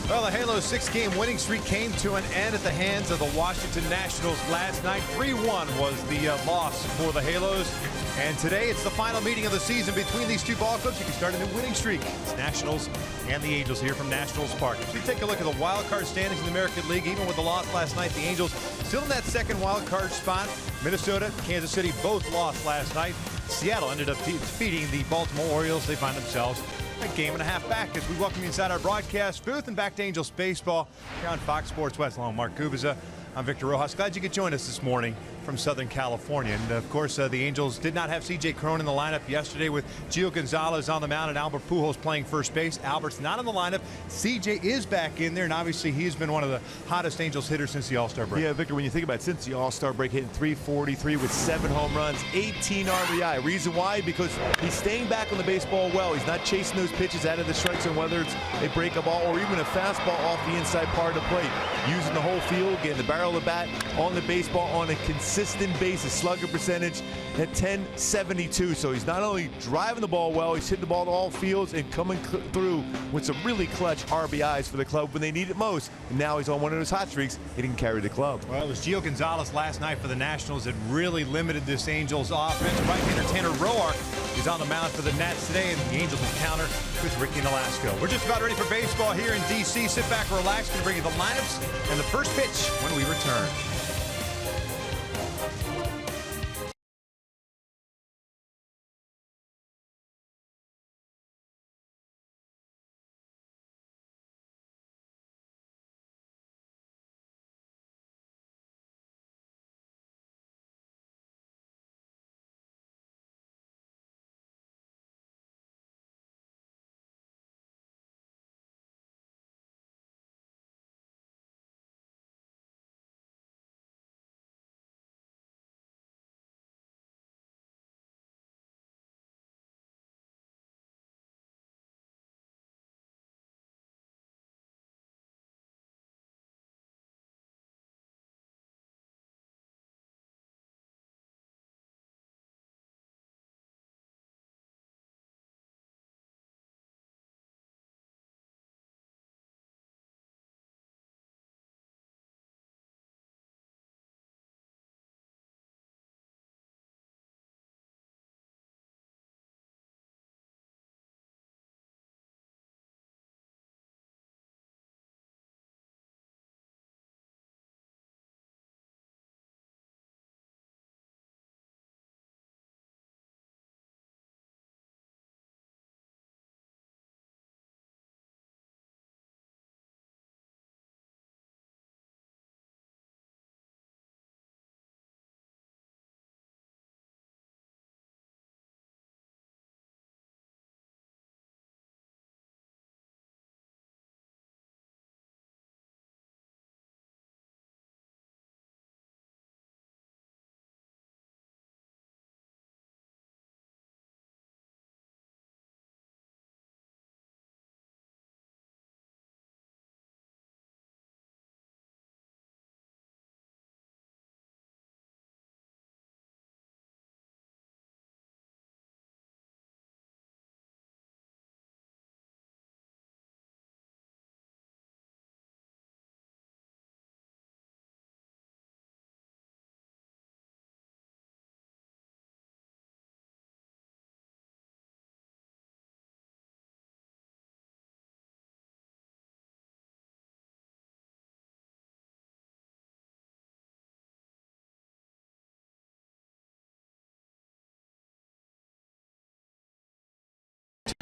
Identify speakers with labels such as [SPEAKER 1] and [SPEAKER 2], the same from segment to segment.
[SPEAKER 1] Well, the Halo's 6-game winning streak came to an end at the hands of the Washington Nationals last night. 3-1 was the loss for the Halos. And today it's the final meeting of the season between these two ball clubs. You can start a new winning streak. It's Nationals and the Angels here from Nationals Park. As we take a look at the wild card standings in the American League, even with the loss last night, the Angels still in that second wild card spot. Minnesota, Kansas City both lost last night. Seattle ended up defeating the Baltimore Orioles. They find themselves a game and a half back as we welcome you inside our broadcast booth and back to Angels baseball here on Fox Sports West. Along Mark Kubica, I'm Victor Rojas. Glad you could join us this morning from Southern California. And of course, the Angels did not have C.J. Cron in the lineup yesterday with Gio Gonzalez on the mound and Albert Pujols playing first base. Albert's not in the lineup. C.J. is back in there, and obviously he's been one of the hottest Angels hitters since the All-Star break.
[SPEAKER 2] Yeah, Victor, when you think about it, since the All-Star break, hitting .343 with 7 home runs, 18 RBI. Reason why? Because he's staying back on the baseball well. He's not chasing those pitches out of the strike zone, whether it's a breakup ball or even a fastball off the inside part of the plate. Using the whole field, getting the barrel of the bat on the baseball on a consistent basis. Slugger percentage at .1072. So he's not only driving the ball well, he's hitting the ball to all fields and coming through with some really clutch RBIs for the club when they need it most. And now he's on one of those hot streaks. He can carry the club.
[SPEAKER 1] Well, it was Gio Gonzalez last night for the Nationals that really limited this Angels offense. Right-hander Tanner Roark is on the mound for the Nats today, and the Angels will counter with Ricky Nolasco. We're just about ready for baseball here in D.C. Sit back, relax, and bring you the lineups and the first pitch when we return.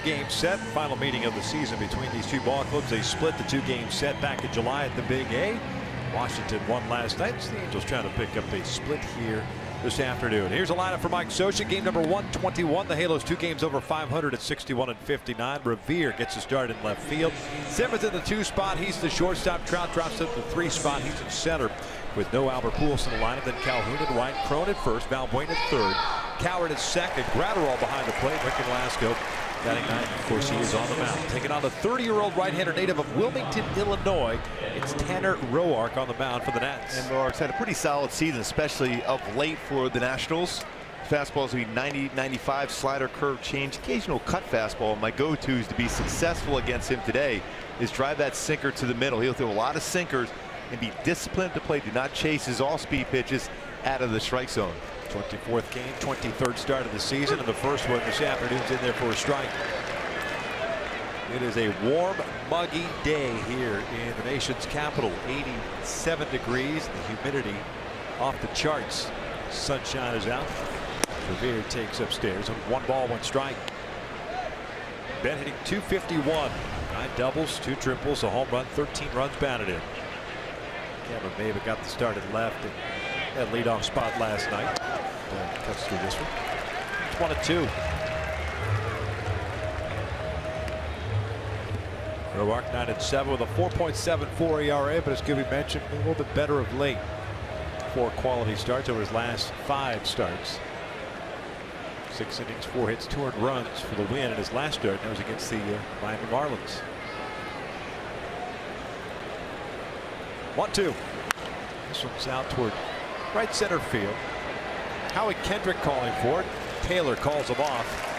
[SPEAKER 1] Game set, final meeting of the season between these two ball clubs. They split the 2-game set back in July at the Big A. Washington won last night. So the Angels trying to pick up a split here this afternoon. Here's a lineup for Mike Scioscia. Game number 121. The Halos 2 games over 500 at 61 and 59. Revere gets a start in left field. Simmons in the 2 spot. He's the shortstop. Trout drops up the 3 spot. He's in center with no Albert Pujols in the lineup. Then Calhoun at White, Cron at first, Valbuena at third, Coward at second, Gratterall behind the plate, Ricky Nolasco batting ninth. Of course, he is on the mound. Taking on the 30-year-old right-hander native of Wilmington, Illinois. It's Tanner Roark on the mound for the Nats.
[SPEAKER 2] And Roark's had a pretty solid season, especially of late for the Nationals. Fastballs will be 90, 95, slider, curve, change, occasional cut fastball. My go-to is to be successful against him today. is drive that sinker to the middle. He'll throw a lot of sinkers and be disciplined at the plate. Do not chase his all-speed pitches out of the strike zone.
[SPEAKER 3] 24th game, 23rd start of the season, and the first one this afternoon's in there for a strike. It is a warm, muggy day here in the nation's capital. 87 degrees. The humidity off the charts. Sunshine is out. Revere takes upstairs on 1 ball, 1 strike. Ben hitting .251. 9 doubles, 2 triples, a home run, 13 runs batted in. Cameron Maven got the start at left and had leadoff spot last night. Cuts through this one. 1-2. Roark 9-7 with a 4.74 ERA, but as Gibby mentioned, a little bit better of late. 4 quality starts over his last 5 starts. 6 innings, 4 hits, 2 earned runs for the win in his last start. That was against the Miami Marlins. 1-2. This one's out toward right center field. Howie Kendrick calling for it. Taylor calls him off.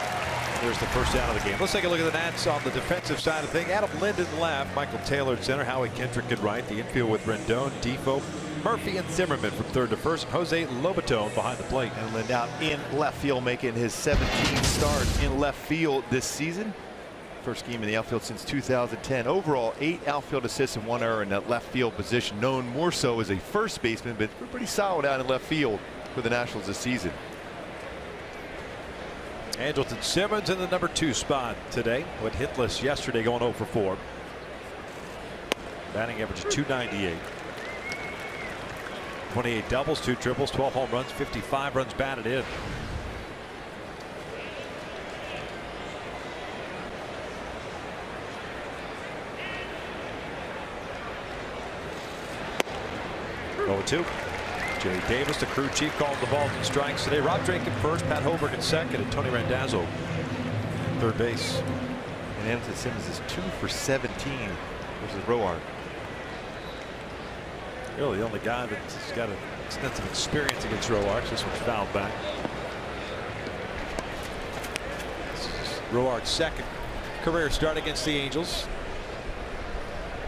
[SPEAKER 3] There's the first out of the game. Let's take a look at the Nats on the defensive side of things. Adam Linden left. Michael Taylor at center. Howie Kendrick at right. The infield with Rendon, Defoe, Murphy, and Zimmerman from third to first. Jose Lobaton behind the plate.
[SPEAKER 2] And Lind out in left field, making his 17th start in left field this season. First game in the outfield since 2010. Overall, 8 outfield assists and 1 error in that left field position. Known more so as a first baseman, but pretty solid out in left field for the Nationals this season.
[SPEAKER 3] Andrelton Simmons in the number 2 spot today. Went hitless yesterday, going 0 for 4. Batting average of .298. 28 doubles, 2 triples, 12 home runs, 55 runs batted in. Over 2. Jay Davis, the crew chief, called the balls and strikes today. Rob Drake at first, Pat Hoberg at second, and Tony Randazzo third base.
[SPEAKER 2] And Andrelton Simmons is 2 for 17 versus Roark.
[SPEAKER 3] Really the only guy that's got an extensive experience against Roark. This one's fouled back. This is Roark's second career start against the Angels.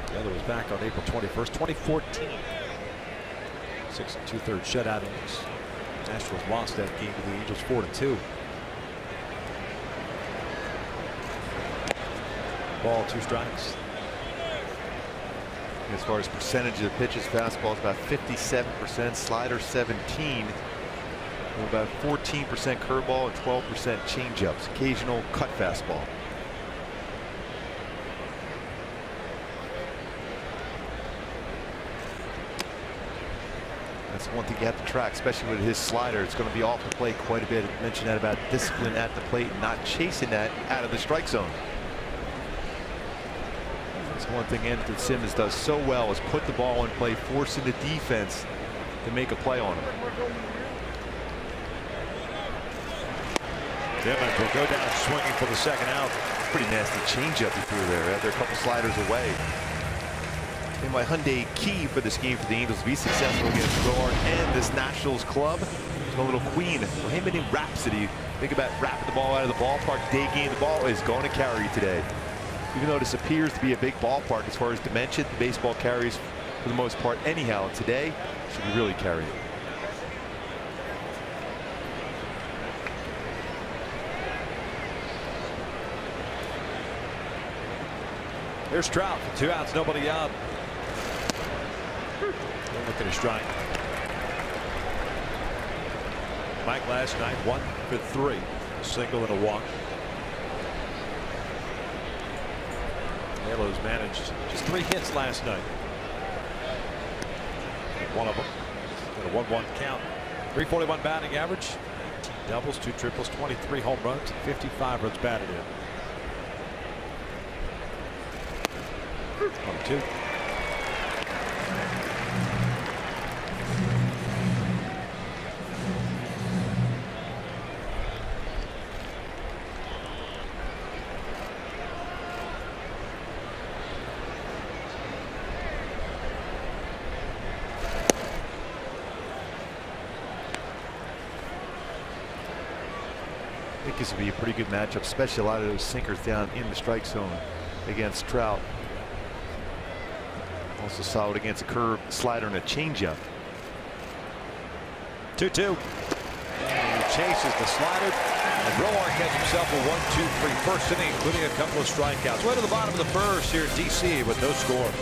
[SPEAKER 3] The other was back on April 21st, 2014. 6 2/3 shutout innings. Astros lost that game to the Angels 4-2. Ball, 2 strikes.
[SPEAKER 2] As far as percentage of pitches, fastball is about 57%, slider 17, about 14% curveball and 12% changeups, occasional cut fastball. That's one thing you have to track, especially with his slider. It's going to be off the plate quite a bit. I mentioned that about discipline at the plate and not chasing that out of the strike zone. That's one thing Andrelton Simmons does so well, is put the ball in play, forcing the defense to make a play on him.
[SPEAKER 3] Simmons will go down swinging for the second out.
[SPEAKER 2] Pretty nasty changeup he threw there. They're a couple sliders away. And my Hyundai key for this game for the Angels to be successful against Roark and this Nationals club, a little queen, Bohemian Rhapsody. Think about wrapping the ball out of the ballpark. Day game, the ball is going to carry today. Even though this appears to be a big ballpark as far as dimension, the baseball carries for the most part anyhow. Today should really carry it.
[SPEAKER 3] Here's Trout. 2 outs, nobody out. Look at a strike. Mike last night 1 for 3, a single and a walk. Halos managed just 3 hits last night. One of them got a 1-1 count. 341 batting average, 18 doubles, 2 triples, 23 home runs, 55 runs batted in. 1-2.
[SPEAKER 2] I think this would be a pretty good matchup, especially a lot of those sinkers down in the strike zone against Trout. Also solid against a curve, slider, and a changeup.
[SPEAKER 3] 2-2. And he chases the slider. And Roark has himself a 1-2-3 first inning, including a couple of strikeouts. Way to the bottom of the first here in D.C. with no score.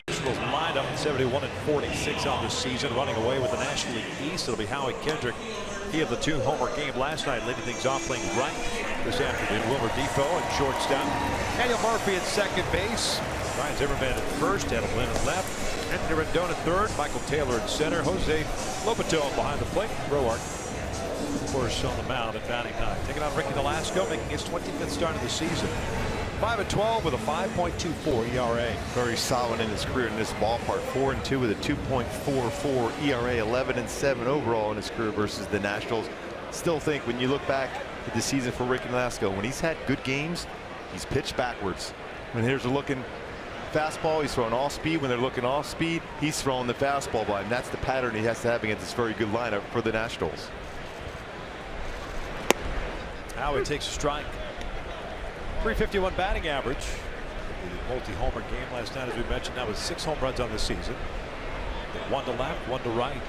[SPEAKER 3] Nationals lined up at 71 and 46 on this season, running away with the National League East. It'll be Howie Kendrick. He had the 2-homer game last night, leading things off playing right this afternoon. Wilmer Defoe at shortstop. Daniel Murphy at second base. Ryan Zimmerman at first. Edelman at left. Anthony Rendon at third. Michael Taylor at center. Jose Lobato behind the plate. Roark, of course, on the mound at batting nine. Taking on Ricky Nolasco, making his 25th start of the season. 5-12 with a 5.24 ERA.
[SPEAKER 2] Very solid in his career in this ballpark. 4-2 with a 2.44 ERA. 11-7 overall in his career versus the Nationals. Still think when you look back at the season for Ricky Nolasco, when he's had good games, he's pitched backwards. When hitters are looking fastball, he's throwing off speed. When they're looking off speed, he's throwing the fastball by him. That's the pattern he has to have against this very good lineup for the Nationals.
[SPEAKER 3] Howard takes a strike. 351 batting average. The multi-homer game last night, as we mentioned, that was 6 home runs on the season. 1 to left, 1 to right.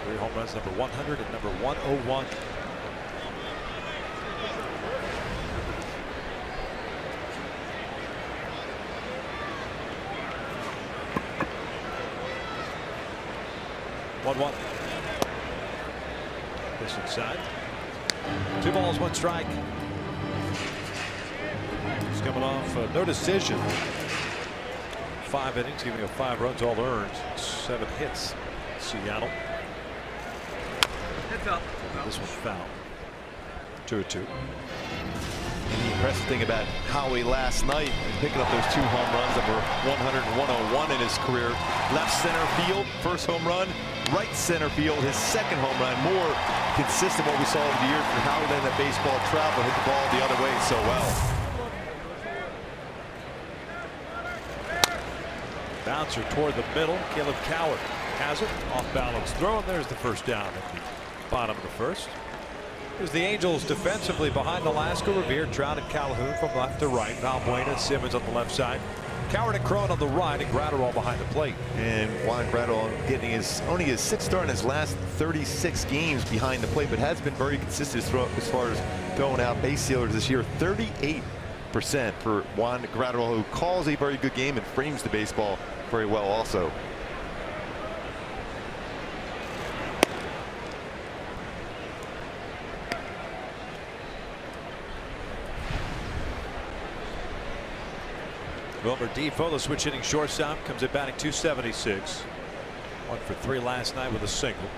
[SPEAKER 3] 3 home runs, number 100 and number 101. One. This inside. 2 balls, 1 strike. He's coming off no decision. 5 innings, giving up 5 runs, all earned. 7 hits. Seattle.
[SPEAKER 4] It's up.
[SPEAKER 3] This one's foul. 2-2.
[SPEAKER 2] And the impressive thing about Howie last night, picking up those 2 home runs, number 100 and 101 in his career. Left center field, first home run. Right center field, his second home run. More consistent what we saw over the years for Howie than that baseball travel. Hit the ball the other way so well.
[SPEAKER 3] Bouncer toward the middle. Caleb Coward has it. Off balance throw, and there's the first down at the bottom of the first. Here's the Angels defensively behind Nolasco, Revere, Trout, and Calhoun from left to right. Valbuena, Simmons on the left side. Coward and Crone on the right, and Gratterall behind the plate.
[SPEAKER 2] And Juan Gratterall getting only his 6th start in his last 36 games behind the plate, but has been very consistent as far as throwing out base stealers this year. 38% for Juan Gratterall, who calls a very good game and frames the baseball very well also.
[SPEAKER 3] Wilmer Defoe, the switch hitting shortstop, comes in batting .276. 1 for 3 last night with a single.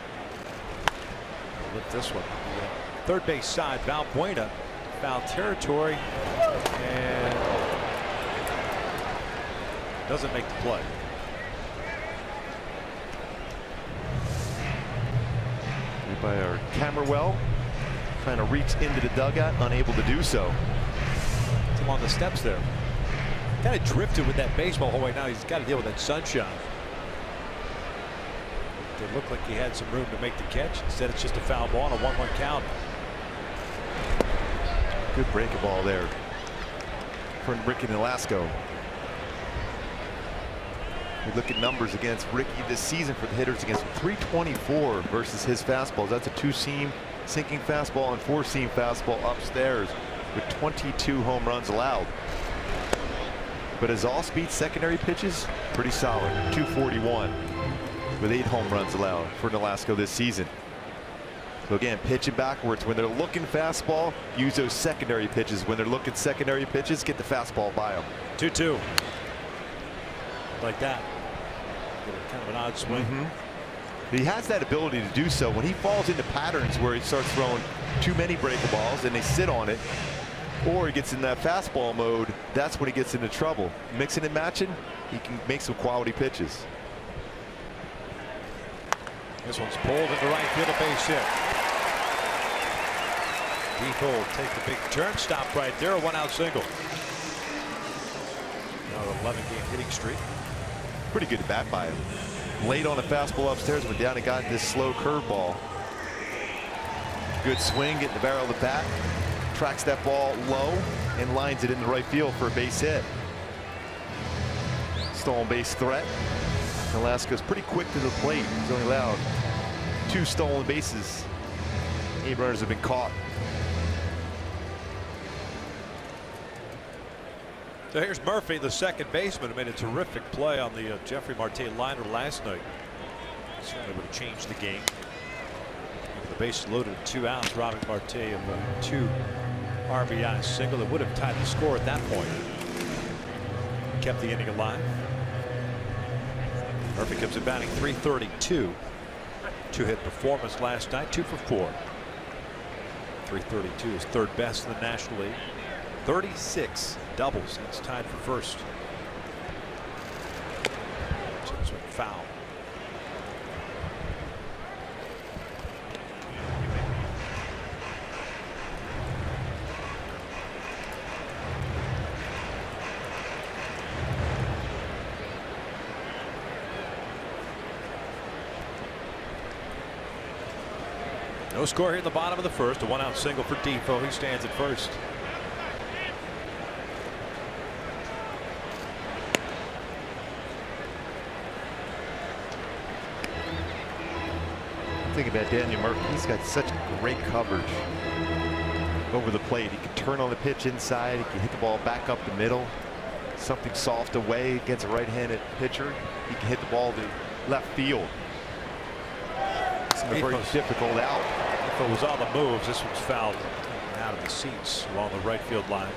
[SPEAKER 3] With this one, third base side, Valbuena, foul territory, and doesn't make the play.
[SPEAKER 2] By our camera well. Trying to reach into the dugout, unable to do so.
[SPEAKER 3] It's him on the steps there. Kind of drifted with that baseball whole way. Now he's got to deal with that sunshine. It looked like he had some room to make the catch. Instead, it's just a foul ball and a 1-1 count.
[SPEAKER 2] Good breaking ball there from Ricky Nolasco. We look at numbers against Ricky this season for the hitters against 324 versus his fastballs. That's a 2-seam sinking fastball and 4-seam fastball upstairs with 22 home runs allowed. But his all-speed secondary pitches, pretty solid. 241 with 8 home runs allowed for Nolasco this season. So again, pitching backwards. When they're looking fastball, use those secondary pitches. When they're looking secondary pitches, get the fastball by them.
[SPEAKER 3] 2-2. Like that. Kind of an odd swing.
[SPEAKER 2] He has that ability to do so. When he falls into patterns where he starts throwing too many breaking balls and they sit on it, or he gets in that fastball mode, that's when he gets into trouble. Mixing and matching, he can make some quality pitches.
[SPEAKER 3] This one's pulled into right field, a base hit. Defoe will take the big turn, stop right there, a 1-out single. Now an 11-game hitting streak.
[SPEAKER 2] Pretty good at bat by him. Late on a fastball upstairs, went down and got this slow curveball. Good swing, getting the barrel of the bat. Tracks that ball low and lines it in the right field for a base hit. Stolen base threat. Nolasco's pretty quick to the plate. He's only allowed 2 stolen bases. 8 runners have been caught.
[SPEAKER 3] So here's Murphy, the second baseman, who made a terrific play on the Jeffrey Marte liner last night. Certainly would have changed the game. With the bases loaded at 2 outs, robbing Marte of a 2 RBI single that would have tied the score at that point. Kept the inning alive. Murphy comes in batting .332. 2-hit performance last night, 2 for 4. .332 is third best in the National League. 36 doubles. It's tied for first. So this one foul. No score here in the bottom of the first. A 1-out single for Defoe. He stands at first.
[SPEAKER 2] Think about Daniel Murphy. He's got such great coverage over the plate. He can turn on the pitch inside. He can hit the ball back up the middle. Something soft away against a right-handed pitcher. He can hit the ball to left field. It's a very difficult out.
[SPEAKER 3] If it was on the moves, this one's fouled out of the seats along the right field line.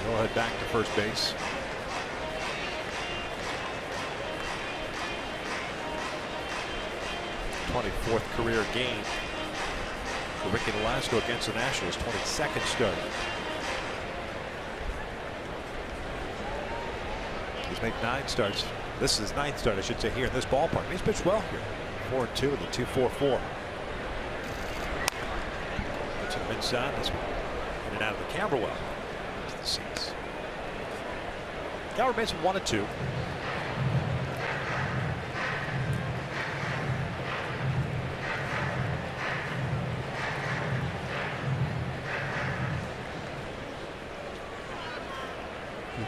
[SPEAKER 3] We'll head back to first base. '24th career game for Ricky Nolasco against the Nationals. 22nd start. He's made 9 starts. This is his 9th start, I should say, here in this ballpark. He's pitched well here. 4-2 with a 2.44. Gets him inside. This one in and out of the camera well. To the seats. Now remains 1-2.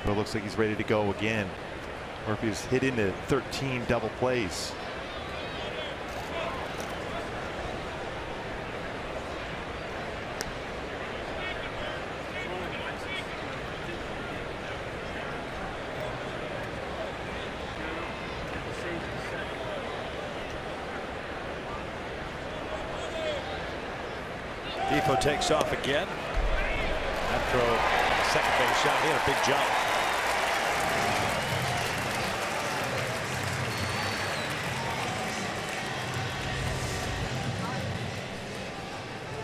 [SPEAKER 2] But it looks like he's ready to go again. Murphy's hit into 13 double plays.
[SPEAKER 3] Defoe takes off again. That throw, second base shot, he had a big jump.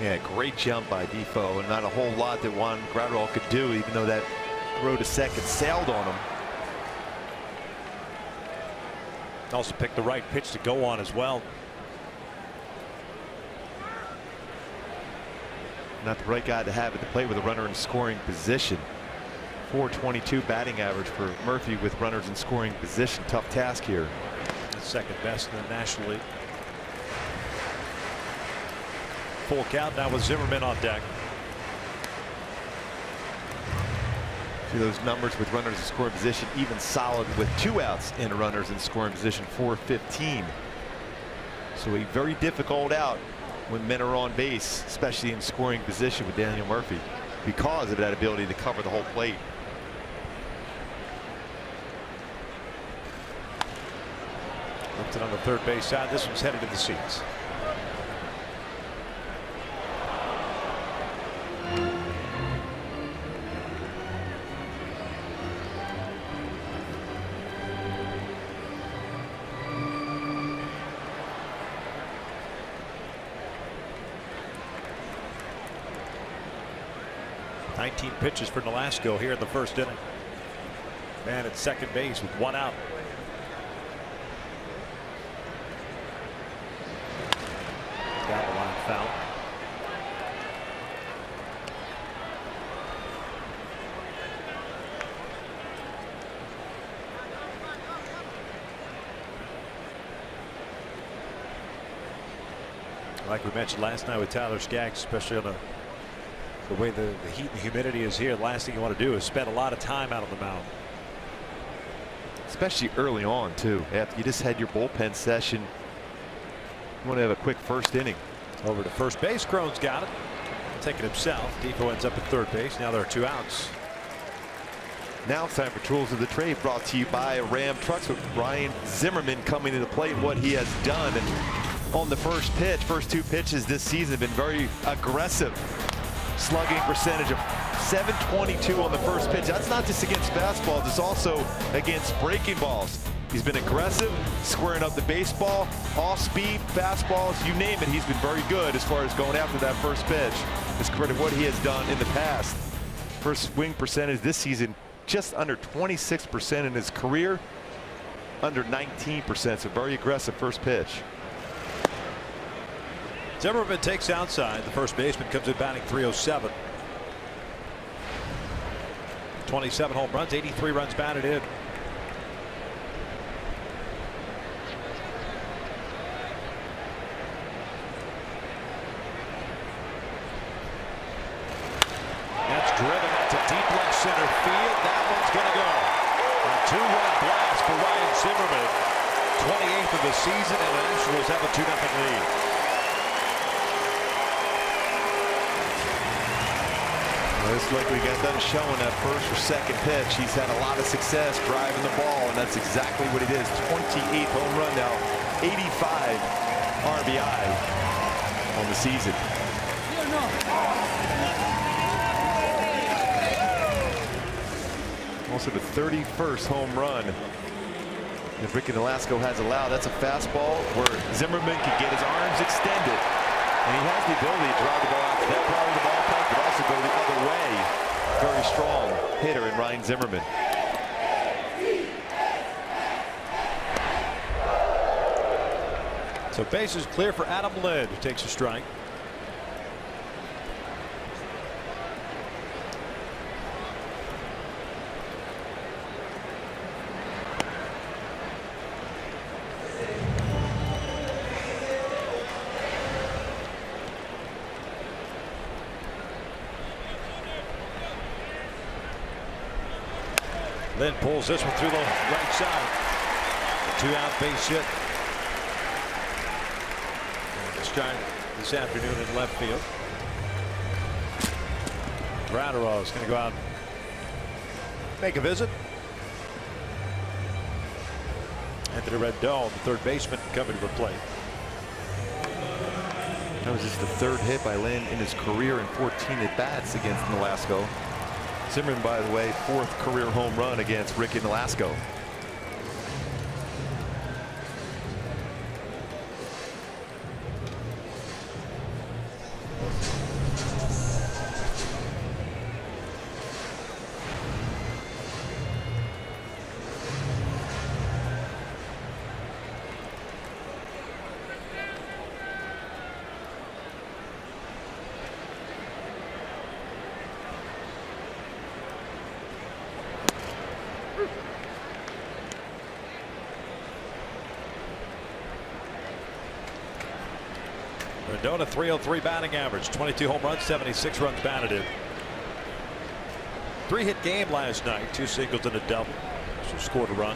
[SPEAKER 2] Yeah, great jump by Defoe, and not a whole lot that Juan Graterol could do, even though that throw to second sailed on him.
[SPEAKER 3] Also picked the right pitch to go on as well.
[SPEAKER 2] Not the right guy to have at the plate with a runner in scoring position. .422 batting average for Murphy with runners in scoring position. Tough task here.
[SPEAKER 3] Second best in the National League. Full count now with Zimmerman on deck.
[SPEAKER 2] See those numbers with runners in scoring position, even solid with 2 outs and runners in scoring position. .415. So a very difficult out when men are on base, especially in scoring position with Daniel Murphy, because of that ability to cover the whole plate.
[SPEAKER 3] Lifted on the third base side. This one's headed to the seats. Nineteen pitches for Nolasco here in the first inning. Man at second base with 1 out. Down the line foul. Like we mentioned last night with Tyler Skaggs, especially on the way the heat and humidity is here, the last thing you want to do is spend a lot of time out on the mound.
[SPEAKER 2] Especially early on, too. After you just had your bullpen session, you want to have a quick first inning.
[SPEAKER 3] Over to first base. Crone's got it. Take it himself. Depot ends up at third base. Now there are 2 outs.
[SPEAKER 2] Now it's time for Tools of the Trade, brought to you by Ram Trucks, with Ryan Zimmerman coming to the plate and what he has done. And on the first pitch, first 2 pitches this season have been very aggressive. Slugging percentage of .722 on the first pitch. That's not just against fastballs, it's also against breaking balls. He's been aggressive, squaring up the baseball, off speed, fastballs, you name it. He's been very good as far as going after that first pitch. It's credit what he has done in the past. First swing percentage this season, just under 26% in his career, under 19%. So very aggressive first pitch.
[SPEAKER 3] Zimmerman takes outside. The first baseman comes in batting .307. 27 home runs, 83 runs batted in. That's driven into deep left center field. That one's going to go. A 2-run blast for Ryan Zimmerman. 28th of the season, and the Astros have a 2-0 lead.
[SPEAKER 2] This likely got done showing that first or second pitch. He's had a lot of success driving the ball, and that's exactly what he did. 28th home run now, 85 RBI on the season. Also the 31st home run that Ricky Nolasco has allowed. That's a fastball where Zimmerman can get his arms extended, and he has the ability to drive the ball out to that part of the ballpark, but also go the other way. Very strong hitter in Ryan Zimmerman.
[SPEAKER 3] So bases clear for Adam Lind, who takes a strike. Lynn pulls this one through the right side. A 2-out base hit. Strike this afternoon in left field. Gratterall is going to go out and make a visit. Anthony Rendon, the third baseman, coming to the plate.
[SPEAKER 2] That was just the 3rd hit by Lynn in his career in 14 at-bats against Nolasco. Zimmerman, by the way, 4th career home run against Ricky Nolasco.
[SPEAKER 3] Rendon, 303 batting average, 22 home runs, 76 runs batted in. 3-hit game last night, 2 singles and a double. So scored a run.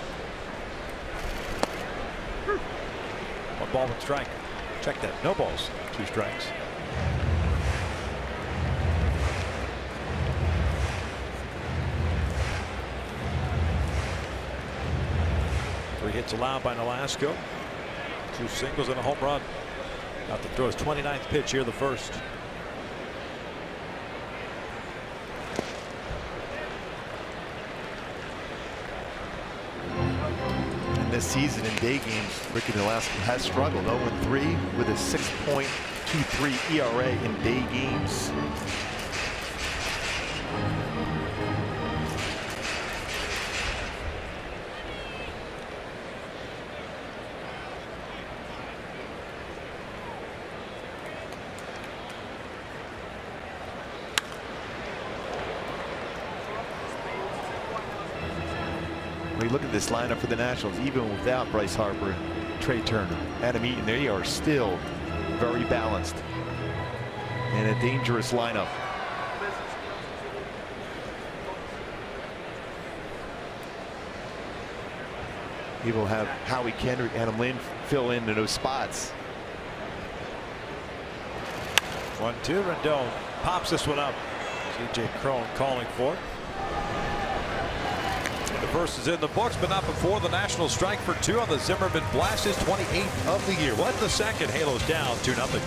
[SPEAKER 3] 1 ball, 1 strike. Check that. No balls, 2 strikes. Three hits allowed by Nolasco. 2 singles and a home run. Out to throw his 29th pitch here, the first.
[SPEAKER 2] And this season in day games, Ricky Nolasco has struggled. 0-3 with a 6.23 ERA in day games. We look at this lineup for the Nationals, even without Bryce Harper and Trey Turner, Adam Eaton, they are still very balanced and a dangerous lineup. He will have Howie Kendrick, Adam Lynn fill in those spots.
[SPEAKER 3] 1-2. Rendon pops this one up. C.J. Cron calling for it. The first is in the books, but not before the Nationals strike for 2 on the Zimmerman blast, his 28th of the year. What the second? Halos down 2-0.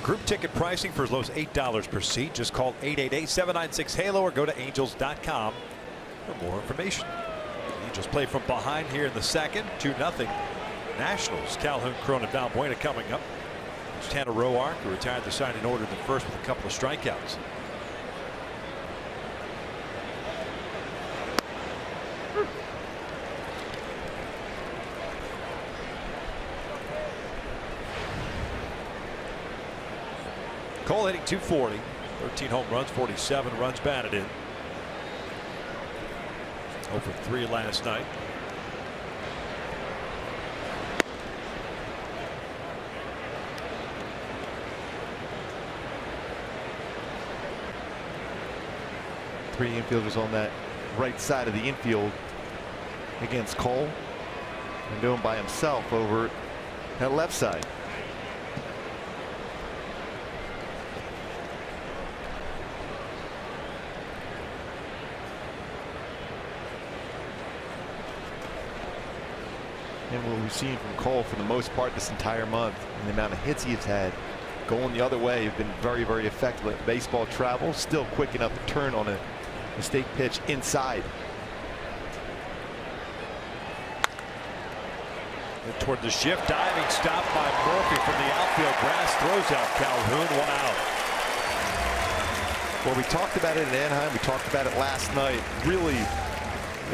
[SPEAKER 3] Group ticket pricing for as low as $8 per seat. Just call 888-796-HALO or go to angels.com for more information. The Angels play from behind here in the second, 2-0. Nationals, Calhoun, Cron, and Valbuena coming up. There's Tanner Roark, who retired the signing order in the first with a couple of strikeouts. Cole hitting .240, 13 home runs, 47 runs batted in. 0 for 3 last night.
[SPEAKER 2] Three infielders on that right side of the infield against Cole, and doing by himself over that left side. And what we've seen from Cole for the most part this entire month, and the amount of hits he has had going the other way, have been very, very effective at baseball travel. Still quick enough to turn on a mistake pitch inside.
[SPEAKER 3] And toward the shift, diving stop by Murphy from the outfield grass, throws out Calhoun, 1 out.
[SPEAKER 2] Well, we talked about it in Anaheim. We talked about it last night. Really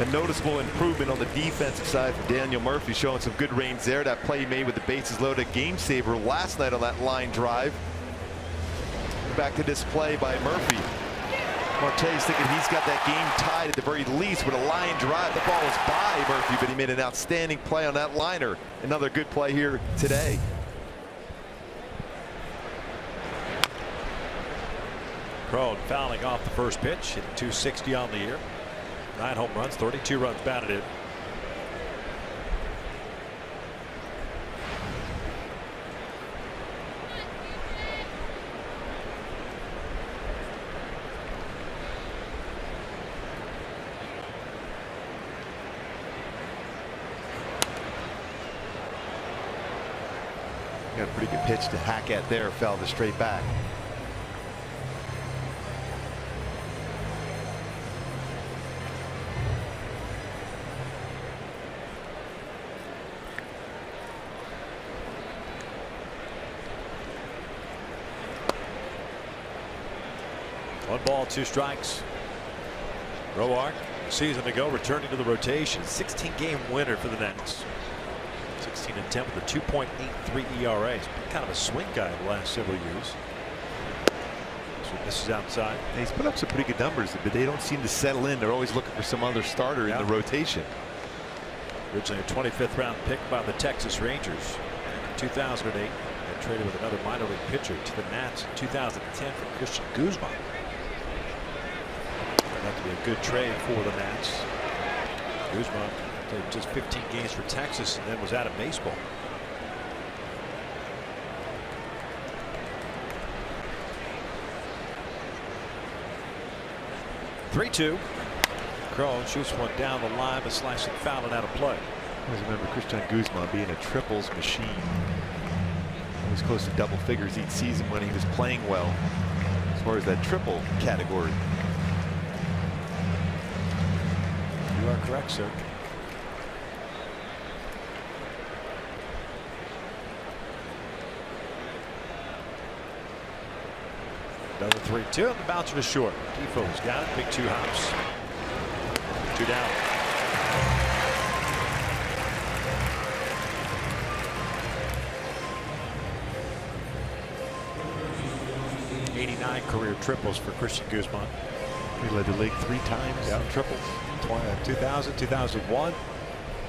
[SPEAKER 2] a noticeable improvement on the defensive side for Daniel Murphy, showing some good range there. That play he made with the bases loaded, game saver last night on that line drive. Back to this play by Murphy. Marte's thinking he's got that game tied at the very least with a line drive. The ball was by Murphy, but he made an outstanding play on that liner. Another good play here today.
[SPEAKER 3] Crone fouling off the first pitch, hit 260 on the year. 9 home runs, 32 runs batted in.
[SPEAKER 2] Got a pretty good pitch to hack at there, fouled it straight back.
[SPEAKER 3] One ball, 2 strikes. Roark, season ago, returning to the rotation. 16-game winner for the Nats. 16-10 with a 2.83 ERA. He's been kind of a swing guy the last several years. So this is outside.
[SPEAKER 2] And he's put up some pretty good numbers, but they don't seem to settle in. They're always looking for some other starter in the rotation.
[SPEAKER 3] Originally a 25th round pick by the Texas Rangers in 2008. And traded with another minor league pitcher to the Nats in 2010 for Christian Guzman. That to be a good trade for the Nats. Guzman played just 15 games for Texas and then was out of baseball. (3-2). Crone shoots one down the line, but slicing foul and out of play.
[SPEAKER 2] I always remember Christian Guzman being a triples machine. Always close to double figures each season when he was playing well, as far as that triple category.
[SPEAKER 3] You are correct, sir. Another 3-2, and the bouncer to short. Defoe's got it. Big 2 hops. 2 down. '89 career triples for Christian Guzman.
[SPEAKER 2] He led the league 3 times in triples.
[SPEAKER 3] 2000, 2001,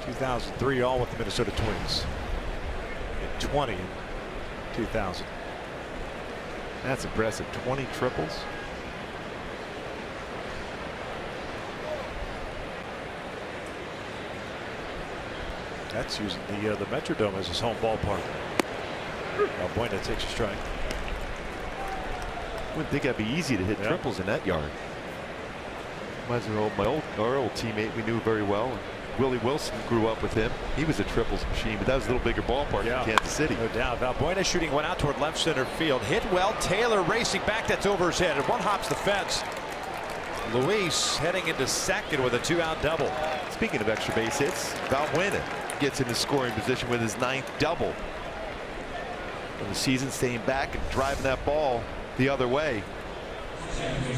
[SPEAKER 3] 2003, all with the Minnesota Twins. And 20 in 2000.
[SPEAKER 2] That's impressive. 20 triples.
[SPEAKER 3] That's using the Metrodome as his home ballpark. Valbuena takes a strike.
[SPEAKER 2] Wouldn't think that'd be easy to hit triples in that yard. Reminds me of our old teammate we knew very well. Willie Wilson grew up with him. He was a triples machine, but that was a little bigger ballpark in Kansas City.
[SPEAKER 3] No doubt. Valbuena shooting one out toward left center field. Hit well. Taylor racing back. That's over his head. And one hops the fence. Luis heading into second with a 2-out double.
[SPEAKER 2] Speaking of extra base hits, Valbuena gets into scoring position with his 9th double. In the season, staying back and driving that ball the other way.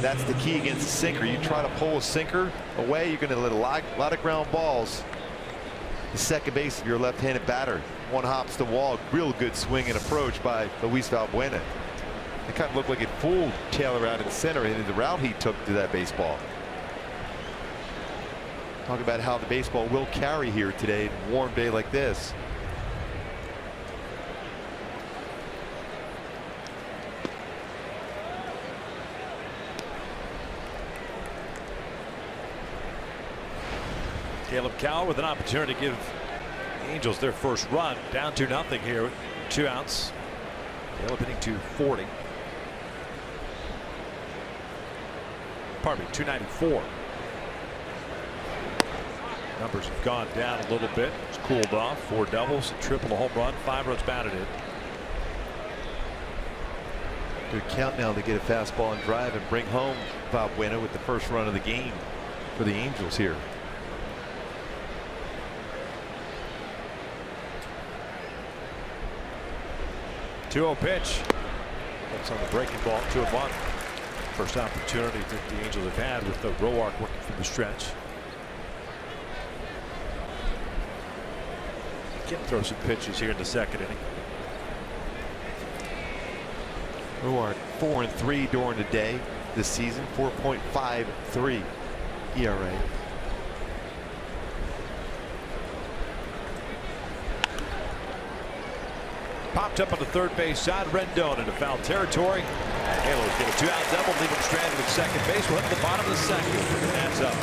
[SPEAKER 2] That's the key against a sinker. You try to pull a sinker away, you're going to let a lot of ground balls. The second base of your left-handed batter. One hops the wall. Real good swing and approach by Luis Valbuena. It kind of looked like it fooled Taylor out in center in the route he took to that baseball. Talk about how the baseball will carry here today, a warm day like this.
[SPEAKER 3] Caleb Cowell with an opportunity to give the Angels their first run. Down 2-0 here. 2 outs. Caleb hitting 240. Pardon me, 294. Numbers have gone down a little bit. It's cooled off. 4 doubles, a triple, a home run, 5 runs batted in.
[SPEAKER 2] Good count now to get a fastball and drive and bring home Valbuena with the first run of the game for the Angels here.
[SPEAKER 3] 2-0 pitch. That's on the breaking ball. 2-1. First opportunity that the Angels have had with the Roark working from the stretch. Can throw some pitches here in the second inning.
[SPEAKER 2] Roark 4-3 during the day this season. 4.53 ERA.
[SPEAKER 3] Popped up on the third base side. Rendon into foul territory. Halos get a 2-out double, leave him stranded at second base. We'll hit the bottom of the second. That's up.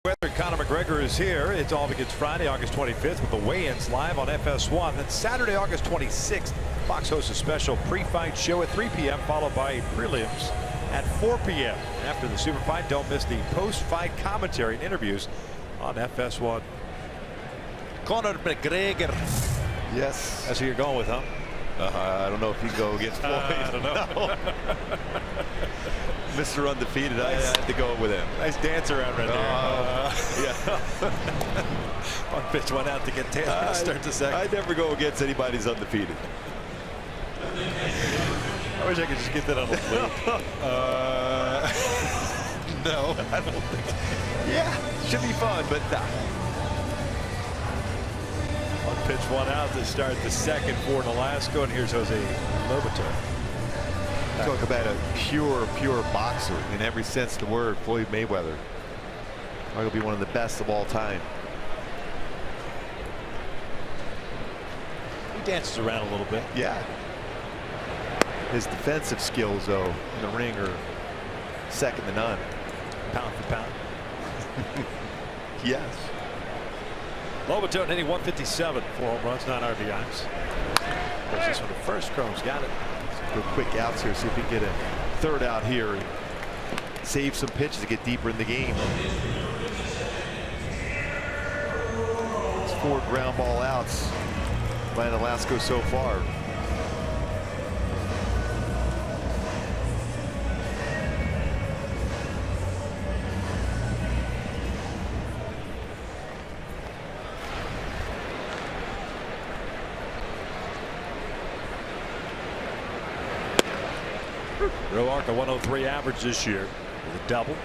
[SPEAKER 3] Weather, Conor McGregor is here. It's all begins Friday, August 25th with the weigh-ins live on FS1. Then Saturday, August 26th, Fox hosts a special pre-fight show at 3 p.m. followed by prelims at 4 p.m. After the super fight, don't miss the post-fight commentary and interviews on FS1. Conor McGregor.
[SPEAKER 2] Yes.
[SPEAKER 3] That's who you're going with, huh?
[SPEAKER 2] I don't know if you go against Floyd.
[SPEAKER 3] I don't know.
[SPEAKER 2] No. Mr. Undefeated, I had to go with him.
[SPEAKER 3] Nice dance around right there.
[SPEAKER 2] Yeah.
[SPEAKER 3] One pitch went out to get Taylor to start the second.
[SPEAKER 2] I never go against anybody who's undefeated.
[SPEAKER 3] I wish I could just get that on the plate.
[SPEAKER 2] No, I don't think. Yeah, should be fun, but nah.
[SPEAKER 3] One pitch, one out to start the second for Nolasco, and here's Jose Lobato.
[SPEAKER 2] Talk about a pure boxer in every sense of the word. Floyd Mayweather. Arguably one of the best of all time.
[SPEAKER 3] He dances around a little bit.
[SPEAKER 2] Yeah. His defensive skills, though, in the ring are second to none.
[SPEAKER 3] Pound for pound.
[SPEAKER 2] Yes.
[SPEAKER 3] Lobato hitting 157, 4 home runs, 9 RBIs. There's this one at first. Crone's got it.
[SPEAKER 2] Go quick outs here, see if we can get a third out here and save some pitches to get deeper in the game. It's 4 ground ball outs by Nolasco so far.
[SPEAKER 3] Roark a 103 average this year with a double.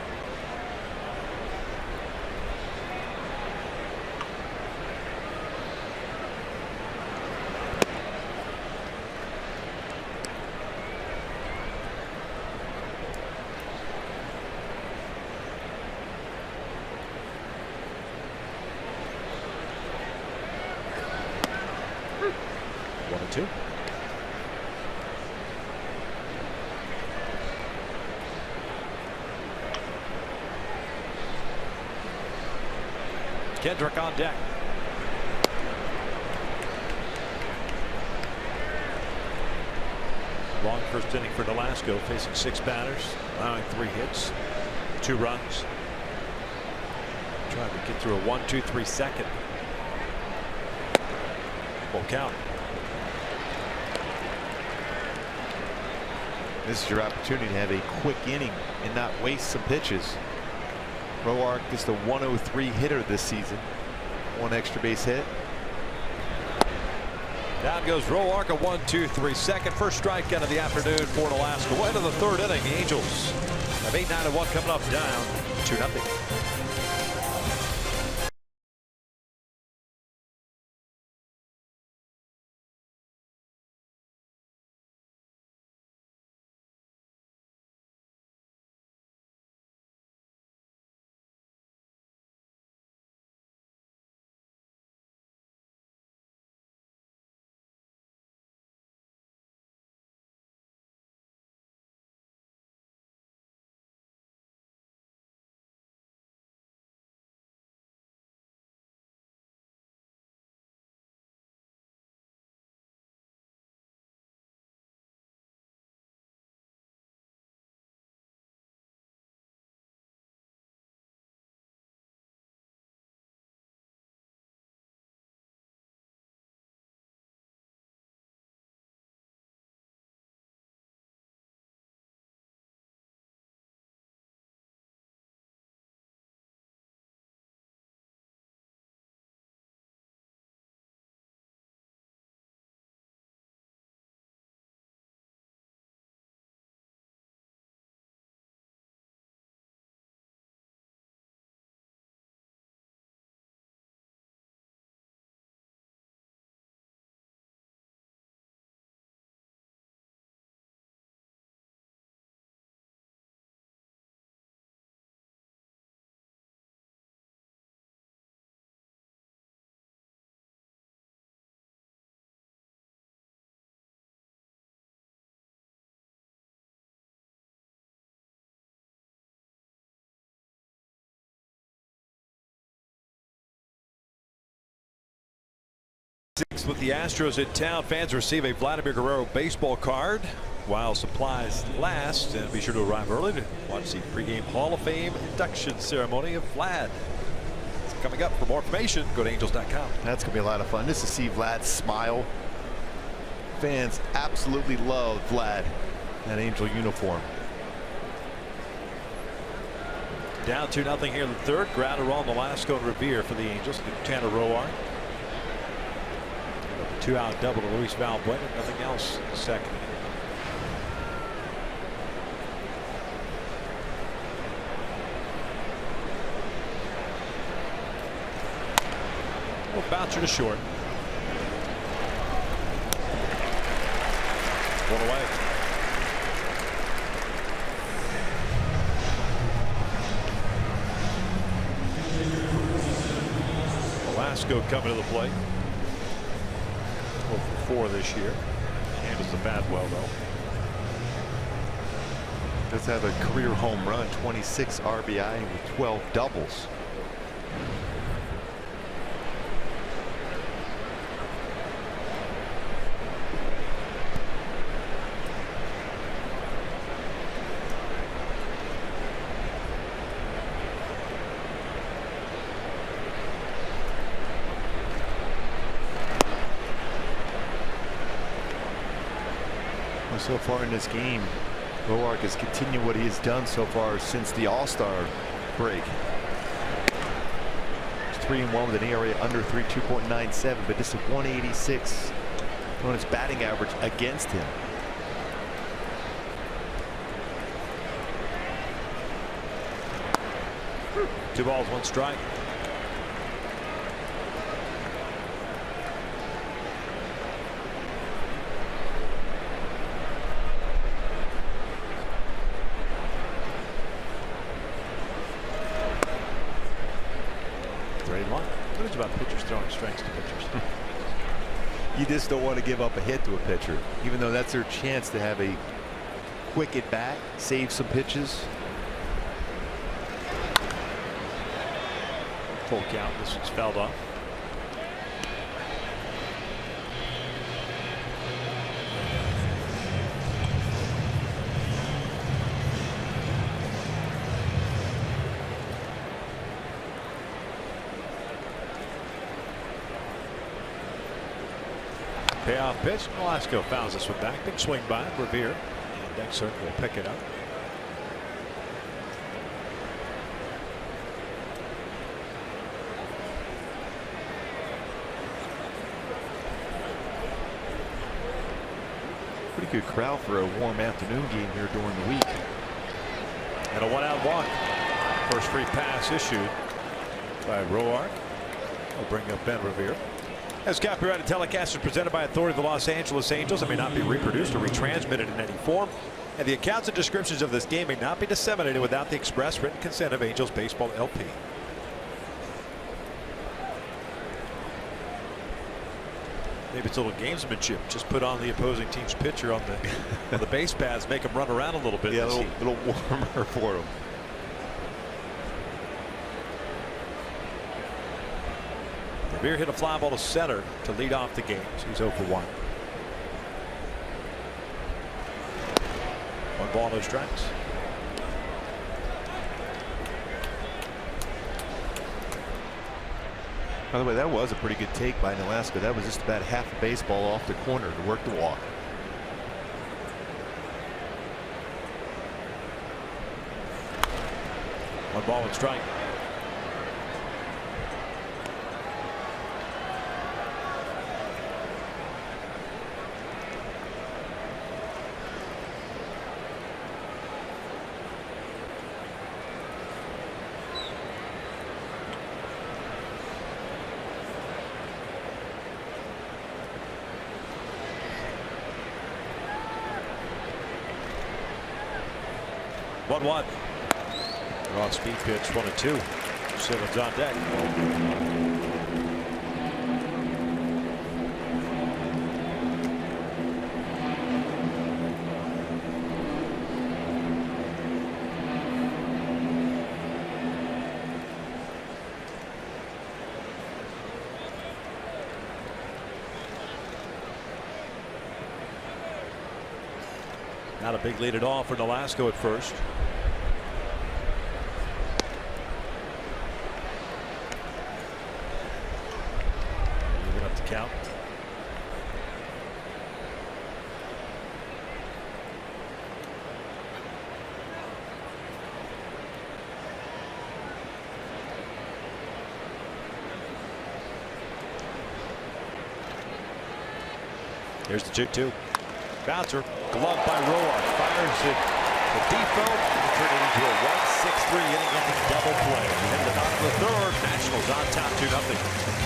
[SPEAKER 3] One and two. Kendrick on deck. Long first inning for Nolasco, facing 6 batters, allowing 3 hits, 2 runs. Trying to get through a 1-2-3 second. Full count.
[SPEAKER 2] This is your opportunity to have a quick inning and not waste some pitches. Roark is the 103 hitter this season. 1 extra base hit.
[SPEAKER 3] Down goes Roark, a 1-2-3 second. First strikeout of the afternoon for Alaska. Well, into the 3rd inning. The Angels have 8-9-1 coming up, down 2-0. With the Astros in town, fans receive a Vladimir Guerrero baseball card while supplies last, and be sure to arrive early to watch the pregame Hall of Fame induction ceremony of Vlad. It's coming up. For more information, go to angels.com.
[SPEAKER 2] That's gonna be a lot of fun just to see Vlad smile. Fans absolutely love Vlad, that Angel uniform.
[SPEAKER 3] Down 2-0 here in the 3rd. Grounder on Nolasco and Revere for the Angels. Tanner Roark. 2-out double to Luis Valbuena. Nothing else in the 2nd. Well, bouncer to short. 1 away. Nolasco coming to the plate. 4 this year. Handles the bat well, though.
[SPEAKER 2] Does have a career home run, 26 RBI with 12 doubles. So far in this game, Roark has continued what he has done so far since the All-Star break. It's 3-1 with an ERA under 3, 2.97, but this is 186 on his batting average against him.
[SPEAKER 3] Two balls, 1 strike. What is it about pitchers throwing strikes to pitchers?
[SPEAKER 2] You just don't want to give up a hit to a pitcher, even though that's their chance to have a quick at bat, save some pitches.
[SPEAKER 3] Full count. This one's fouled off. Payoff pitch. Velasco fouls this one back. Big swing by Revere. And Dexter will pick it up.
[SPEAKER 2] Pretty good crowd for a warm afternoon game here during the week.
[SPEAKER 3] And a 1-out walk. First free pass issued by Roark. Will bring up Ben Revere. As copyrighted telecast is presented by authority of the Los Angeles Angels and may not be reproduced or retransmitted in any form. And the accounts and descriptions of this game may not be disseminated without the express written consent of Angels Baseball LP. Maybe it's a little gamesmanship. Just put on the opposing team's pitcher on the base paths, make him run around a little bit.
[SPEAKER 2] Yeah, a little warmer for him.
[SPEAKER 3] Revere hit a fly ball to center to lead off the game. So he's 0 for 1. 1 ball, no strikes.
[SPEAKER 2] By the way, that was a pretty good take by Velasco. That was just about half a baseball off the corner to work the walk.
[SPEAKER 3] One ball and strike. One. Raw speed pitch, 1-2. Simmons on deck. Not a big lead at all for Velasco at first. Count. Here's the 2-2. Bouncer, glove by Roark, fires it to Defoe, and turn it into a 1-6-3 inning of the double play. In the top of the third, Nationals on top 2-0.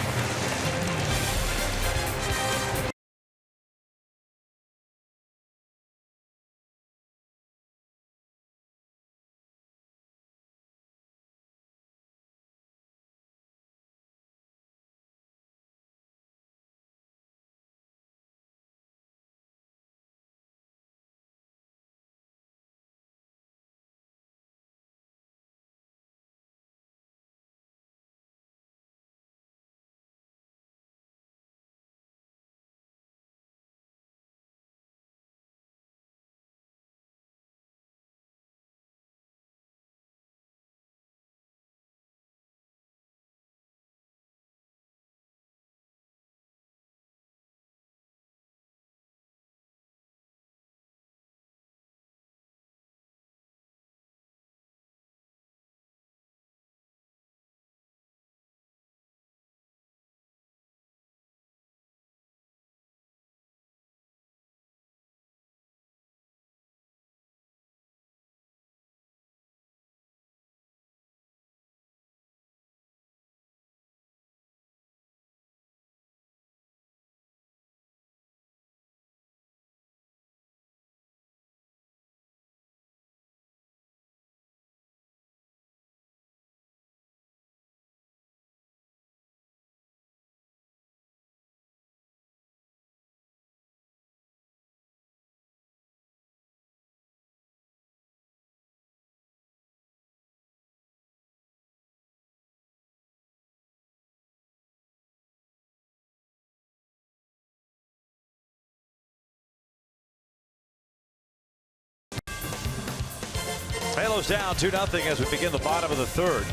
[SPEAKER 3] Halos down 2-0 as we begin the bottom of the third.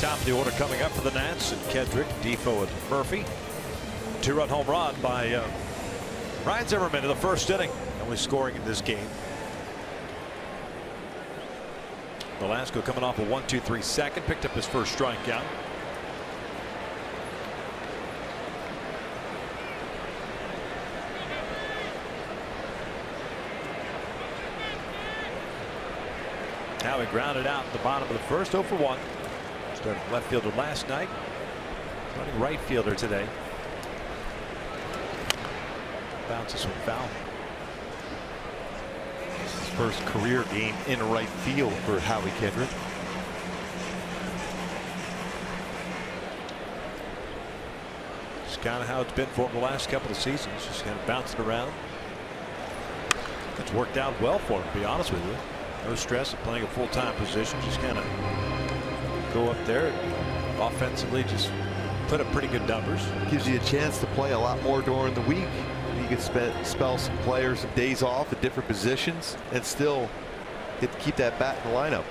[SPEAKER 3] Top of the order coming up for the Nats, and Kendrick, Defoe, and Murphy. 2-run home run by Ryan Zimmerman in the first inning, only scoring in this game. Velasco coming off a 1-2-3 second, picked up his first strikeout. Now he grounded out at the bottom of the first, 0 for 1. Started left fielder last night, running right fielder today. Bounces one foul.
[SPEAKER 2] His first career game in right field for Howie Kendrick.
[SPEAKER 3] It's kind of how it's been for him the last couple of seasons, just kind of bouncing around. It's worked out well for him, to be honest with you. No stress of playing a full-time position, just kind of go up there and offensively just put up pretty good numbers.
[SPEAKER 2] Gives you a chance to play a lot more during the week. You can spell some players some days off at different positions and still get to keep that bat in the lineup.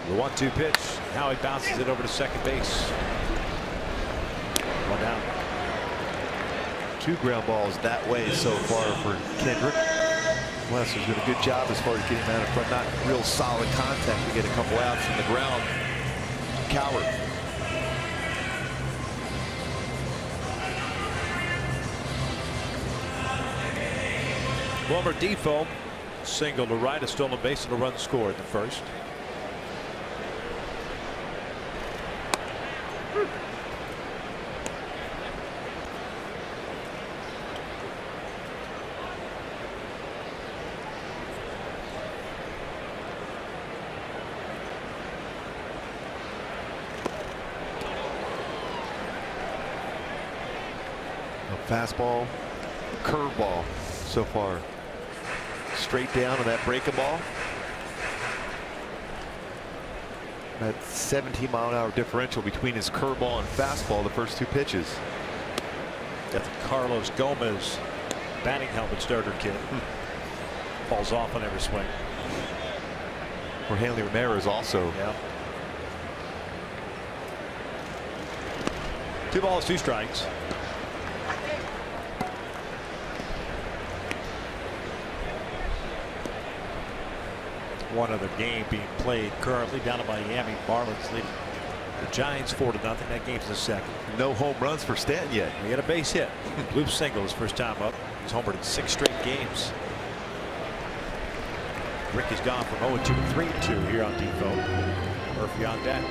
[SPEAKER 3] The 1-2 pitch. Now he bounces it over to second base. One down.
[SPEAKER 2] 2 ground balls that way so far for Kendrick. Lester's did a good job as far as getting him out in front. Not real solid contact to get a couple outs from the ground. Coward.
[SPEAKER 3] Wilmer Defoe single to right, a stolen base, and a run scored in the first.
[SPEAKER 2] Fastball, curveball so far. Straight down on that breaking ball. That 17-mile-an-hour differential between his curveball and fastball the first 2 pitches.
[SPEAKER 3] Got the Carlos Gomez batting helmet starter kit. Falls off on every swing.
[SPEAKER 2] Or Hanley Ramirez also.
[SPEAKER 3] Yeah. 2 balls, 2 strikes. One other game being played currently down in Miami. Marlins leading the Giants 4-0. That game's the second.
[SPEAKER 2] No home runs for Stanton yet.
[SPEAKER 3] He had a base hit. Bloop single his first time up. He's homered in 6 straight games. Ricky's gone from 0-2 to 3-2 here on Defoe. Murphy on deck.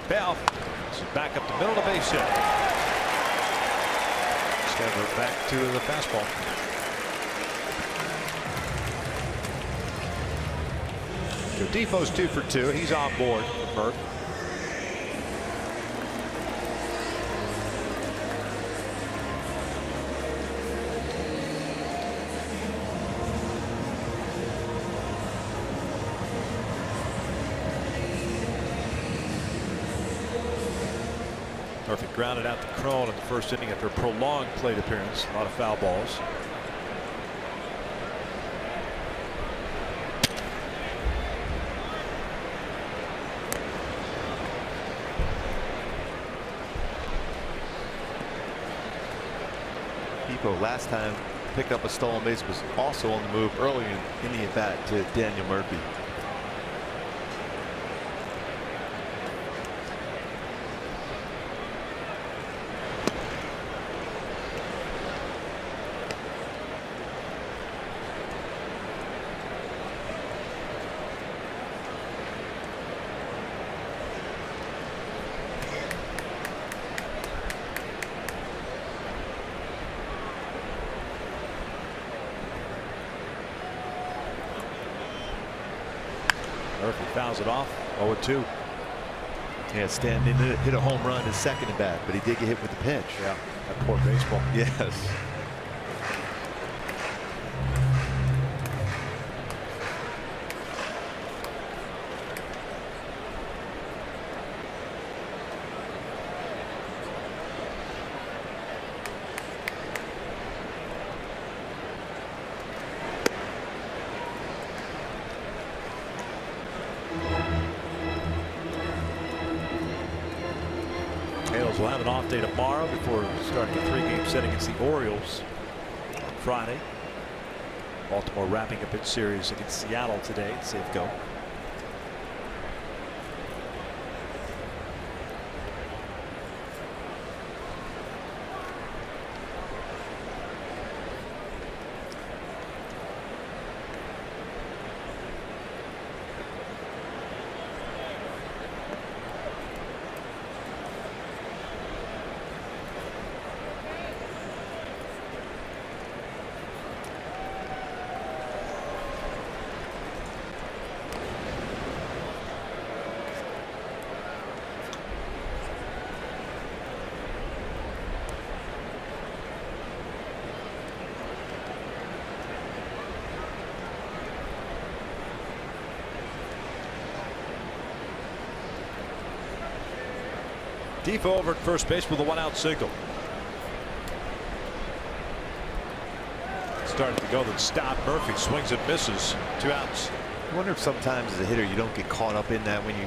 [SPEAKER 3] Bell. Back up the middle of the base hit. Stanford back to the fastball. So Defoe's 2 for 2. He's on board with Murph. Murphy grounded out to Crone in the first inning after a prolonged plate appearance. A lot of foul balls.
[SPEAKER 2] Defoe last time picked up a stolen base, was also on the move early in the at-bat to Daniel Murphy.
[SPEAKER 3] fouls it off. 0-2.
[SPEAKER 2] Yeah, Stanton hit a home run his second at bat, but he did get hit with the pitch.
[SPEAKER 3] Yeah, that poor baseball.
[SPEAKER 2] Yes.
[SPEAKER 3] Angels will have an off day tomorrow before starting a 3-game set against the Orioles on Friday. Baltimore wrapping up its series against Seattle today at Safeco. Defoe over at first base with a 1-out single. Started to go, then stopped. Murphy swings and misses. 2 outs.
[SPEAKER 2] I wonder if sometimes as a hitter you don't get caught up in that when you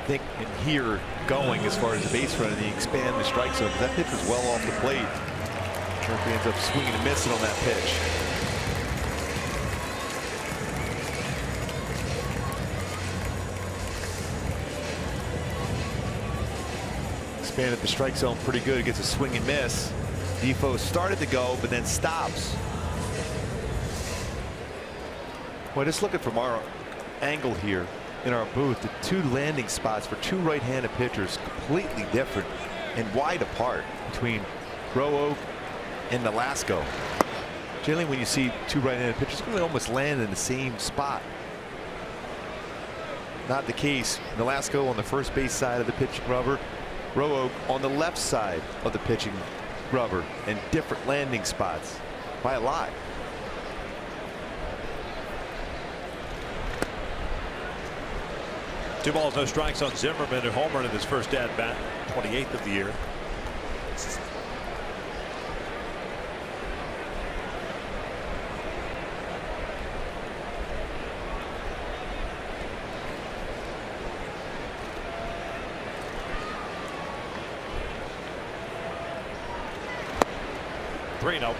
[SPEAKER 2] think and hear going as far as the base running, you expand the strike zone. That pitch was well off the plate. Murphy ends up swinging and missing on that pitch. Expanded the strike zone pretty good. Gets a swing and miss. Defoe started to go, but then stops. Well, just looking from our angle here in our booth, the 2 landing spots for 2 right-handed pitchers completely different and wide apart between Roanoke and Nolasco. Generally, when you see 2 right-handed pitchers, they almost land in the same spot. Not the case. Nolasco on the first base side of the pitching rubber. Roanoke on the left side of the pitching rubber, and different landing spots by a lot.
[SPEAKER 3] Two balls, no strikes on Zimmerman, who homered in his first at bat, 28th of the year. No.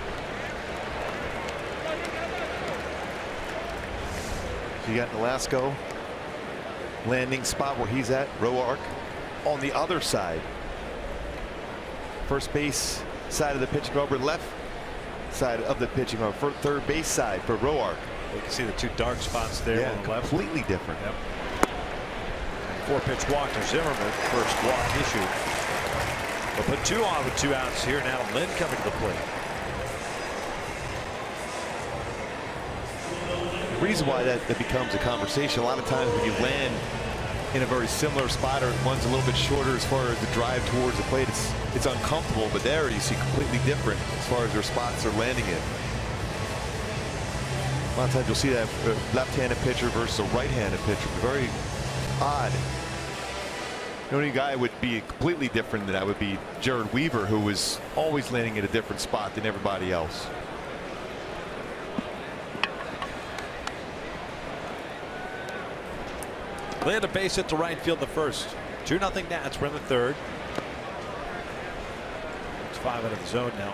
[SPEAKER 2] So you got Nolasco landing spot where he's at. Roark on the other side. First base side of the pitching rubber, left side of the pitching rubber. For third base side for Roark.
[SPEAKER 3] You can see the 2 dark spots there.
[SPEAKER 2] Yeah,
[SPEAKER 3] on the left.
[SPEAKER 2] completely different.
[SPEAKER 3] Yep. 4-pitch walk to Zimmerman. First walk issued. We'll put 2 on with 2 outs here. Now Lynn coming to the plate.
[SPEAKER 2] The reason why that becomes a conversation, a lot of times when you land in a very similar spot or one's a little bit shorter as far as the drive towards the plate, it's uncomfortable, but there you see completely different as far as their spots are landing in. A lot of times you'll see that left-handed pitcher versus a right-handed pitcher. Very odd. The only guy would be completely different than that would be Jared Weaver, who was always landing at a different spot than everybody else.
[SPEAKER 3] Land a base hit to right field the first. 2-0 Nats. We're in the third. It's 5 out of the zone now.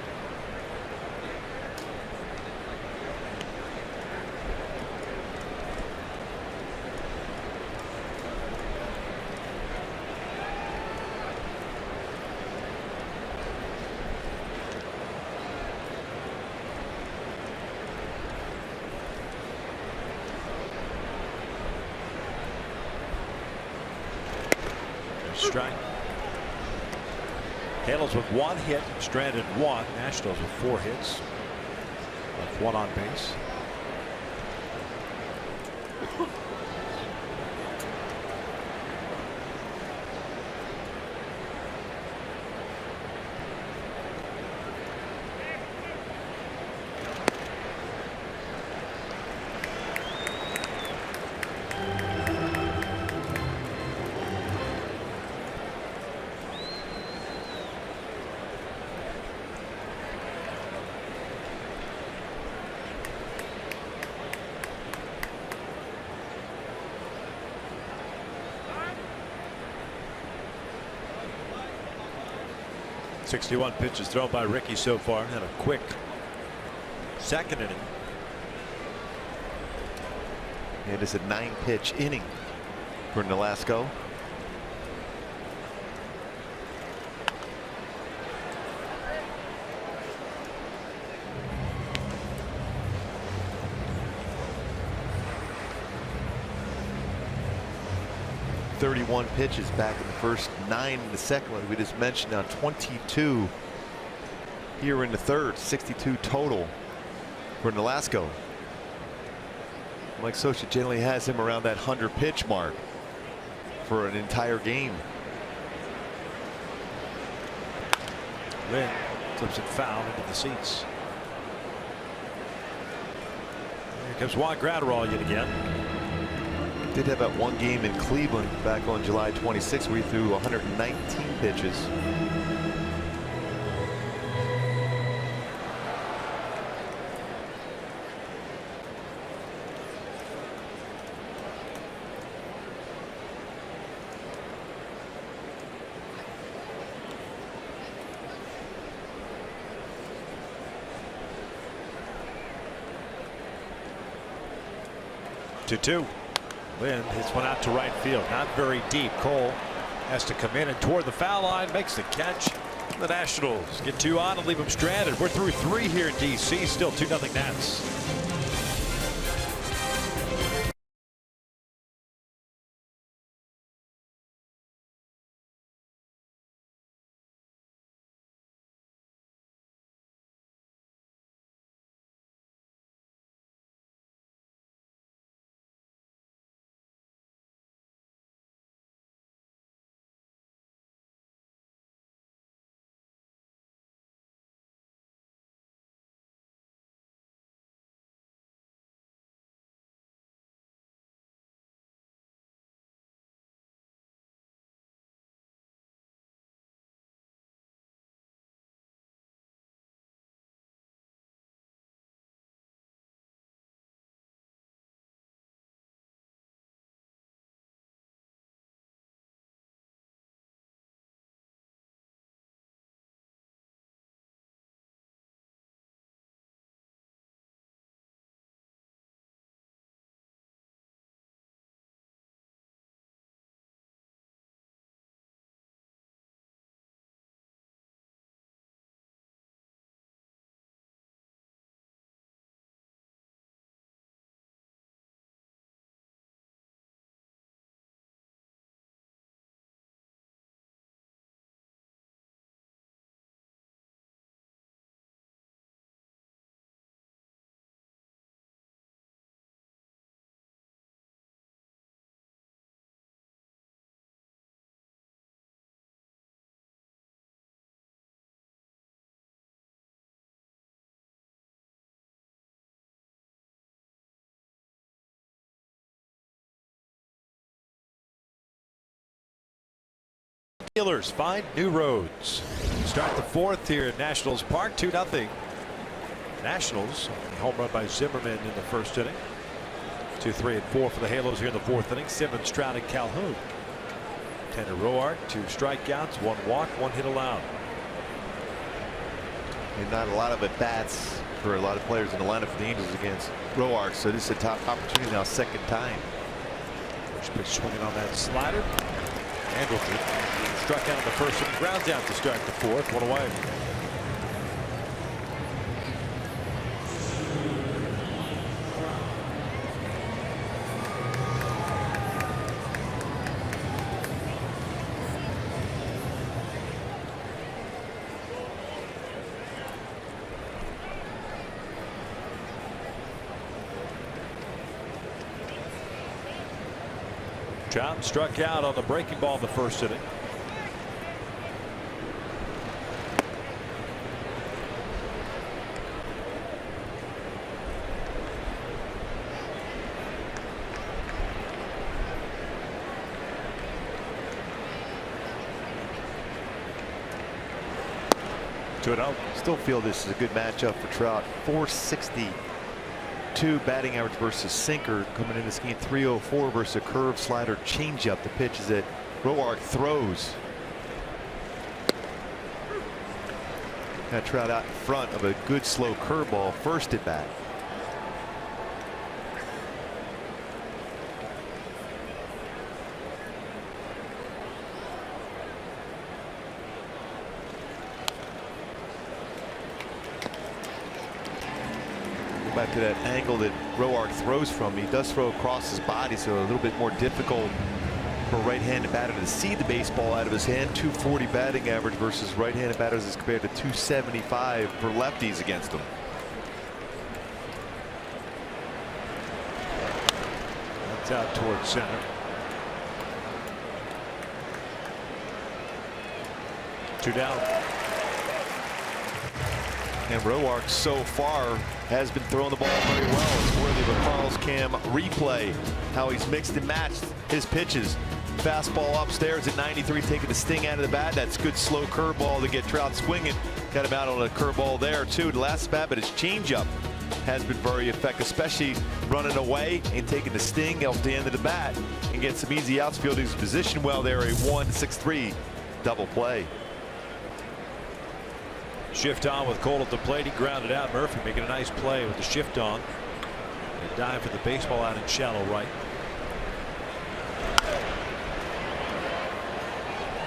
[SPEAKER 3] Strike. Cardinals with 1 hit, stranded 1. Nationals with 4 hits, with 1 on base. 61 pitches thrown by Ricky so far. Had a quick second inning.
[SPEAKER 2] It is a 9-pitch inning for Nolasco. .31 pitches back in the first, 9 in the second one. We just mentioned now 22 here in the third, 62 total for Nolasco. Mike Scioscia generally has him around that 100 pitch mark for an entire game.
[SPEAKER 3] Lynn flips it foul into the seats. Here comes Juan Gratterall yet again.
[SPEAKER 2] Did have that one game in Cleveland back on July 26th where he threw 119 pitches.
[SPEAKER 3] Two. Lynn hits one out to right field. Not very deep. Cole has to come in and toward the foul line. Makes the catch. The Nationals get 2 on and leave them stranded. We're through 3 here in D.C. Still 2-0 Nats. Steelers find new roads. Start the 4th here at Nationals Park. 2-0. Nationals. Home run by Zimmerman in the first inning. 2, 3, and 4 for the Halos here in the 4th inning. Simmons, Stroud, and Calhoun. Tanner Roark, 2 strikeouts, 1 walk, 1 hit allowed.
[SPEAKER 2] And not a lot of at-bats for a lot of players in the lineup for the Angels against Roark. So this is a top opportunity now, second time.
[SPEAKER 3] First pitch swinging on that slider. Andrelton struck out in the first inning, grounds out to start the 4th, 1 away. John struck out on the breaking ball in the first inning.
[SPEAKER 2] Still feel this is a good matchup for Trout. 462 batting average versus sinker, coming in this game 304 versus a curve, slider, changeup. The pitches that Roark throws. Got Trout out in front of a good slow curveball first at bat. Back to that angle that Roark throws from. He does throw across his body, so a little bit more difficult for a right-handed batter to see the baseball out of his hand. 240 batting average versus right-handed batters is compared to 275 for lefties against him.
[SPEAKER 3] That's out towards center. 2 down.
[SPEAKER 2] And Roark so far has been throwing the ball very well. It's worthy of a Carl's Cam replay. How he's mixed and matched his pitches. Fastball upstairs at 93, taking the sting out of the bat. That's good slow curveball to get Trout swinging. Got him out on a curveball there too. The last bat, but his changeup has been very effective, especially running away and taking the sting off the end of the bat and get some easy outs. Fielding's positioned well there. A 1-6-3 double play.
[SPEAKER 3] Shift on with Cole at the plate. He grounded out. Murphy making a nice play with the shift on. A dive for the baseball out in shallow right.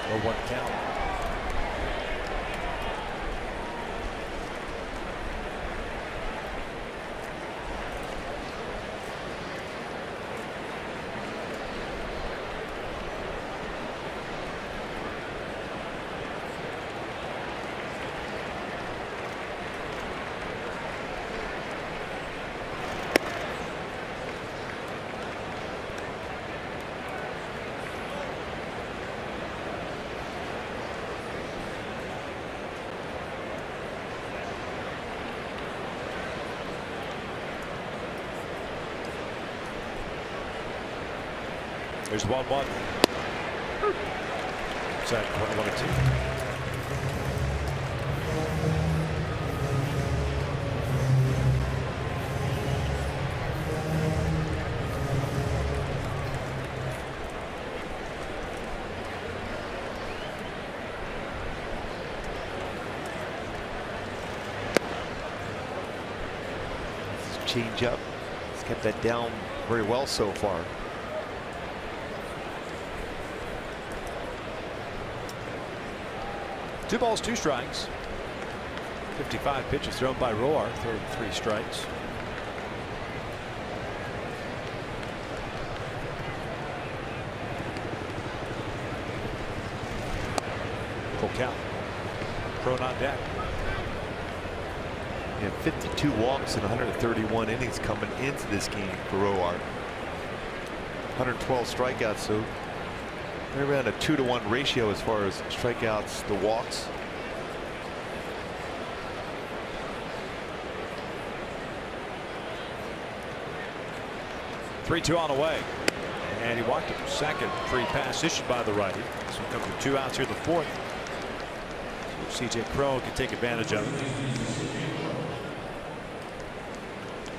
[SPEAKER 3] 0-1 count. There's 1-1. Second, 1-1-2.
[SPEAKER 2] Change up. He's kept that down very well so far.
[SPEAKER 3] Two balls, 2 strikes. 55 pitches thrown by Roar, throwing 3 strikes. Full count. Crone on deck.
[SPEAKER 2] He had 52 walks in 131 innings coming into this game for Roar. 112 strikeouts, so they're around a 2-to-1 ratio as far as strikeouts to walks.
[SPEAKER 3] Three-two on the way, and he walked him. Second free pass issued by the righty. So we come from 2 outs here in the 4th. So C.J. Crone can take advantage of it.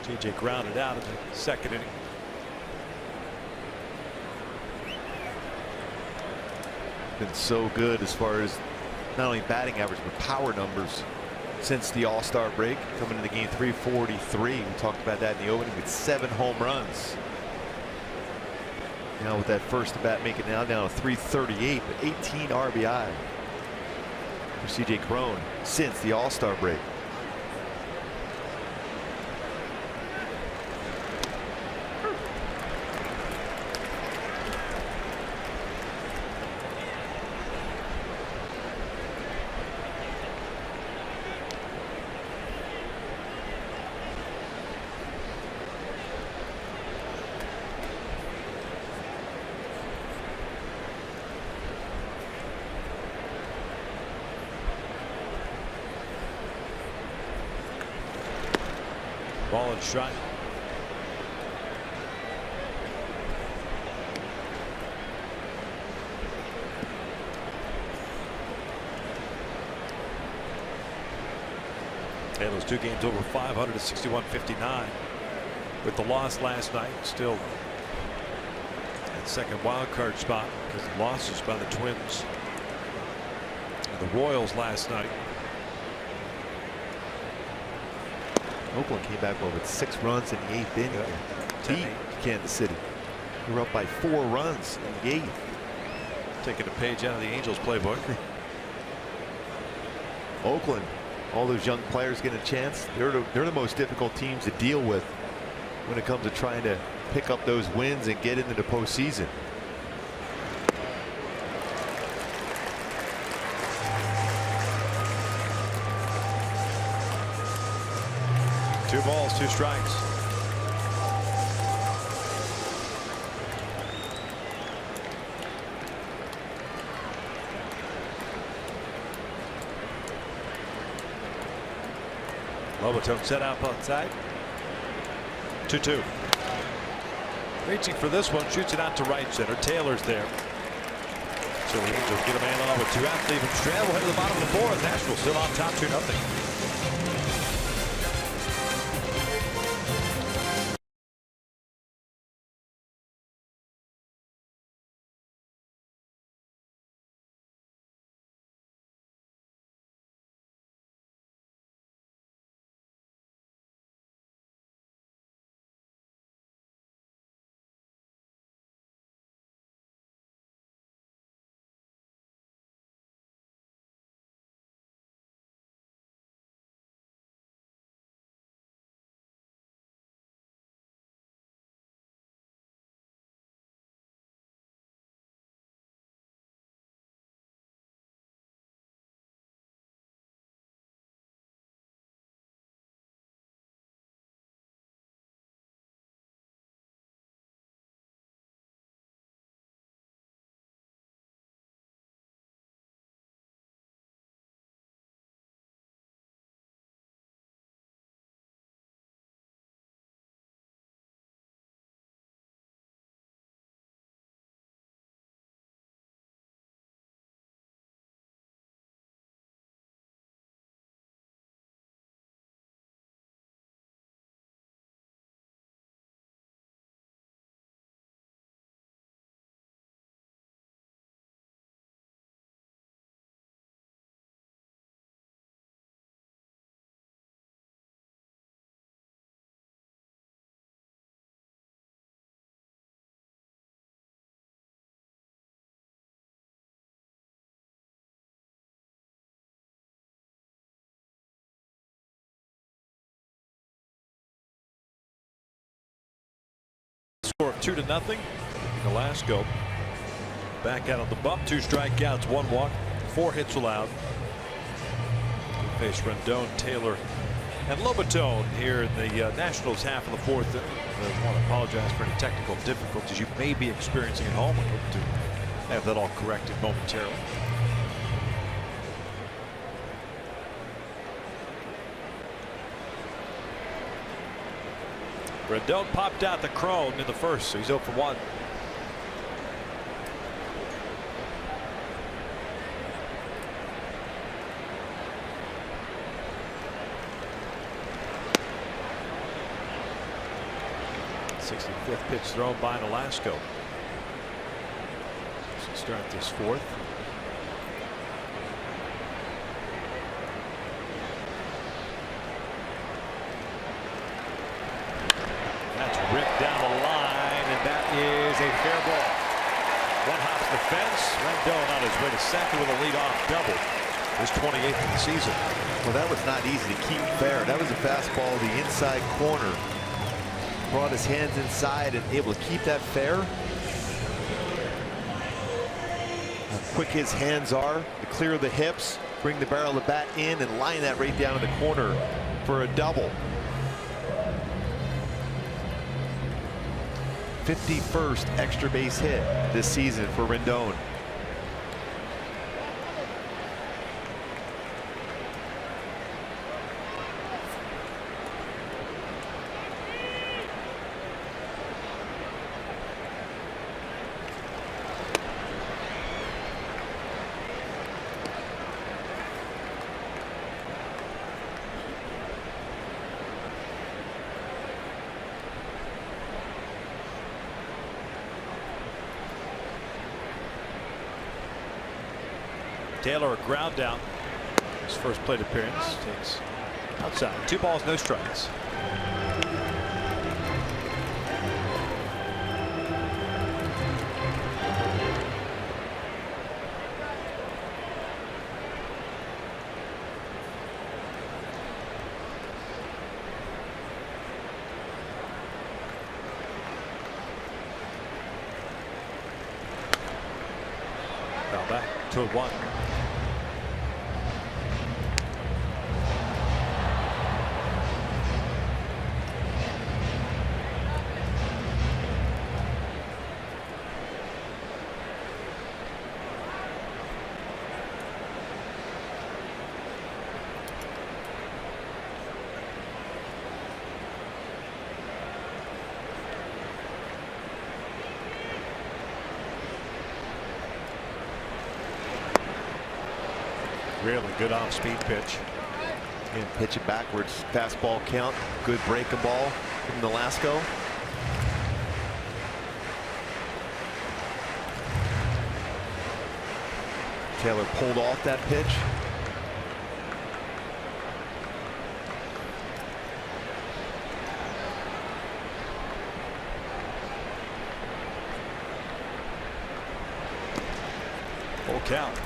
[SPEAKER 3] C.J. grounded out in the 2nd inning.
[SPEAKER 2] Been so good as far as not only batting average but power numbers since the All-Star break. Coming into the game 343. We talked about that in the opening with 7 home runs. Now with that first at bat, making it now down to 338, but 18 RBI for C.J. Crone since the All-Star break.
[SPEAKER 3] Ball and strike. And those 2 games over 500 to 61-59 with the loss last night. Still at 2nd wild card spot because of losses by the Twins and the Royals last night.
[SPEAKER 2] Oakland came back with 6 runs in the 8th inning. Beat Kansas City. They were up by 4 runs in the 8th.
[SPEAKER 3] Taking a page out of the Angels playbook.
[SPEAKER 2] Oakland, all those young players getting a chance. They're the most difficult teams to deal with when it comes to trying to pick up those wins and get into the postseason.
[SPEAKER 3] Two balls, 2 strikes. Lobotone set up outside. 2-2. Reaching for this one, shoots it out to right center. Taylor's there. So the Angels get a man on with 2 outs, leave him stranded. We'll head to the bottom of the 4th. Nationals still on top 2-0. Score of 2-0. Velasco back out on the bump. 2 strikeouts, 1 walk, 4 hits allowed. Face Rendon, Taylor, and Lobotone here in the Nationals half of the 4th. I want to apologize for any technical difficulties you may be experiencing at home. I hope to have that all corrected momentarily. Rendon popped out the chrome in the 1st, so he's 0 for 1. '65th pitch thrown by Velasco. So start this 4th. Ripped down the line, and that is a fair ball. 1 hops the fence. Rendon on his way to second with a leadoff double. His 28th of the season.
[SPEAKER 2] Well, that was not easy to keep fair. That was a fastball to the inside corner. Brought his hands inside and able to keep that fair. How quick his hands are to clear the hips, bring the barrel of the bat in, and line that right down in the corner for a double. 51st extra base hit this season for Rendon.
[SPEAKER 3] Taylor a ground down. His first plate appearance. Takes Outside. 2 balls, no strikes. Now back to 1. Really good off-speed pitch.
[SPEAKER 2] And pitch it backwards. Fastball count. Good breaking ball from Nolasco. Taylor pulled off that pitch.
[SPEAKER 3] Full count.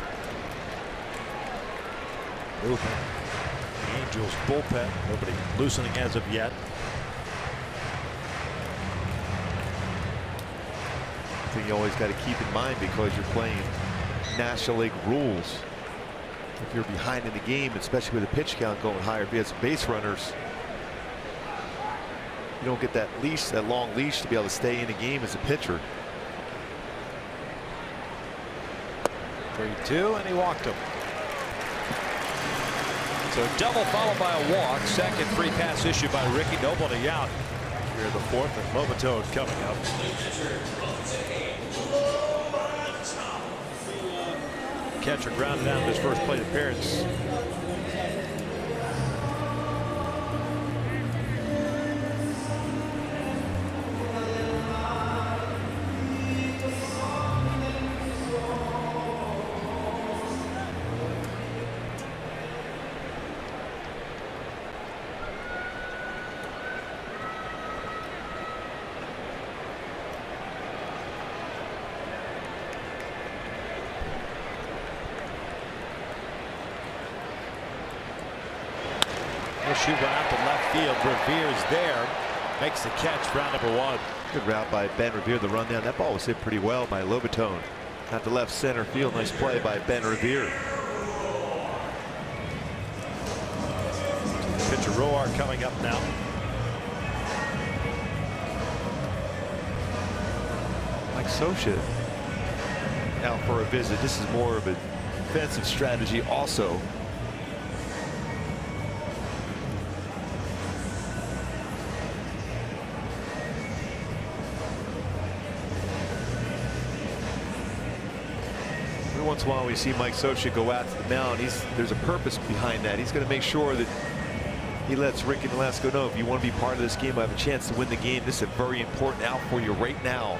[SPEAKER 3] Movement. The Angels bullpen. Nobody loosening as of yet.
[SPEAKER 2] I think you always got to keep in mind, because you're playing National League rules. If you're behind in the game, especially with the pitch count going higher, if you have some base runners, you don't get that leash, that long leash, to be able to stay in the game as a pitcher.
[SPEAKER 3] 3-2, and he walked him. So double followed by a walk. Second free pass issued by Ricky. Nobody out here in the 4th, and Lobato coming up. Catcher grounded out in his first plate appearance. Shoot right out to left field. Revere's there. Makes the catch. Round number 1.
[SPEAKER 2] Good route by Ben Revere. The rundown. That ball was hit pretty well by Lobaton. At the left center field. Nice play by Ben Revere.
[SPEAKER 3] Pitcher Roar coming up now.
[SPEAKER 2] Mike Scioscia out for a visit. This is more of a defensive strategy also. Once in a while we see Mike Scioscia go out to the mound. There's a purpose behind that. He's going to make sure that he lets Ricky Nolasco know, if you want to be part of this game, I have a chance to win the game. This is a very important out for you right now.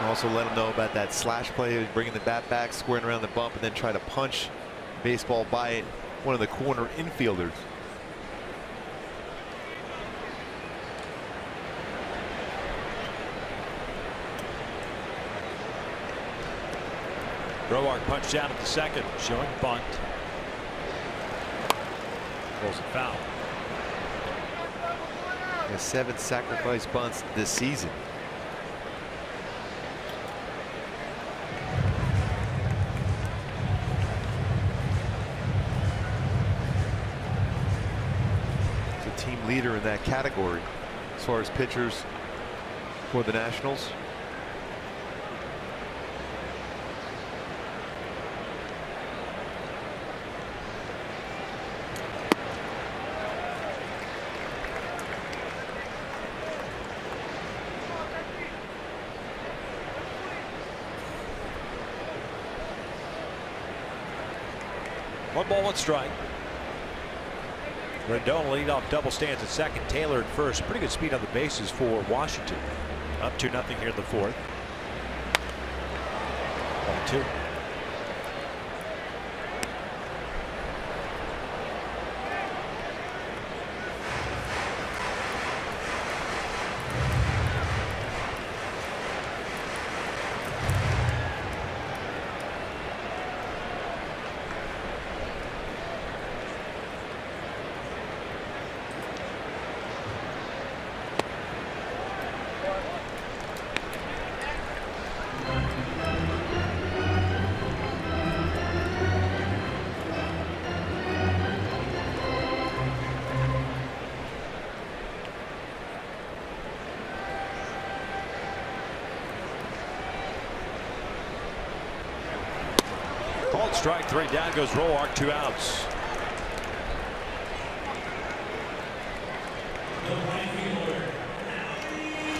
[SPEAKER 2] Also let him know about that slash play, bringing the bat back, squaring around the bump, and then try to punch baseball by it, one of the corner infielders.
[SPEAKER 3] Roark punched out at the second, showing bunt. Goes it foul.
[SPEAKER 2] He has 7 sacrifice bunts this season. Team leader in that category as far as pitchers for the Nationals.
[SPEAKER 3] One ball, one strike. Rendon lead off double stands at second. Taylor at first. Pretty good speed on the bases for Washington. Up 2-0 here in the fourth. 1-2. Called strike three. Down goes Roark. 2 outs.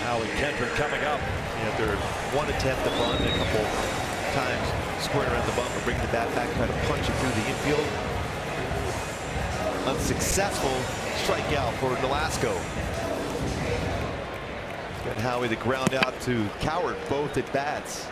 [SPEAKER 3] Howie Kendrick coming up.
[SPEAKER 2] Yeah, they're one attempt to bunt and a couple times square around the bump or bring the bat back, try to punch it through the infield. Unsuccessful strikeout for Nolasco. Got Howie the ground out to Coward both at bats.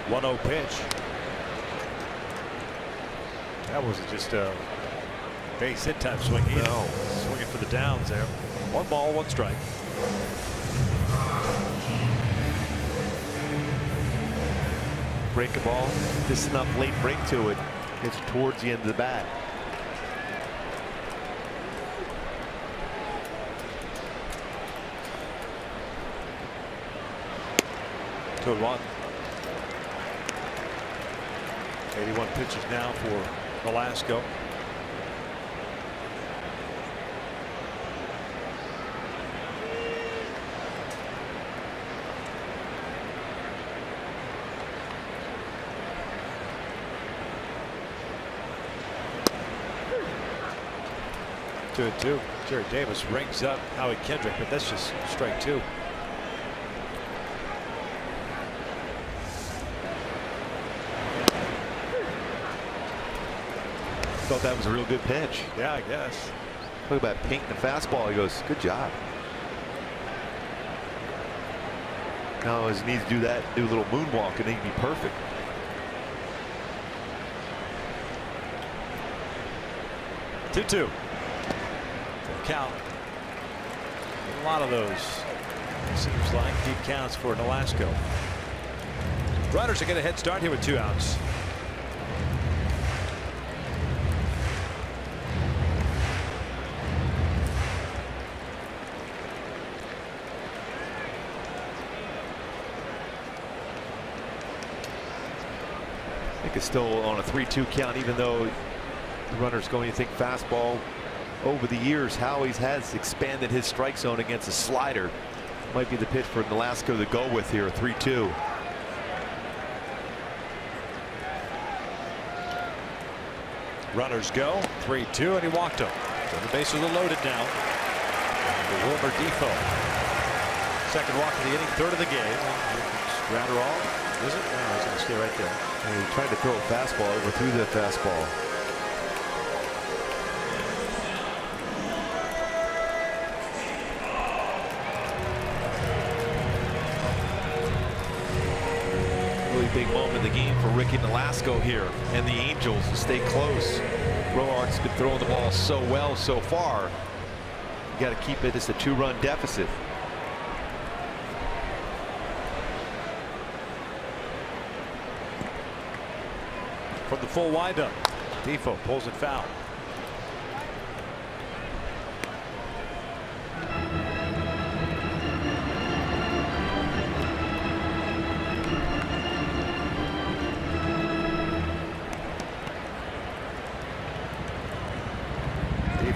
[SPEAKER 3] One-0 pitch. That wasn't just a base hit time swing either.
[SPEAKER 2] No.
[SPEAKER 3] Swinging for the downs there. 1 ball, 1 strike.
[SPEAKER 2] Break a ball. Just enough late break to it. Gets towards the end of the bat.
[SPEAKER 3] Two and 1. 81 pitches now for Nolasco. Two and 2. Jerry Davis rings up Howie Kendrick, but that's just strike 2.
[SPEAKER 2] Thought that was a real good pitch.
[SPEAKER 3] Yeah, I guess.
[SPEAKER 2] Talk about painting the fastball. He goes, good job. Now he needs to do that, do a little moonwalk, and he'd be perfect.
[SPEAKER 3] Two. Count. A lot of those. Seems like deep counts for Nolasco. Runners are getting a head start here with 2 outs.
[SPEAKER 2] I think it's still on a 3-2 count, even though the runner's going to think fastball. Over the years, Howie's has expanded his strike zone against a slider. Might be the pitch for Nolasco to go with here. 3-2.
[SPEAKER 3] Runners go. 3-2, and he walked him. So the bases are loaded now. For Wilmer Defoe. Second walk of the inning, third of the game. Gratterall, is it? No, he's going to stay right there.
[SPEAKER 2] And he tried to throw a fastball, overthrew the fastball. Really big moment in the game for Ricky Nolasco here, and the Angels to stay close. Roark's been throwing the ball so well so far. You got to keep it. It's a 2-run deficit.
[SPEAKER 3] From the full windup, Defoe pulls it foul.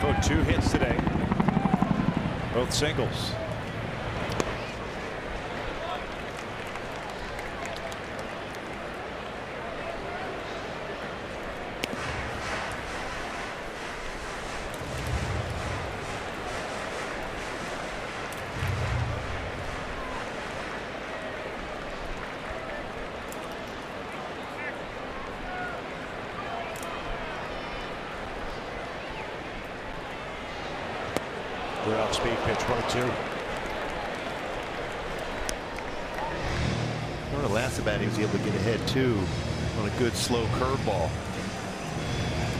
[SPEAKER 3] Defoe 2 hits today, both singles.
[SPEAKER 2] Good off speed pitch, 1-2. On the last at bat, he was able to get ahead too on a good slow curveball.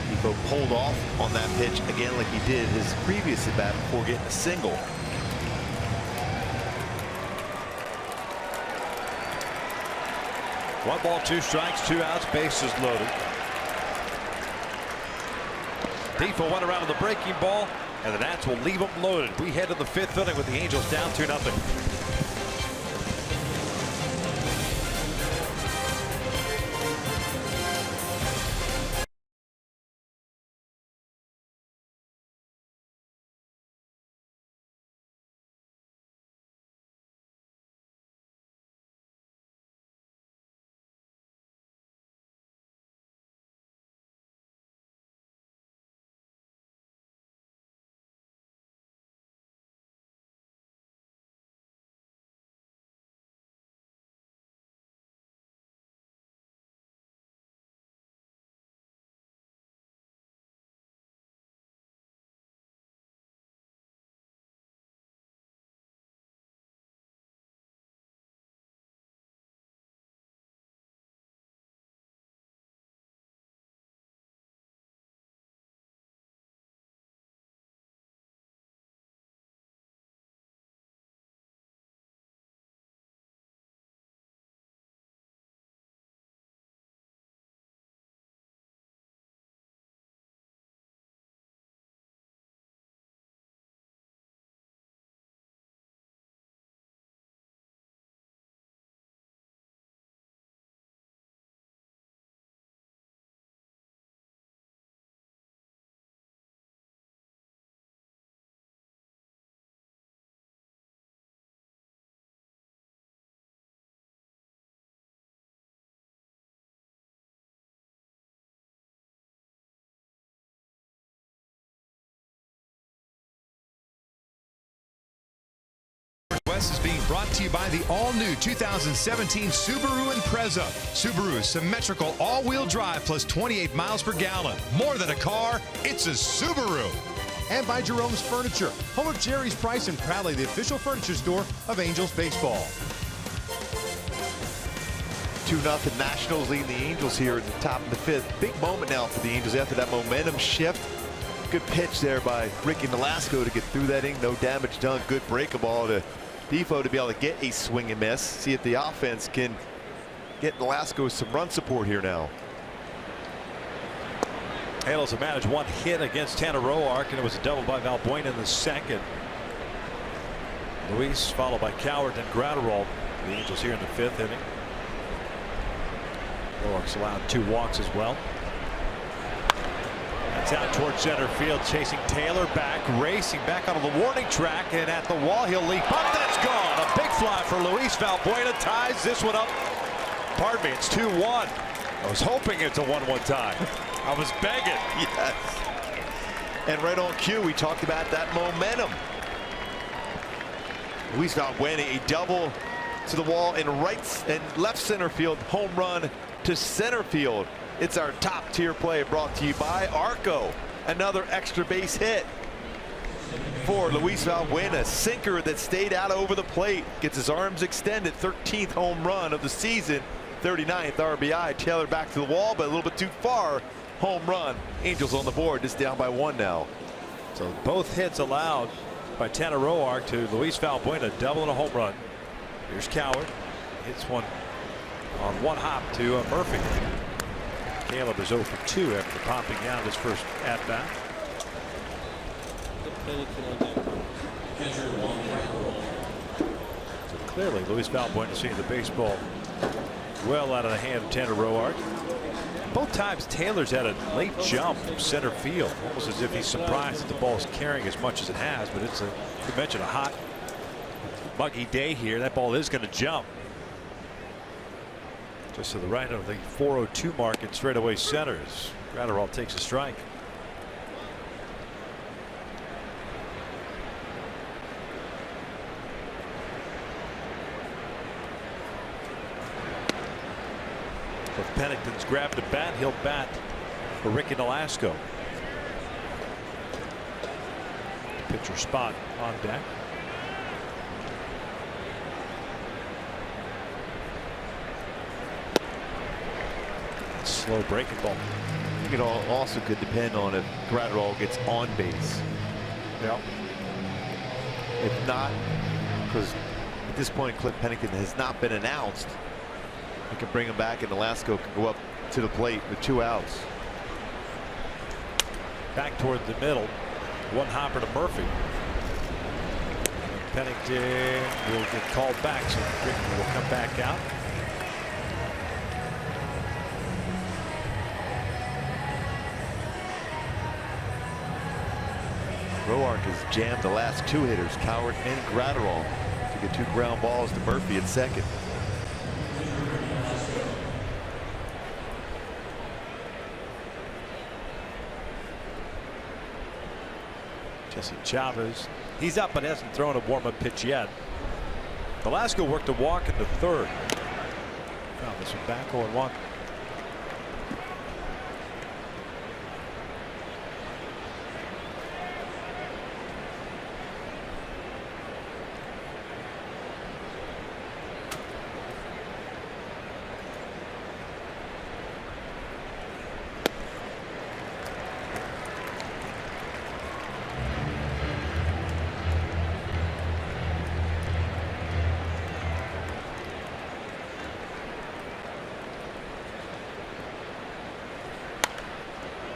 [SPEAKER 2] Defoe pulled off on that pitch again like he did his previous at bat before getting a single.
[SPEAKER 3] One ball, 2 strikes, 2 outs, bases loaded. Defoe went around with the breaking ball, and the Nats will leave them loaded. We head to the 5th inning with the Angels down 2-0.
[SPEAKER 4] West is being brought to you by the all-new 2017 Subaru Impreza. Subaru's symmetrical all-wheel drive plus 28 miles per gallon. More than a car, it's a Subaru. And by Jerome's Furniture, home of Jerry's Price and proudly the official furniture store of Angels baseball.
[SPEAKER 2] 2-0 Nationals leading the Angels here at the top of the 5th. Big moment now for the Angels after that momentum shift. Good pitch there by Ricky Nolasco to get through that inning. No damage done. Good break of ball to Defoe to be able to get a swing and miss. See if the offense can get Nolasco some run support here now.
[SPEAKER 3] Halos have managed 1 hit against Tanner Roark, and it was a double by Valbuena in the 2nd. Luis followed by Coward and Gratterall. The Angels here in the 5th inning. Roark's allowed 2 walks as well. That's out towards center field, chasing Taylor back, racing back onto the warning track, and at the wall he'll leap up. That's gone. A big fly for Luis. Valbuena ties this one up. Pardon me, it's 2-1. I was hoping it's a 1-1 tie. I was begging.
[SPEAKER 2] Yes. And right on cue, we talked about that momentum. Luis Valbuena, a double to the wall in right and left center field, home run to center field. It's our top tier play brought to you by Arco. Another extra base hit for Luis Valbuena. Sinker that stayed out over the plate. Gets his arms extended. 13th home run of the season. 39th RBI. Taylor back to the wall, but a little bit too far. Home run. Angels on the board. Just down by 1 now.
[SPEAKER 3] So both hits allowed by Tanner Roark to Luis Valbuena. Double and a home run. Here's Coward. Hits one on 1 hop to Murphy. Caleb is 0 for 2 after popping out his first at-bat. So clearly, Luis Valbuena seeing the baseball well out of the hand of Tanner Roark. Both times Taylor's had a late jump from center field, almost as if he's surprised that the ball is carrying as much as it has. But it's you mentioned a hot, muggy day here. That ball is going to jump just to the right of the 402 mark in straightaway center as Gratterall takes a strike. If Pennington's grabbed a bat, he'll bat for Ricky Nolasco. Pitcher spot on deck. Slow breaking ball.
[SPEAKER 2] I think it also could depend on if Gratterall gets on base.
[SPEAKER 3] Yeah.
[SPEAKER 2] If not, because at this point Cliff Pennington has not been announced, you can bring him back and Nolasco can go up to the plate with 2 outs.
[SPEAKER 3] Back toward the middle. One hopper to Murphy. Pennington will get called back, so Ricky will come back out.
[SPEAKER 2] Roark has jammed the last 2 hitters, Cowart and Gratterall, to get 2 ground balls to Murphy at second.
[SPEAKER 3] Jesse Chavez, he's up but hasn't thrown a warm-up pitch yet. Nolasco worked a walk in the 3rd. Found this one back 0-1.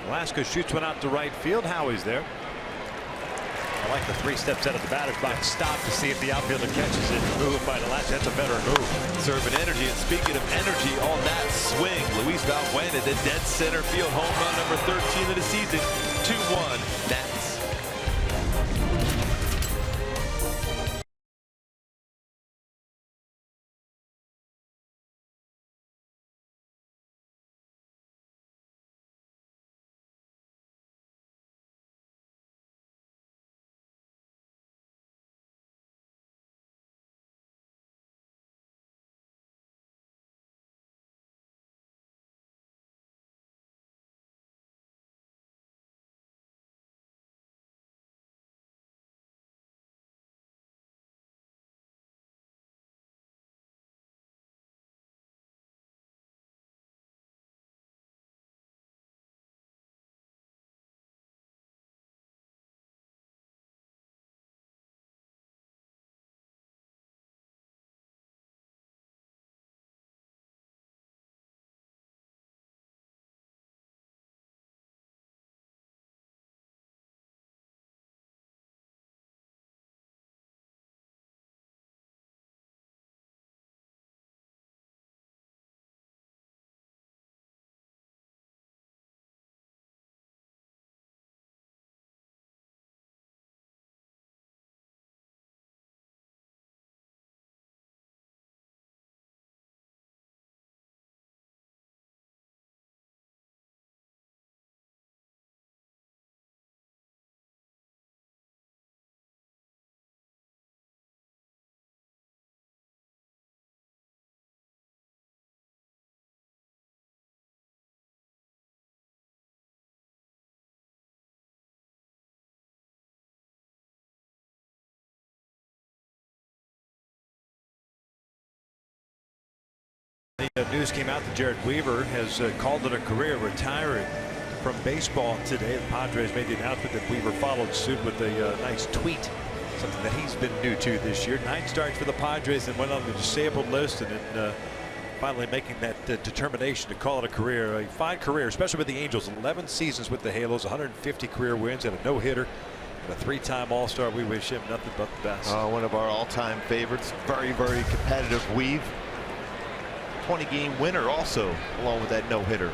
[SPEAKER 3] Nolasco shoots one out to right field. Howie's there. I like the 3 steps out of the batter's box. Stop to see if the outfielder catches it. Move by Nolasco. That's a better move.
[SPEAKER 5] Serving energy. And speaking of energy, on that swing, Luis Valbuena to dead center field. Home run number 13 of the season. 2-1. Nats.
[SPEAKER 3] The news came out that Jared Weaver has called it a career, retiring from baseball today. The Padres made the announcement that Weaver followed suit with a nice tweet, something that he's been new to this year. 9 starts for the Padres and went on the disabled list, and then finally making that determination to call it a career. A fine career, especially with the Angels. 11 seasons with the Halos, 150 career wins, and a no-hitter, and a 3-time All-Star. We wish him nothing but the best.
[SPEAKER 2] One of our all-time favorites. Very, very competitive Weave. 20-game winner also, along with that no-hitter.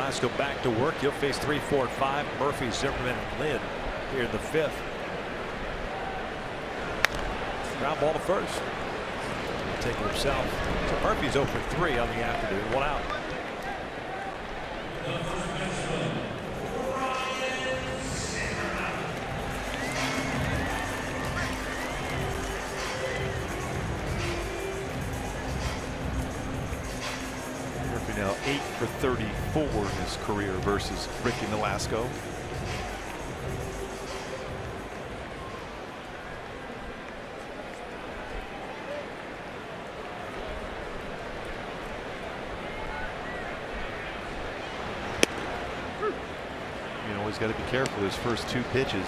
[SPEAKER 3] Velasco back to work. He'll face 3, 4, and 5. Murphy, Zimmerman, and Lynn here in the 5th. Ground ball to first. Take it himself. So Murphy's 0 for 3 on the afternoon. 1 out.
[SPEAKER 5] Murphy now 8 for 34 in his career versus Ricky Nolasco.
[SPEAKER 2] He's got to be careful. His first 2 pitches,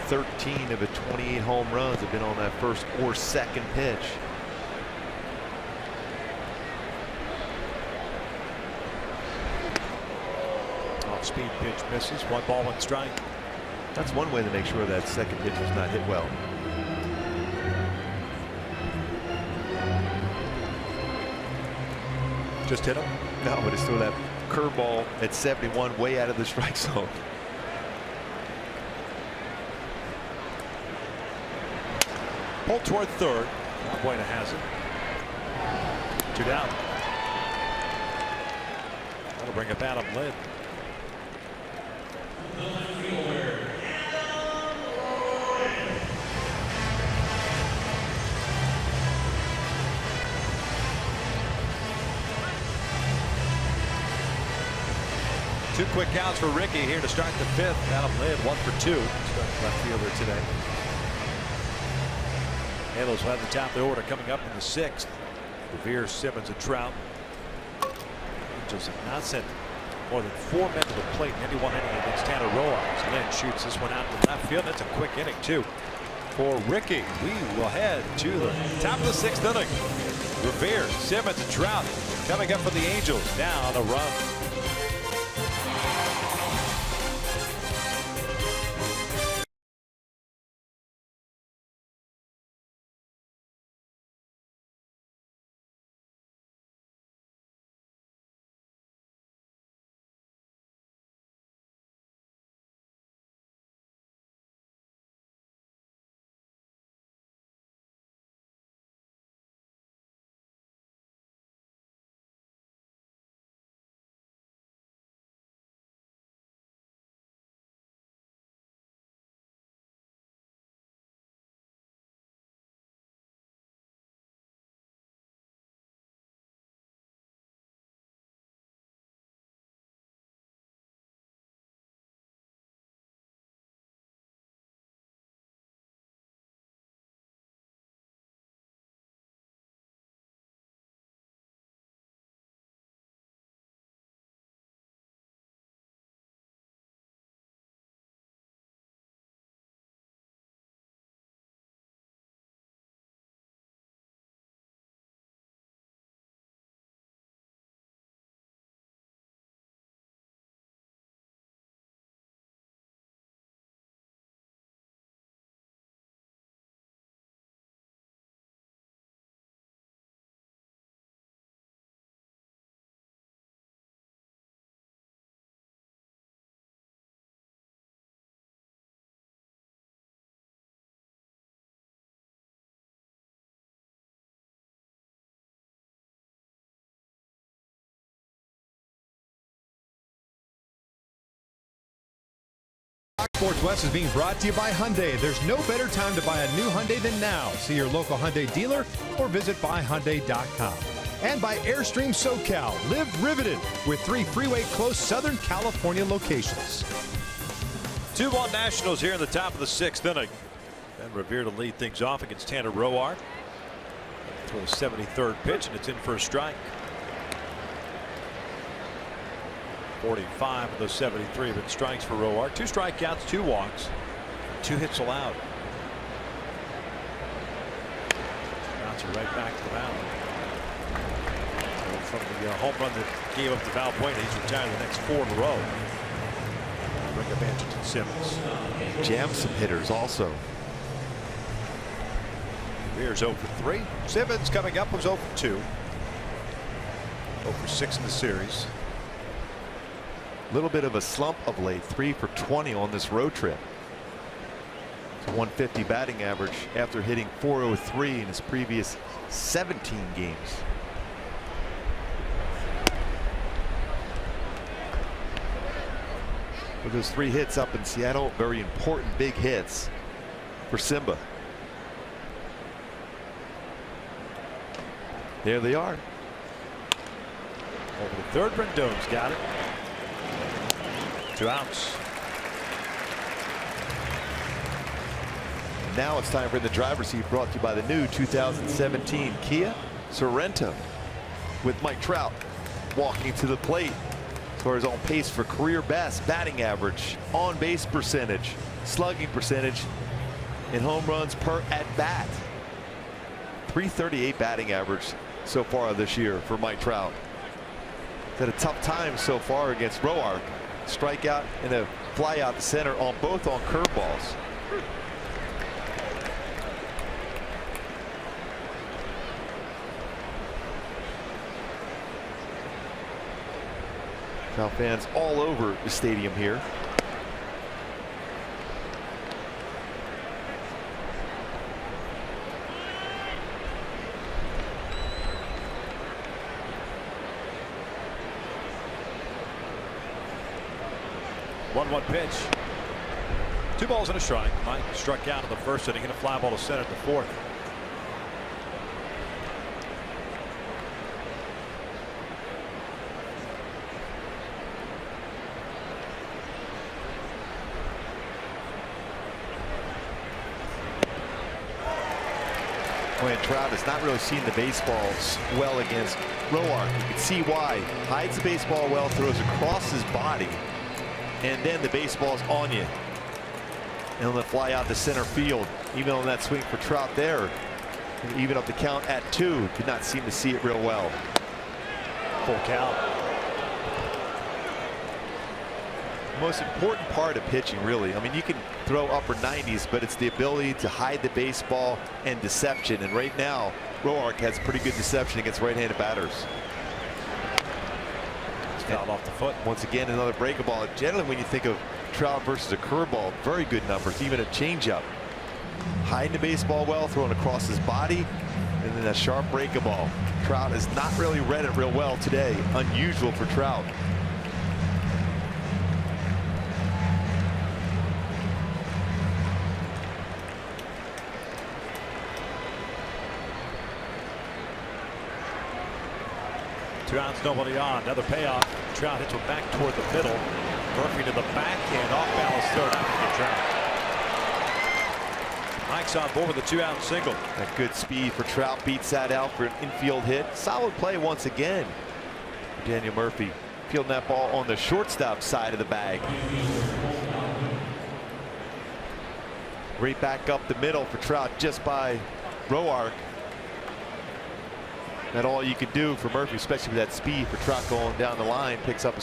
[SPEAKER 2] 13 of the 28 home runs have been on that first or second pitch.
[SPEAKER 3] Off-speed pitch misses. 1 ball, 1 strike.
[SPEAKER 2] That's one way to make sure that second pitch is not hit well.
[SPEAKER 3] Just hit him?
[SPEAKER 2] No, but it's through that curveball at 71 way out of the strike zone.
[SPEAKER 3] Pulled toward third. Valbuena has it. 2 down. That'll bring up Adam Lynn. Two quick outs for Ricky here to start the 5th. Adam Lynn 1 for 2. Starting left fielder today. Halos will have the top of the order coming up in the 6th. Revere, Simmons, and Trout. Angels have not sent more than 4 men to the plate in any one inning against Tanner Roark. Lynn shoots this one out to left field. That's a quick inning too for Ricky. We will head to the top of the 6th inning. Revere, Simmons, and Trout coming up for the Angels. Now on a run.
[SPEAKER 1] Sports West is being brought to you by Hyundai. There's no better time to buy a new Hyundai than now. See your local Hyundai dealer or visit buyhyundai.com. And by Airstream SoCal. Live riveted with 3 freeway-close Southern California locations.
[SPEAKER 3] 2-1 Nationals here in the top of the 6th inning. And Revere to lead things off against Tanner Roark. Throw the 73rd pitch, and it's in for a strike. 45 of those 73 have been strikes for Roark. 2 strikeouts, 2 walks, 2 hits allowed. Bouncer right back to the mound. From the home run that gave up to Valbuena, he's retired the next 4 in a row. Bring up Anderson Simmons.
[SPEAKER 2] Jam some hitters also.
[SPEAKER 3] Revere's 0 for 3. Simmons coming up was 0 for 2. 0 for 6 in the series.
[SPEAKER 2] A little bit of a slump of late. 3 for 20 on this road trip. It's a 150 batting average after hitting 403 in his previous 17 games. With those 3 hits up in Seattle, very important big hits for Simba. There they are.
[SPEAKER 3] Over the third, Rendon's got it. 2 outs.
[SPEAKER 2] Now it's time for the driver's seat, brought to you by the new 2017 Kia Sorento, with Mike Trout walking to the plate. As far as on pace for career best batting average, on base percentage, slugging percentage, and home runs per at bat. 338 batting average so far this year for Mike Trout. He's had a tough time so far against Roark. Strikeout and a fly out to center on both on curveballs. Trout fans all over the stadium here.
[SPEAKER 3] One pitch. 2 balls and a strike. Mike struck out in the first inning, hit a fly ball to center in the fourth.
[SPEAKER 2] When Trout has not really seen the baseballs well against Roark. You can see why. Hides the baseball well, throws across his body, and then the baseball's on you. And on the fly out to center field. Even on that swing for Trout there, and even up the count at 2, could not seem to see it real well.
[SPEAKER 3] Full count.
[SPEAKER 2] Most important part of pitching, really. I mean, you can throw upper 90s, but it's the ability to hide the baseball and deception. And right now, Roark has pretty good deception against right-handed batters.
[SPEAKER 3] It's fouled off the foot.
[SPEAKER 2] Once again, another breaking ball. Generally, when you think of Trout versus a curveball, very good numbers, even a changeup. Hiding the baseball well, throwing across his body, and then a sharp breaking ball. Trout has not really read it real well today. Unusual for Trout.
[SPEAKER 3] Two outs, nobody on. Another payoff. Trout hits one back toward the middle. Murphy to the backhand, off balance third out for Trout. Mike's on board with a 2-out single.
[SPEAKER 2] That good speed for Trout beats that out for an infield hit. Solid play once again. Daniel Murphy fielding that ball on the shortstop side of the bag. Right back up the middle for Trout, just by Roark. That's all you can do for Murphy, especially with that speed for Trout going down the line. Picks up an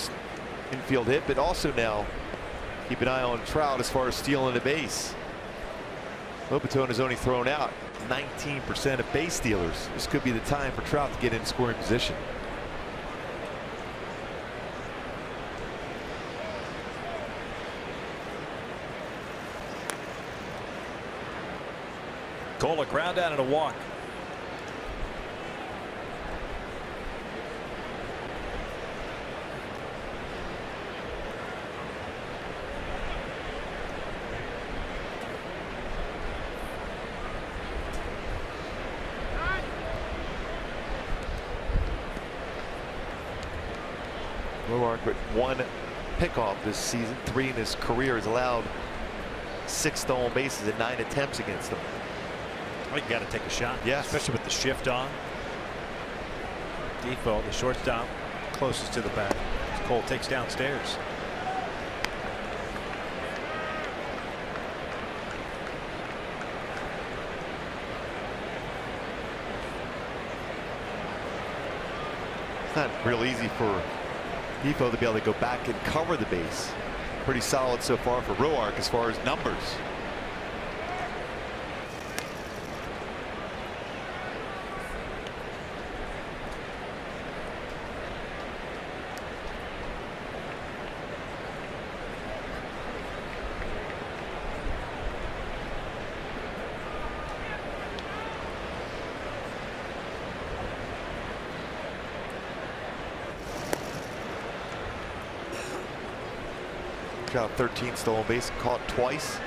[SPEAKER 2] infield hit, but also now keep an eye on Trout as far as stealing the base. Lopatone has only thrown out 19% of base stealers. This could be the time for Trout to get in scoring position.
[SPEAKER 3] Cole, a ground out and a walk.
[SPEAKER 2] Roark with 1 pickoff this season, 3 in his career, has allowed 6 stolen bases in 9 attempts against them.
[SPEAKER 3] Well, you got to take a shot.
[SPEAKER 2] Yes.
[SPEAKER 3] Especially with the shift on. Default, the shortstop closest to the bag. Cole takes downstairs.
[SPEAKER 2] It's not real easy for Defoe to be able to go back and cover the base. Pretty solid so far for Roark as far as numbers. Trout 13 stolen base, caught twice.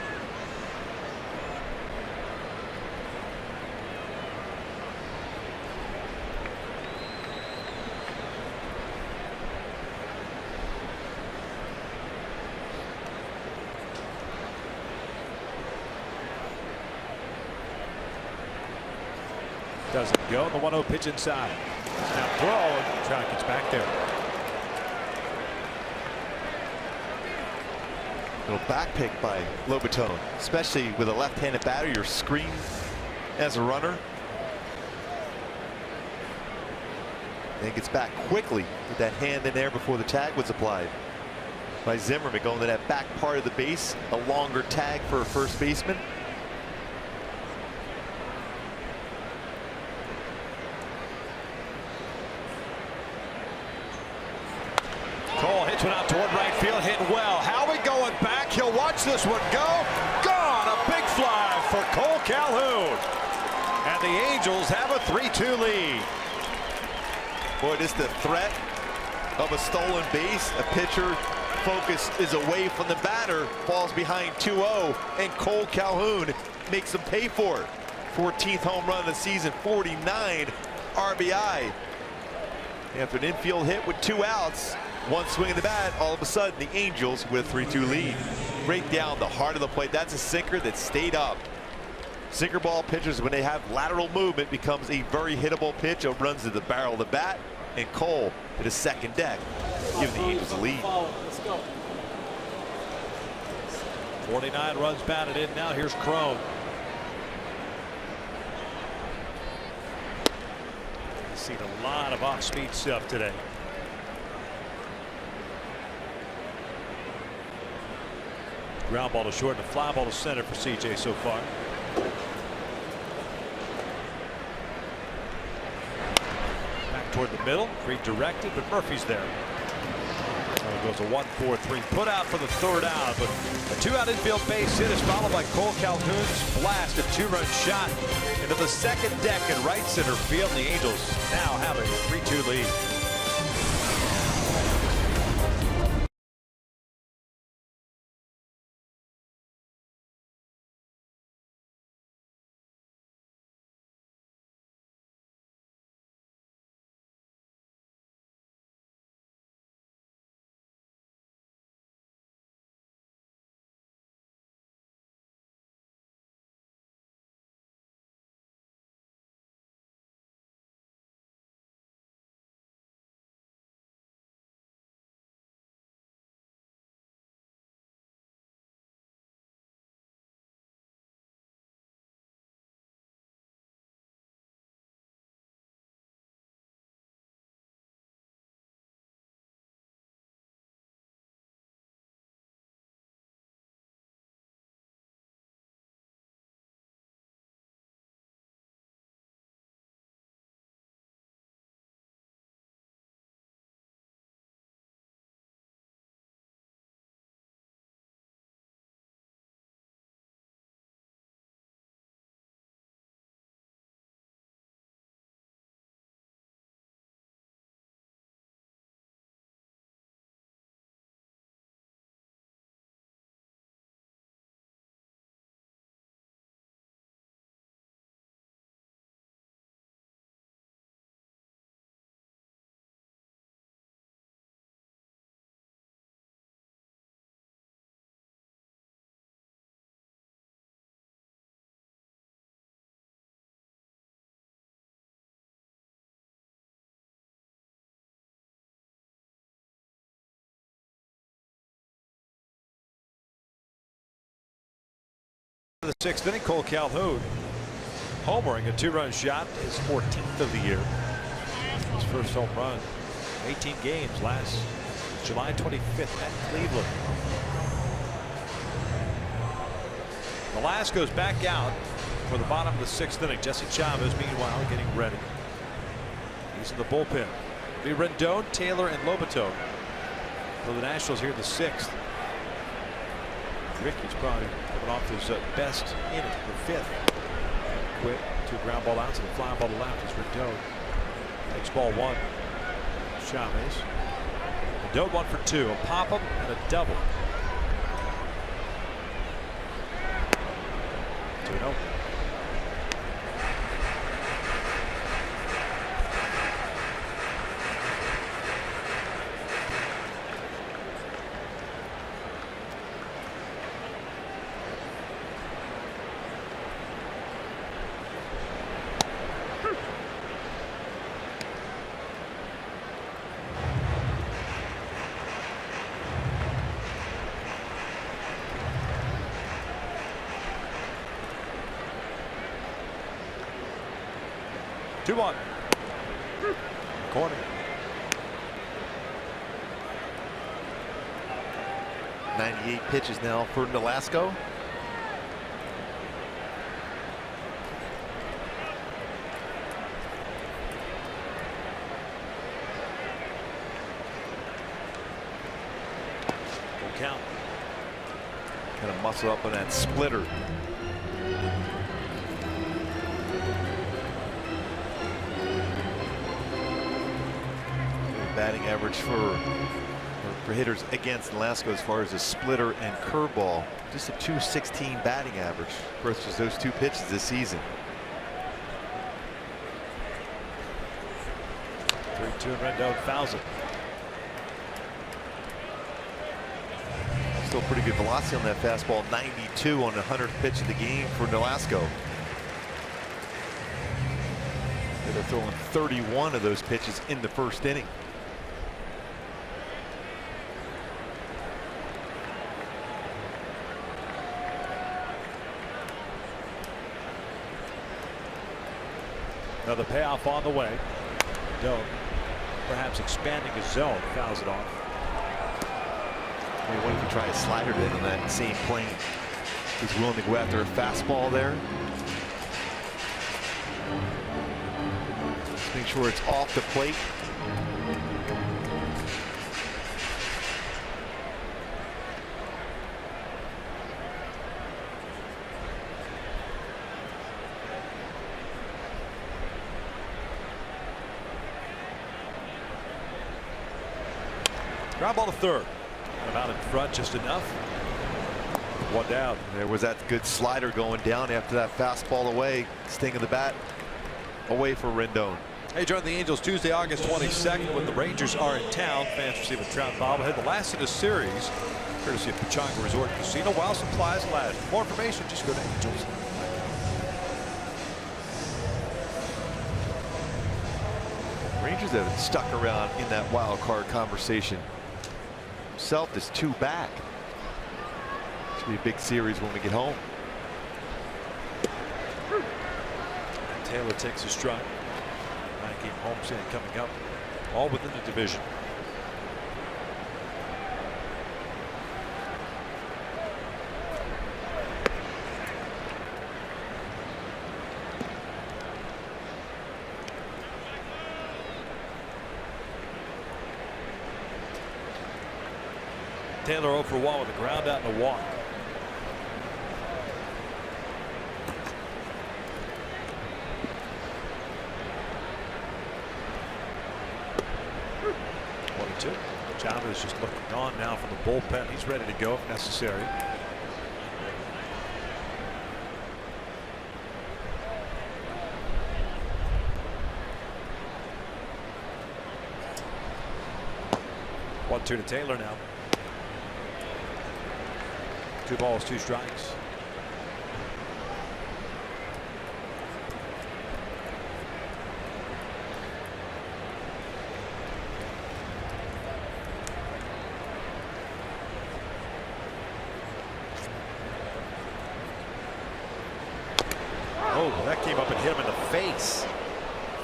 [SPEAKER 3] Doesn't go. The 1-0 pitch inside. Now throw, and Trout gets back there.
[SPEAKER 2] Little back pick by Lobaton, especially with a left-handed batter. You're screened as a runner. And gets back quickly with that hand in there before the tag was applied by Zimmerman, going to that back part of the base. A longer tag for a first baseman.
[SPEAKER 3] Cole hits one out toward right field, hit well. Howie going back. He'll watch this one go. Gone. A big fly for Cole Calhoun. And the Angels have a 3-2 lead.
[SPEAKER 2] Boy, just the threat of a stolen base. A pitcher focus is away from the batter, falls behind 2-0, and Cole Calhoun makes him pay for it. 14th home run of the season, 49 RBI. After an infield hit with 2 outs, one swing of the bat, all of a sudden the Angels with a 3-2 lead. Right down the heart of the plate. That's a sinker that stayed up. Sinker ball pitchers, when they have lateral movement, becomes a very hittable pitch. It runs to the barrel of the bat, and Cole at his second deck, giving the Angels a lead.
[SPEAKER 3] 49 runs batted in. Now here's Crone. Seen a lot of off-speed stuff today. Ground ball to short and a fly ball to center for CJ so far. Back toward the middle, redirected, but Murphy's there. So it goes a 1-4-3 put out for the third out, but a 2-out infield base hit is followed by Cole Calhoun's blast, a 2-run shot into the second deck in right center field. The Angels now have a 3-2 lead. The 6th inning, Cole Calhoun homering a 2-run shot, his 14th of the year. His first home run, 18 games last July 25th at Cleveland. Velasquez goes back out for the bottom of the 6th inning. Jesse Chavez, meanwhile, getting ready. He's in the bullpen. It'll be Rendon, Taylor, and Lobaton for the Nationals here in the 6th. Ricky's probably coming off his best inning, the 5th. Quick, 2 ground ball outs and a fly ball to left as Rendon takes ball 1. Chavez. Rendon 1 for 2. A pop-up and a double. 2-0. Two-one. Corner.
[SPEAKER 2] .98 pitches now for Nolasco.
[SPEAKER 3] Full count.
[SPEAKER 2] Kind of muscle up on that splitter. Batting average for hitters against Nolasco as far as a splitter and curveball. Just a .216 batting average versus those two pitches this season.
[SPEAKER 3] 3-2 and Rendon fouls it.
[SPEAKER 2] Still pretty good velocity on that fastball. 92 on the 100th pitch of the game for Nolasco. They're throwing 31 of those pitches in the first inning.
[SPEAKER 3] Another payoff on the way. Rendon perhaps expanding his zone, fouls it off.
[SPEAKER 2] Maybe what if you try a slider then on that same plane? He's willing to go after a fastball there. Just make sure it's off the plate.
[SPEAKER 3] Ground ball to third. About in front just enough. One down.
[SPEAKER 2] There was that good slider going down after that fastball away. Sting of the bat away for Rendon.
[SPEAKER 3] Hey, join the Angels Tuesday, August 22nd when the Rangers are in town. Fans receive a trout bobblehead, the last in the series, courtesy of Pechanga Resort Casino, while supplies last. For more information, just go to Angels.
[SPEAKER 2] Rangers have stuck around in that wild card conversation. Self is 2 back. It's gonna be a big series when we get home.
[SPEAKER 3] Taylor takes a strike. 9-game homestand coming up, all within the division. Taylor 0 for 1 with a ground out and a walk. Chavez just looking on now from the bullpen. He's ready to go if necessary. One-two to Taylor now. 2 balls, 2 strikes. Oh, that came up and hit him in the face.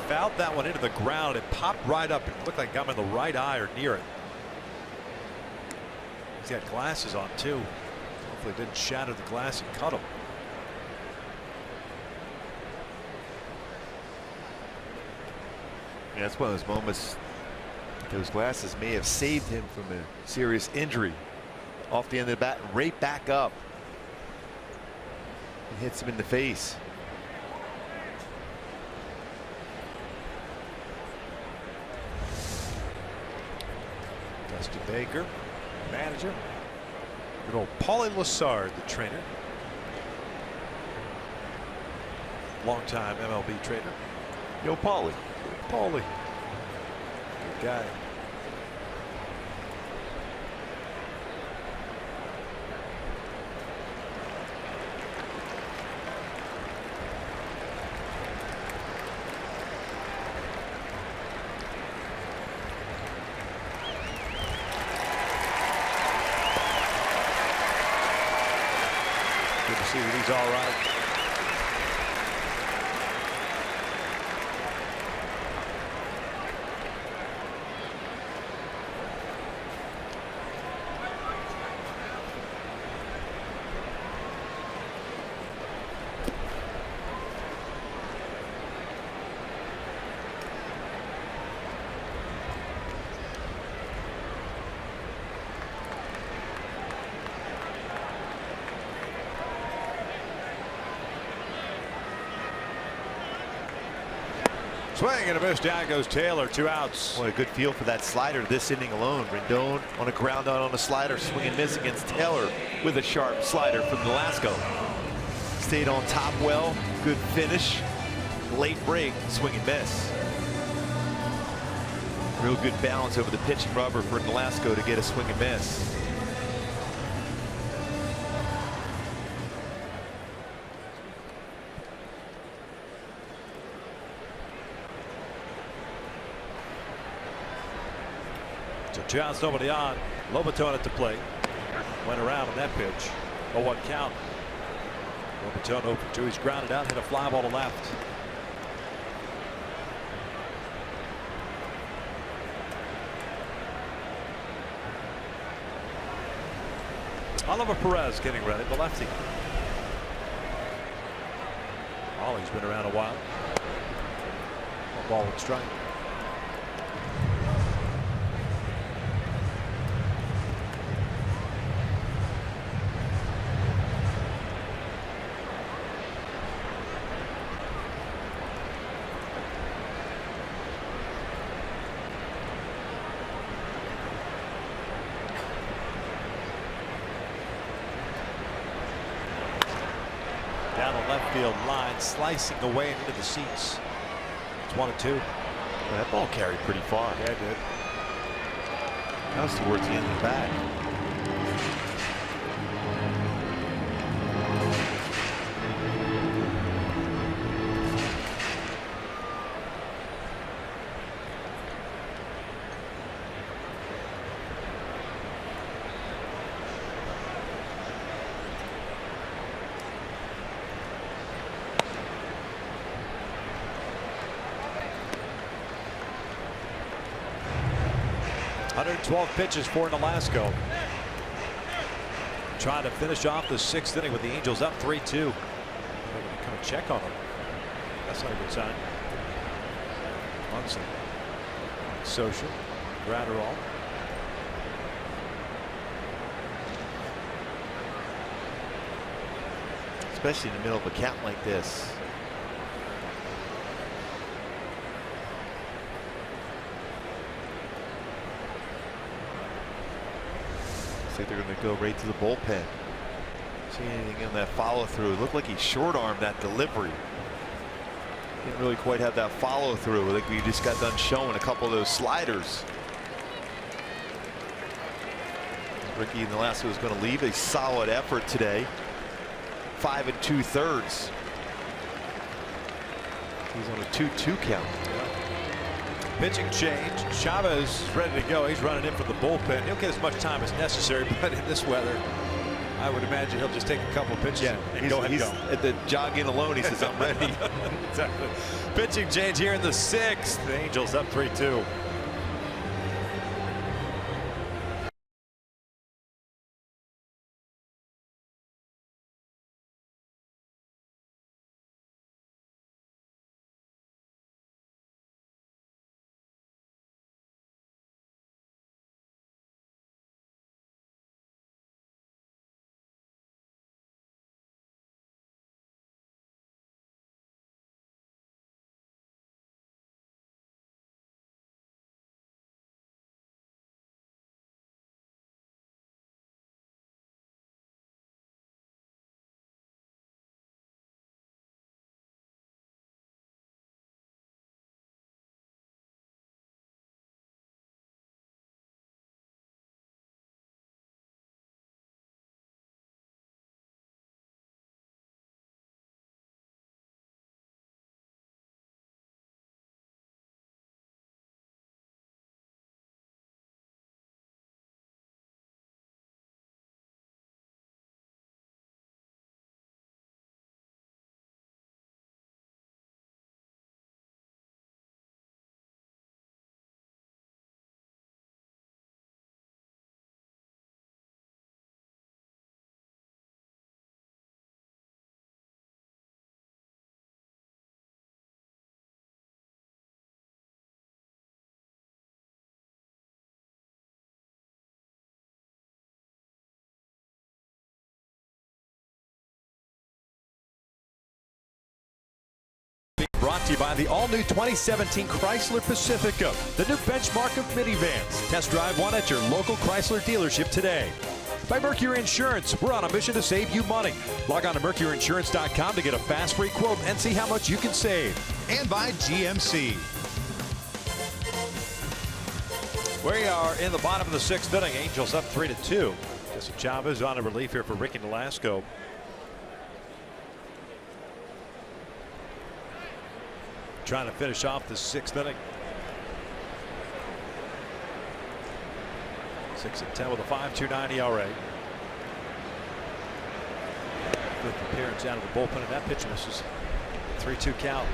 [SPEAKER 3] Fouled that one into the ground. It popped right up. It looked like it got him in the right eye or near it. He's got glasses on too. Hopefully it didn't shatter the glass and cut him.
[SPEAKER 2] Yeah, that's one of those moments. Those glasses may have saved him from a serious injury. Off the end of the bat, right back up. It hits him in the face.
[SPEAKER 3] Dusty Baker, manager. Good old Paulie Lassard, the trainer. longtime MLB trader.
[SPEAKER 5] Yo, Paulie.
[SPEAKER 3] Paulie. Good guy. Good to see that he's all right. Swing and a miss. Down goes Taylor. 2 outs.
[SPEAKER 2] What a good feel for that slider this inning alone. Rendon on a ground out on a slider, swing and miss against Taylor with a sharp slider from Nolasco. Stayed on top well. Good finish. Late break, swing and miss. Real good balance over the pitching rubber for Nolasco to get a swing and miss.
[SPEAKER 3] So 2 outs, nobody on. Lobaton at the plate. Went around on that pitch. 0-1 count. Lobaton 0 for 2. He's grounded out. Hit a fly ball to left. Oliver Perez getting ready. The lefty. Ollie's been around a while. Ball and strike. Down the left field line, slicing away into the seats. It's 1-2.
[SPEAKER 2] That ball carried pretty far.
[SPEAKER 3] Yeah, it did.
[SPEAKER 2] That was towards the end of the bat.
[SPEAKER 3] .112 pitches for Nolasco. Trying to finish off the 6th inning with the Angels up 3-2. They're going to come and check on him. That's not a good sign. Munson. Social. Gratterall.
[SPEAKER 2] Especially in the middle of a count like this. Looks like they're going to go right to the bullpen. See anything in that follow through? It looked like he short armed that delivery. Didn't really quite have that follow through. Like we just got done showing a couple of those sliders. Ricky Nolasco is going to leave. A solid effort today. 5 2/3. He's on a 2-2 count.
[SPEAKER 3] Pitching change. Chavez is ready to go. He's running in from the bullpen. He'll get as much time as necessary, but in this weather, I would imagine he'll just take a couple pitches and go ahead and go.
[SPEAKER 2] At the jog in alone, he says, I'm ready.
[SPEAKER 3] Exactly. Pitching change here in the 6th. The Angels up 3-2. brought to you by the all-new 2017 Chrysler Pacifica, the new benchmark of minivans. Test drive one at your local Chrysler dealership today. By Mercury Insurance, we're on a mission to save you money. Log on to mercuryinsurance.com to get a fast free quote and see how much you can save.
[SPEAKER 4] And by GMC.
[SPEAKER 3] We are in the bottom of the 6th inning. Angels up 3-2. Jesse Chavez on a relief here for Ricky Nolasco. Trying to finish off the 6th inning. 6-10 with a 5.29 ERA. Fifth appearance out of the bullpen, and that pitch misses. 3-2 count.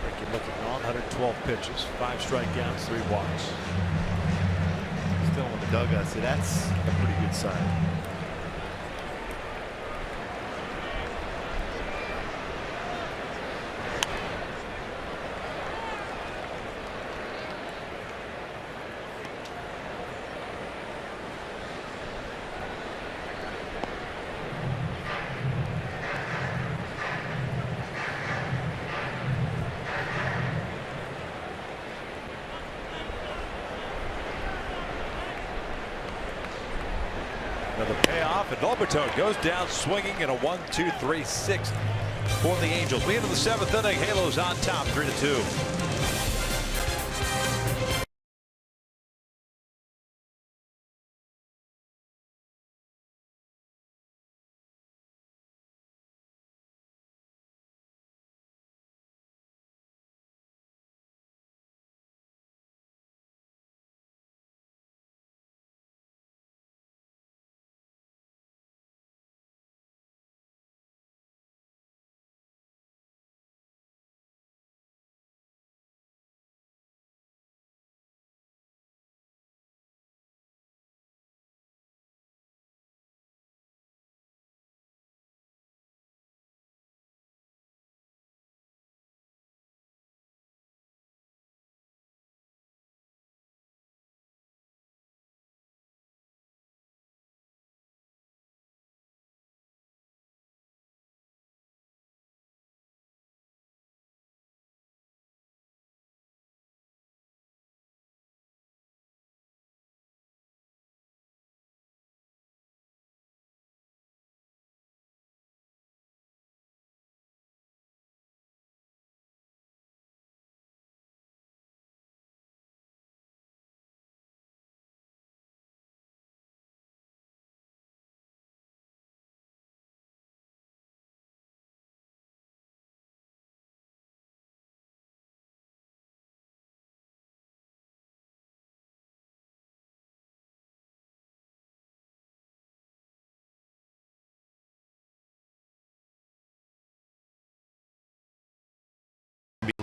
[SPEAKER 3] Ricky looking on, 112 pitches, 5 strikeouts, 3 walks.
[SPEAKER 2] Still in the dugout, so that's a pretty good sign.
[SPEAKER 3] Another payoff, and Alberto goes down swinging in a 1-2-3-6 for the Angels. We into the 7th inning. Halos on top, 3-2.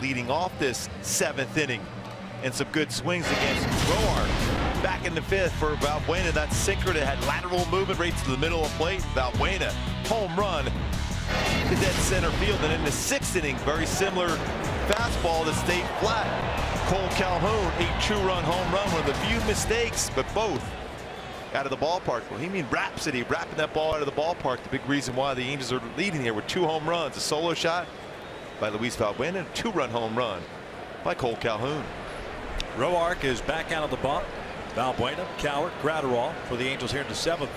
[SPEAKER 2] Leading off this 7th inning, and some good swings against Roark. Back in the 5th for Valbuena. That sinker that had lateral movement right to the middle of the plate. Valbuena, home run to dead center field. And in the 6th inning, very similar fastball that stayed flat. Cole Calhoun, a 2-run home run. One of the few mistakes, but both out of the ballpark. Bohemian Rhapsody wrapping that ball out of the ballpark. The big reason why the Angels are leading here with 2 home runs. A solo shot by Luis Valbuena, and a 2-run home run by Cole Calhoun.
[SPEAKER 3] Roark is back out of the bump. Valbuena, Cowart, Gratterall for the Angels here in the 7th.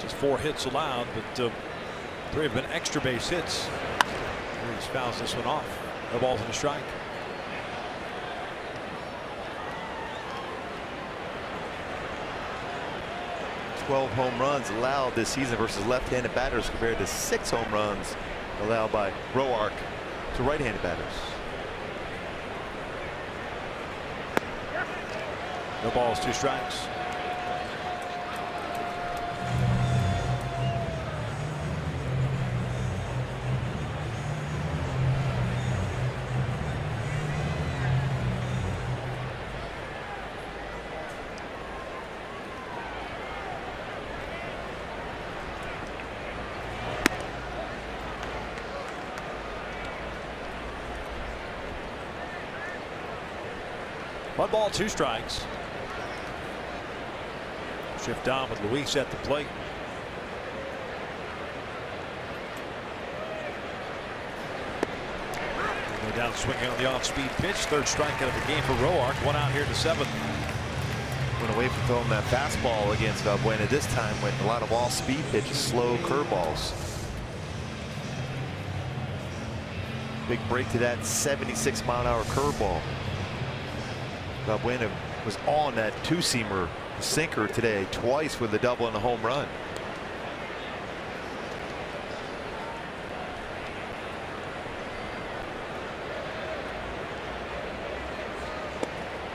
[SPEAKER 3] Just 4 hits allowed, but 3 have been extra base hits. He fouls this one off. No balls in a strike.
[SPEAKER 2] 12 home runs allowed this season versus left-handed batters compared to 6 home runs allowed by Roark to right-handed batters.
[SPEAKER 3] No balls, 2 strikes. 1 ball, 2 strikes. Shift on with Luis at the plate. Go down swinging on the off-speed pitch. 3rd strikeout of the game for Roark. 1 out here to 7th.
[SPEAKER 2] Went away from throwing that fastball against Valbuena. This time went a lot of off-speed pitches, slow curveballs. Big break to that 76-mile-an-hour curveball. Valbuena was on that 2-seamer sinker today twice with a double and a home run.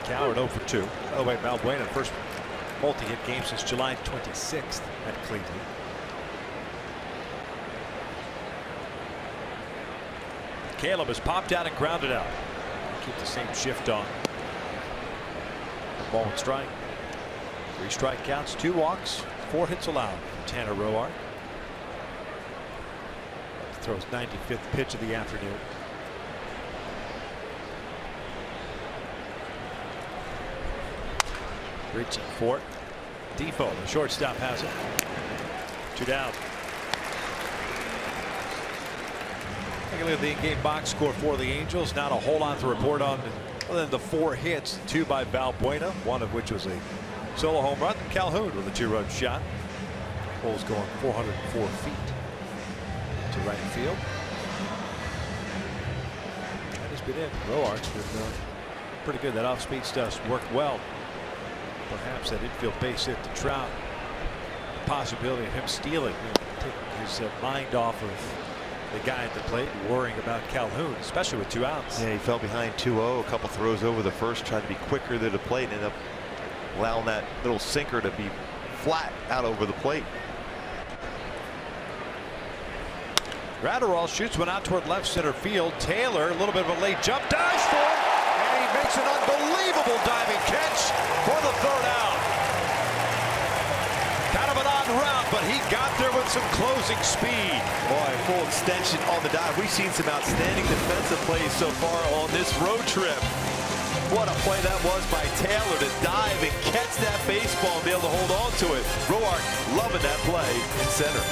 [SPEAKER 3] Coward 0 for 2. By the way, Valbuena, first multi-hit game since July 26th at Cleveland. Caleb has popped out and grounded out. Keep the same shift on. 1 ball and strike. 3 strikeouts, 2 walks, 4 hits allowed from Tanner Roark. Throws 95th pitch of the afternoon. Reaching for it. Defoe, the shortstop, has it. 2 down. Take a look at the in-game box score for the Angels. Not a whole lot to report on other than the 4 hits, 2 by Valbuena, 1 of which was a solo home run. Calhoun with a 2-run shot. Pole's going 404 feet to right field. That has been it. Roark's been pretty good. That off-speed stuff's worked well. Perhaps that infield base hit to Trout. The possibility of him stealing, taking his mind off of the guy at the plate, worrying about Calhoun, especially with 2 outs.
[SPEAKER 2] Yeah, he fell behind 2-0. A couple throws over the first, tried to be quicker to the plate, and ended up allowing that little sinker to be flat out over the plate.
[SPEAKER 3] Gratterall shoots one out toward left center field. Taylor, a little bit of a late jump, dives for it, and he makes an unbelievable diving catch for the 3rd out. Kind of an odd route, but he got there with some closing speed.
[SPEAKER 2] Boy, full extension on the dive. We've seen some outstanding defensive plays so far on this road trip. What a play that was by Taylor to dive and catch that baseball and be able to hold on to it. Roark loving that play in center.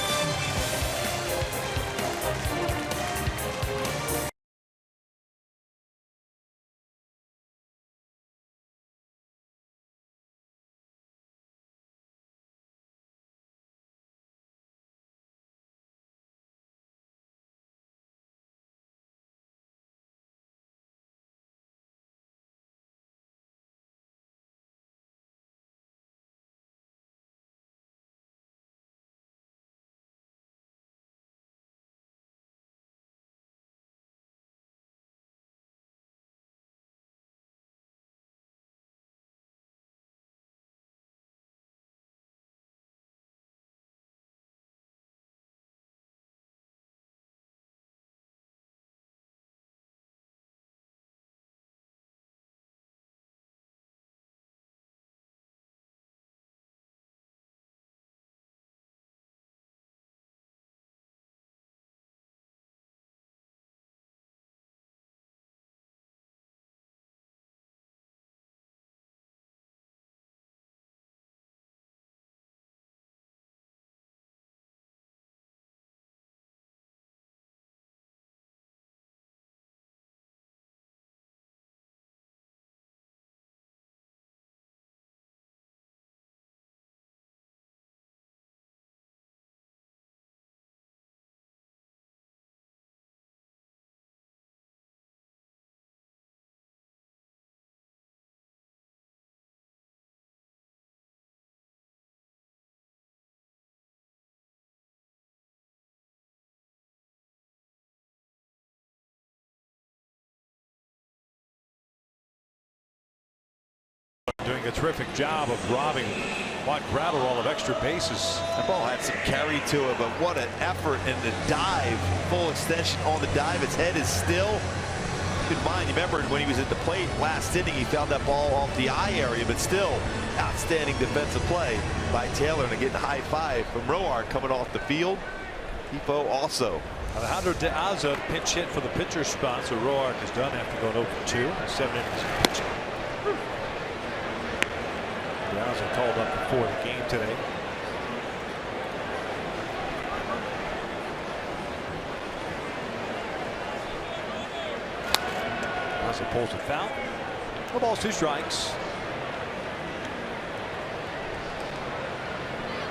[SPEAKER 3] Doing a terrific job of robbing Juan Gratterall of extra bases.
[SPEAKER 2] That ball had some carry to it, but what an effort in the dive. Full extension on the dive. His head is still. Keep in mind, you remember when he was at the plate last inning, he fouled that ball off the eye area, but still outstanding defensive play by Taylor, and getting a high 5 from Roark coming off the field. Defoe also.
[SPEAKER 3] Alejandro De Aza pinch hit for the pitcher spot, so Roark is done after going 0 for 2. 7 innings of pitching. Rousey called up before the game today. Rousey pulls a foul. No balls, 2 strikes.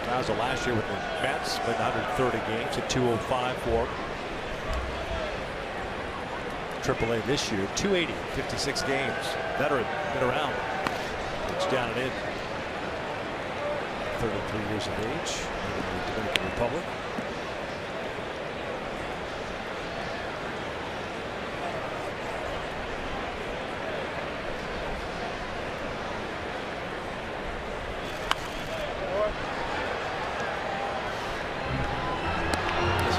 [SPEAKER 3] Rousey last year with the Mets, played 130 games at 205 for him. AAA this year, 280, 56 games. Veteran, been around. It's down and in. 33 years of age, in the Dominican Republic.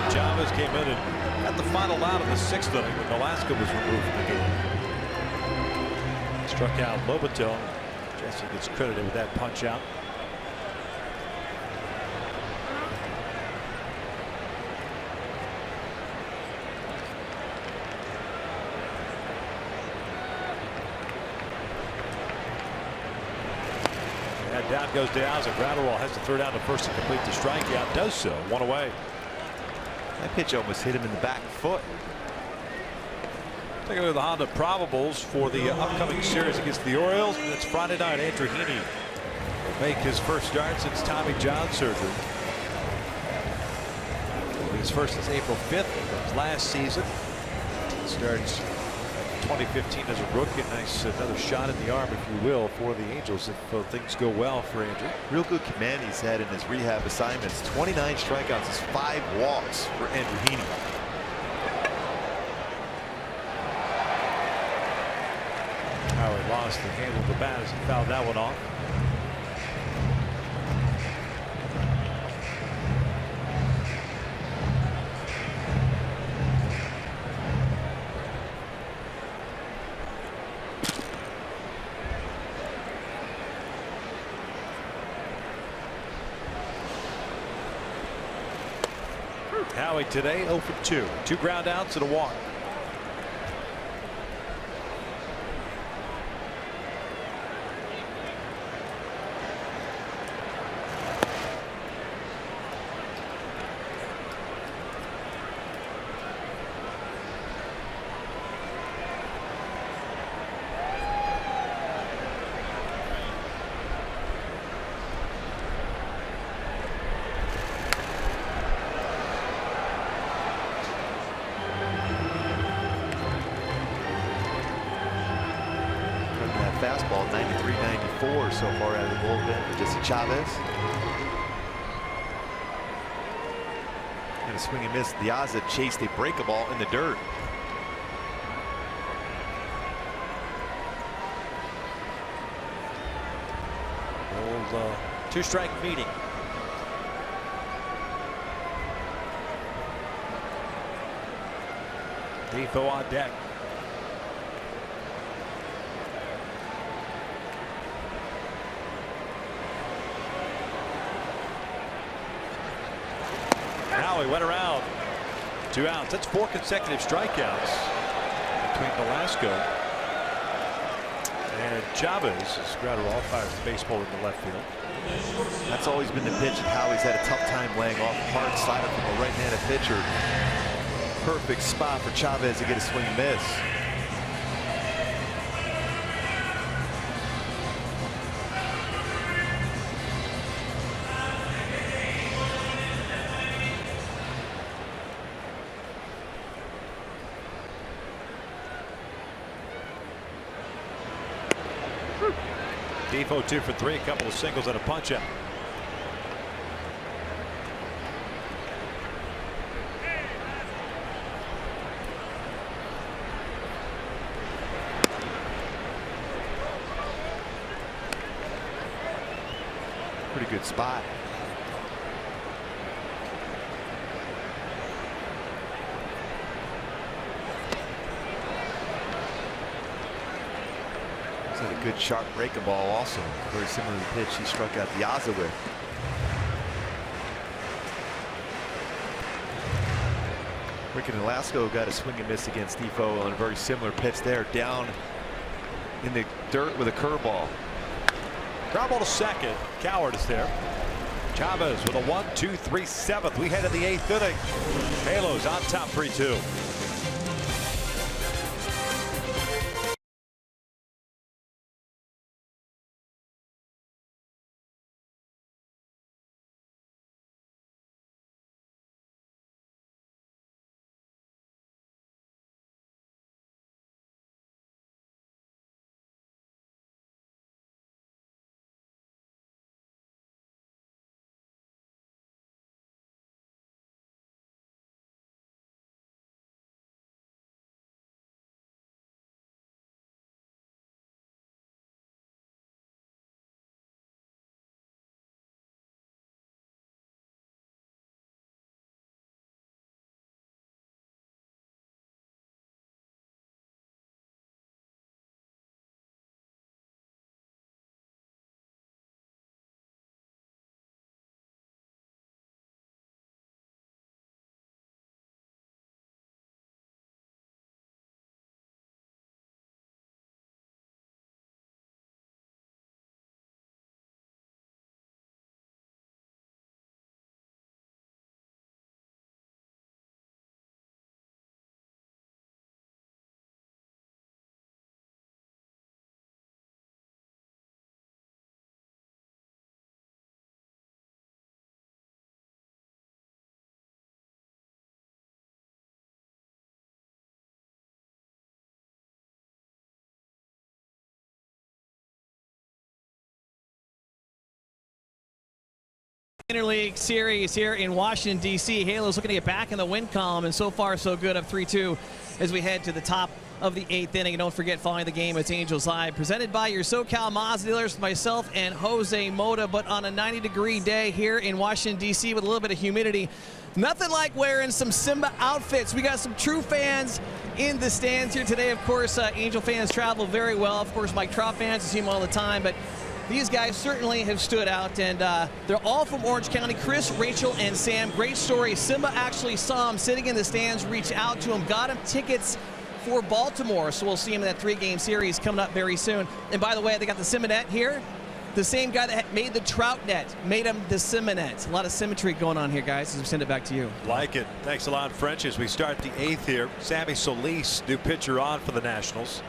[SPEAKER 3] Chavez came in and got the final out of the 6th inning when Alaska was removed from the game. Struck out Lobato. Jesse gets credited with that punch out. And down goes Diaz. Gratterall has to throw down to first to complete the strikeout. Does so. 1 away.
[SPEAKER 2] That pitch almost hit him in the back foot.
[SPEAKER 3] Take a look at the Honda probables for the upcoming series against the Orioles. It's Friday night. Andrew Heaney will make his first start since Tommy John surgery. His first since April 5th of his last season. He starts 2015 as a rookie. Nice another shot in the arm, if you will, for the Angels if things go well for Andrew.
[SPEAKER 2] Real good command he's had in his rehab assignments. 29 strikeouts is 5 walks for Andrew Heaney.
[SPEAKER 3] Howard lost the handle of the bat as he fouled that one off. Howie today 0 for 2. 2 ground outs and a walk.
[SPEAKER 2] Fastball 93-94 so far out of the bullpen for Jesse Chavez. And a swing and miss. Diaz chased a break ball in the dirt.
[SPEAKER 3] Old 2-strike meeting. Defoe on deck. Now he went around. 2 outs. That's 4 consecutive strikeouts between Velasco and Chavez. Gratterall fires the baseball in the left field.
[SPEAKER 2] That's always been the pitch and Howie's had a tough time laying off. Hard slider from a right-handed pitcher. Perfect spot for Chavez to get a swing and miss.
[SPEAKER 3] Defoe 2 for 3, a couple of singles and a punch out.
[SPEAKER 2] Pretty good spot. Had a good sharp breaking ball also. Very similar to the pitch he struck out Diaz with. Ricky Velasco got a swing and miss against Defoe on a very similar pitch there, down in the dirt with a curveball.
[SPEAKER 3] Ground ball to second. Coward is there. Chavez with a 1-2-3 7th. We head to the 8th inning. Halos on top 3-2.
[SPEAKER 6] Interleague series here in Washington, D.C. Halos looking to get back in the win column, and so far so good, up 3-2 as we head to the top of the 8th inning. And don't forget, following the game, it's Angels Live, presented by your SoCal Mazda dealers, myself and Jose Mota. But on a 90-degree day here in Washington, D.C. with a little bit of humidity, nothing like wearing some Simba outfits. We got some true fans in the stands here today. Of course, Angel fans travel very well. Of course, Mike Trout fans, you see them all the time, but these guys certainly have stood out, and they're all from Orange County. Chris, Rachel, and Sam. Great story. Simba actually saw him sitting in the stands, reached out to him, got him tickets for Baltimore. So we'll see him in that 3-game series coming up very soon. And by the way, they got the Simba net here. The same guy that made the Trout net made him the Simba net. A lot of symmetry going on here, guys, as we send it back to you.
[SPEAKER 3] Like it. Thanks a lot, French. As we start the 8th here, Sammy Solis, new pitcher on for the Nationals.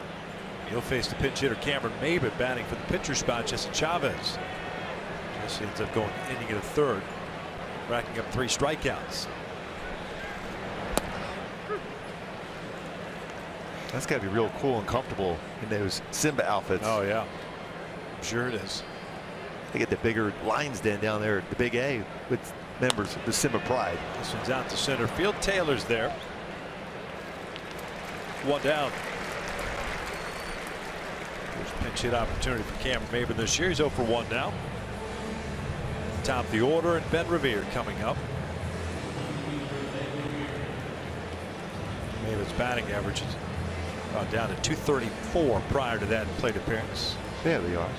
[SPEAKER 3] He'll face the pinch hitter Cameron Maybin, batting for the pitcher spot, Jesse Chavez. Jesse ends up going inning in the 3rd, racking up 3 strikeouts.
[SPEAKER 2] That's got to be real cool and comfortable in those Simba outfits.
[SPEAKER 3] Oh, yeah. I'm sure it is.
[SPEAKER 2] They get the bigger lines down there at the Big A with members of the Simba Pride.
[SPEAKER 3] This one's out to center field. Taylor's there. 1 down. Pinch hit opportunity for Cameron Maybin this year. He's 0 for 1 now. Top of the order, and Ben Revere coming up. Maybin's batting average is down to 234 prior to that plate appearance.
[SPEAKER 2] There they are.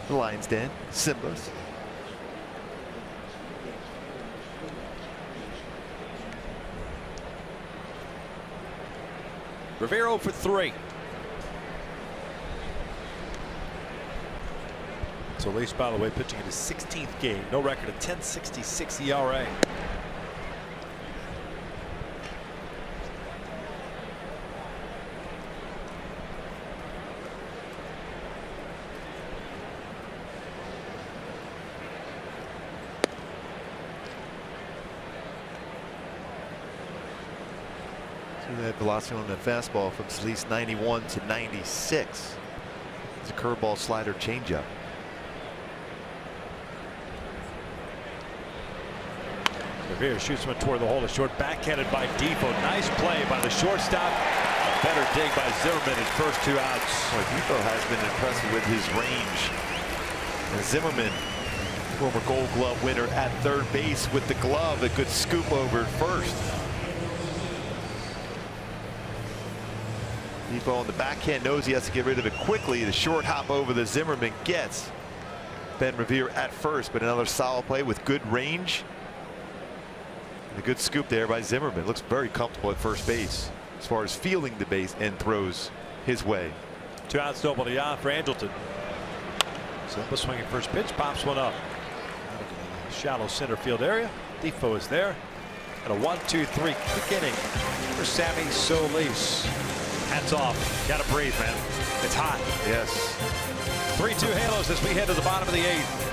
[SPEAKER 2] The Lions Den, Simbas.
[SPEAKER 3] Revere 0 for 3. Solis, by the way, pitching in his 16th game. No record of 10.66 ERA.
[SPEAKER 2] See that velocity on that fastball from at least 91 to 96. It's a curveball, slider, changeup.
[SPEAKER 3] Revere shoots one toward the hole. A short backhanded by Depot. Nice play by the shortstop. A better dig by Zimmerman in first 2 outs.
[SPEAKER 2] Well, Depot has been impressive with his range. And Zimmerman, former Gold Glove winner at 3rd base with the glove, a good scoop over at first. Depot on the backhand knows he has to get rid of it quickly. The short hop over the Zimmerman gets Ben Revere at first, but another solid play with good range. And a good scoop there by Zimmerman. Looks very comfortable at first base as far as fielding the base and throws his way.
[SPEAKER 3] 2 outs, nobody on for Angelton. Simple swinging first pitch, pops one up. Shallow center field area. Defoe is there. And a 1-2-3 quick inning for Sammy Solis.
[SPEAKER 7] Hats off. Gotta breathe, man. It's hot.
[SPEAKER 2] Yes.
[SPEAKER 3] 3-2 Halos as we head to the bottom of the 8th.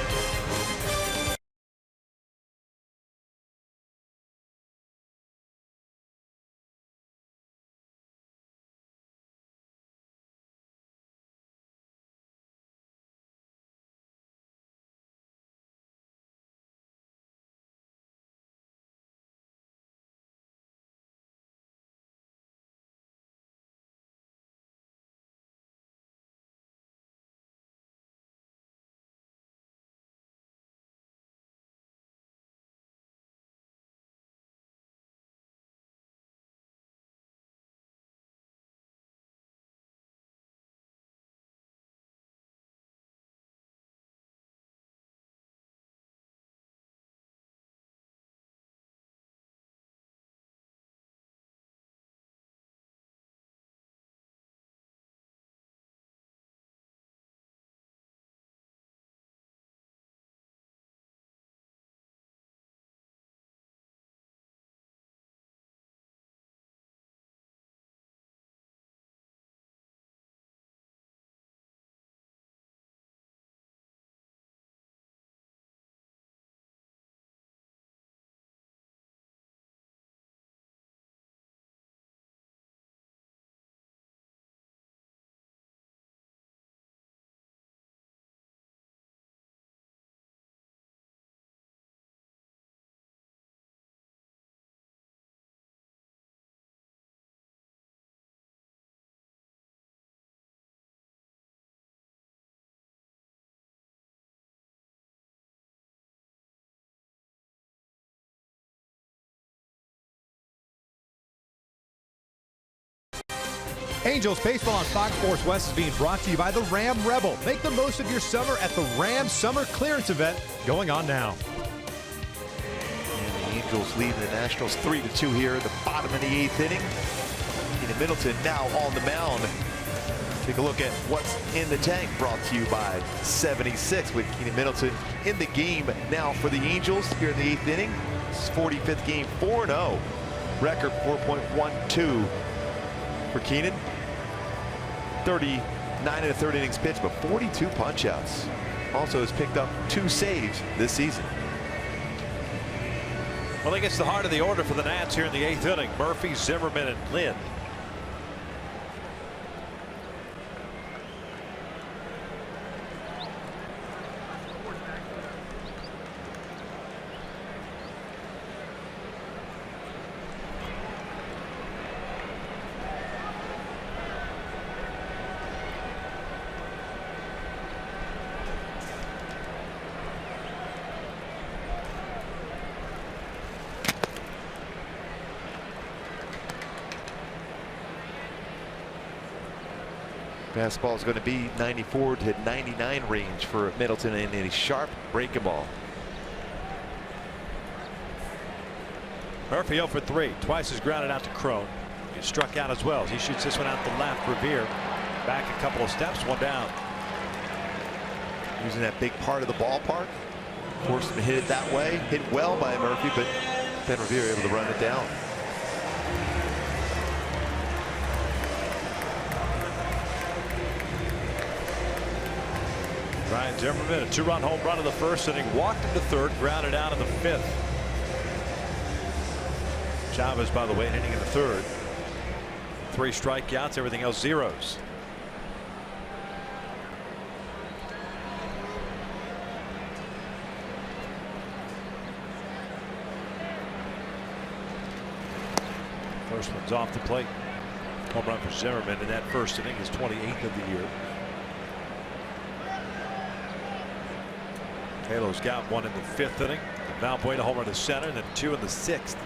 [SPEAKER 1] Angels baseball on Fox Sports West is being brought to you by the Ram Rebel. Make the most of your summer at the Ram Summer Clearance Event going on now.
[SPEAKER 2] And the Angels leading the Nationals 3-2 here at the bottom of the 8th inning. Keenan Middleton now on the mound. Take a look at what's in the tank, brought to you by 76 with Keenan Middleton in the game now for the Angels here in the 8th inning. This is 45th game, 4-0. Record 4.12 for Keenan. 39 1/3 innings pitched, but 42 punch-outs. Also has picked up 2 saves this season.
[SPEAKER 3] Well, I guess the heart of the order for the Nats here in the 8th inning. Murphy, Zimmerman, and Lynn.
[SPEAKER 2] Fastball is going to be 94 to 99 range for Middleton, and a sharp breaking ball.
[SPEAKER 3] Murphy 0 for 3. Twice has grounded out to Crone. He struck out as well. He shoots this one out the left. Revere back a couple of steps, 1 down.
[SPEAKER 2] Using that big part of the ballpark. Forced him to hit it that way. Hit well by Murphy, but Ben Revere able to run it down.
[SPEAKER 3] Ryan Zimmerman, a 2-run home run in the 1st inning, walked into 3rd, grounded out in the 5th. Chavez, by the way, hitting in the 3rd. 3 strikeouts, everything else zeros. First one's off the plate. Home run for Zimmerman in that 1st inning, his 28th of the year. Halos got 1 in the 5th inning. Valbuena home run to center, and then 2 in the 6th.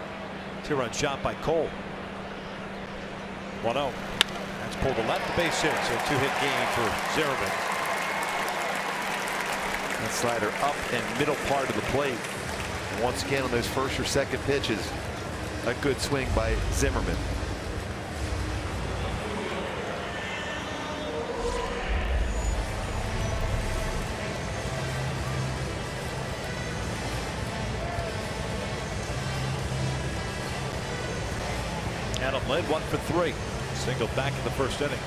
[SPEAKER 3] 2-run shot by Cole. 1-0. That's pulled to left, the base hit, so 2-hit game for Zimmerman.
[SPEAKER 2] That slider up and middle part of the plate. And once again on those 1st or 2nd pitches, a good swing by Zimmerman.
[SPEAKER 3] led 1 for 3. Singled back in the first inning.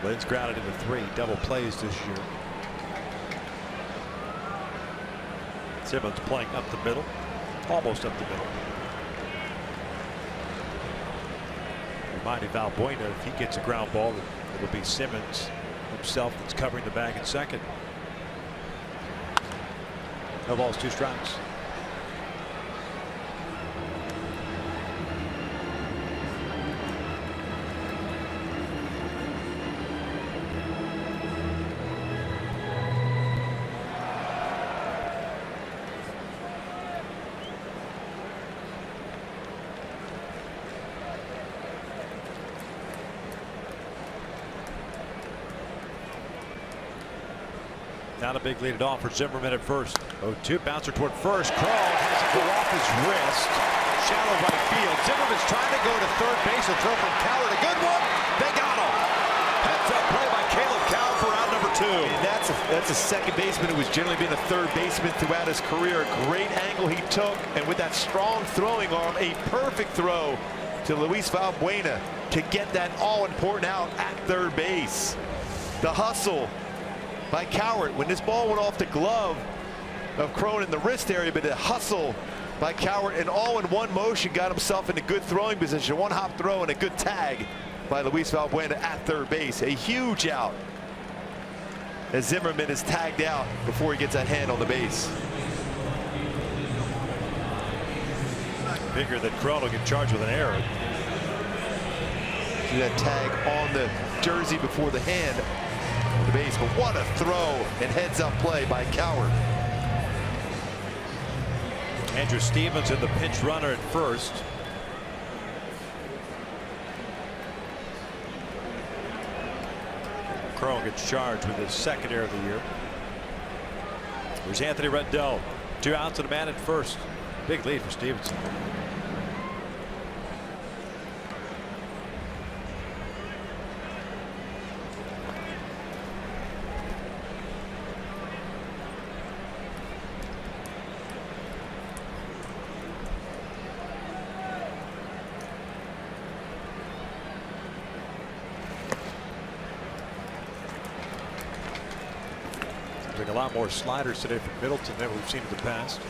[SPEAKER 3] Lynn's grounded into 3 double plays this year. Simmons playing up the middle, almost up the middle. Reminding Valbuena, if he gets a ground ball, it'll be Simmons himself that's covering the bag at second. No balls, 2 strikes. Not a big lead at all for Zimmerman at first. 0-2 bouncer toward first. Crow has it go off his wrist. Shallow right field. Zimmerman's trying to go to third base. A throw from Coward. A good one. They got him. Heads up play by Caleb Coward for out number 2.
[SPEAKER 2] And that's a second baseman who was generally been a third baseman throughout his career. A great angle he took, and with that strong throwing arm, a perfect throw to Luis Valbuena to get that all-important out at third base. The hustle by Coward when this ball went off the glove of Crone in the wrist area, but the hustle by Coward and all in one motion got himself in a good throwing position. One hop throw and a good tag by Luis Valbuena at third base. A huge out as Zimmerman is tagged out before he gets that hand on the base.
[SPEAKER 3] Figure that Crone will get charged with an error.
[SPEAKER 2] See that tag on the jersey before the hand on the base, but what a throw and heads-up play by Coward.
[SPEAKER 3] Andrew Stevens in the pinch runner at first. Crone gets charged with his second error of the year. There's Anthony Rendell. 2 outs and a man at first. Big lead for Stevenson. A lot more sliders today from Middleton than we've seen in the past.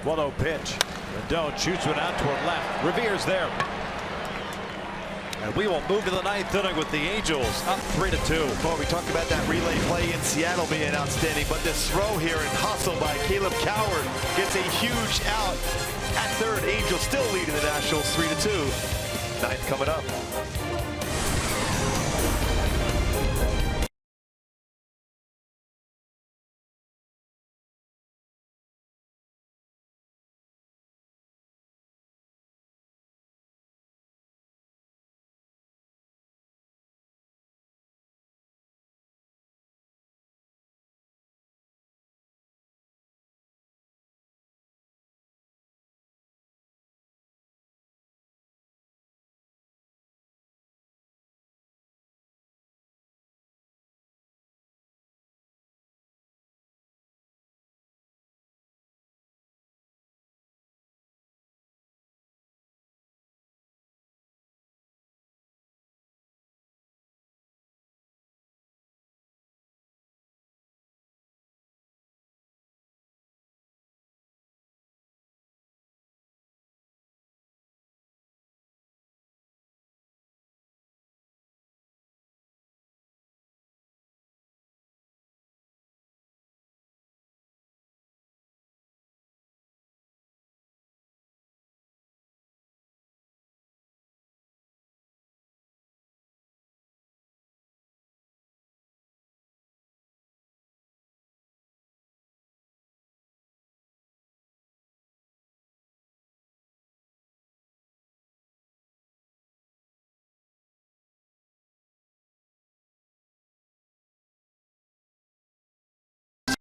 [SPEAKER 3] One-0 pitch. Rendon shoots one out toward left. Revere's there. And we will move to the 9th inning with the Angels up 3-2.
[SPEAKER 2] Well, we talked about that relay play in Seattle being outstanding, but this throw here and hustle by Caleb Coward gets a huge out at third. Angels still leading the Nationals 3-2. 9th coming up.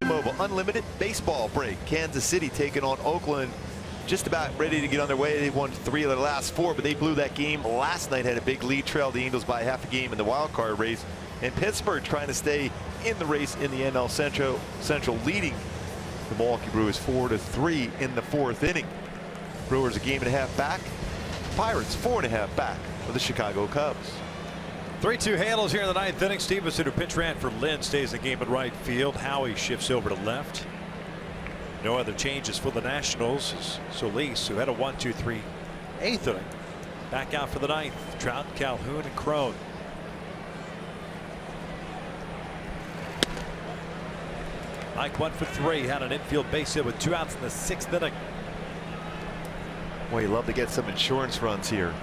[SPEAKER 2] T-Mobile Unlimited baseball break. Kansas City taking on Oakland. Just about ready to get on their way. They've won 3 of their last 4, but they blew that game last night. Had a big lead, trailed the Angels by half a game in the wild card race. And Pittsburgh trying to stay in the race in the NL Central, leading the Milwaukee Brewers 4-3 in the 4th inning. Brewers a game and a half back. Pirates 4.5 back with the Chicago Cubs.
[SPEAKER 3] 3-2 Halos here in the 9th inning. Stevenson, who pitch ran for Lynn, stays in the game at right field. Howie shifts over to left. No other changes for the Nationals. Solis, who had a 1-2-3 8th inning, back out for the 9th. Trout, Calhoun, and Crone. Mike 1 for 3, had an infield base hit with 2 outs in the 6th inning.
[SPEAKER 2] Well, you love to get some insurance runs here.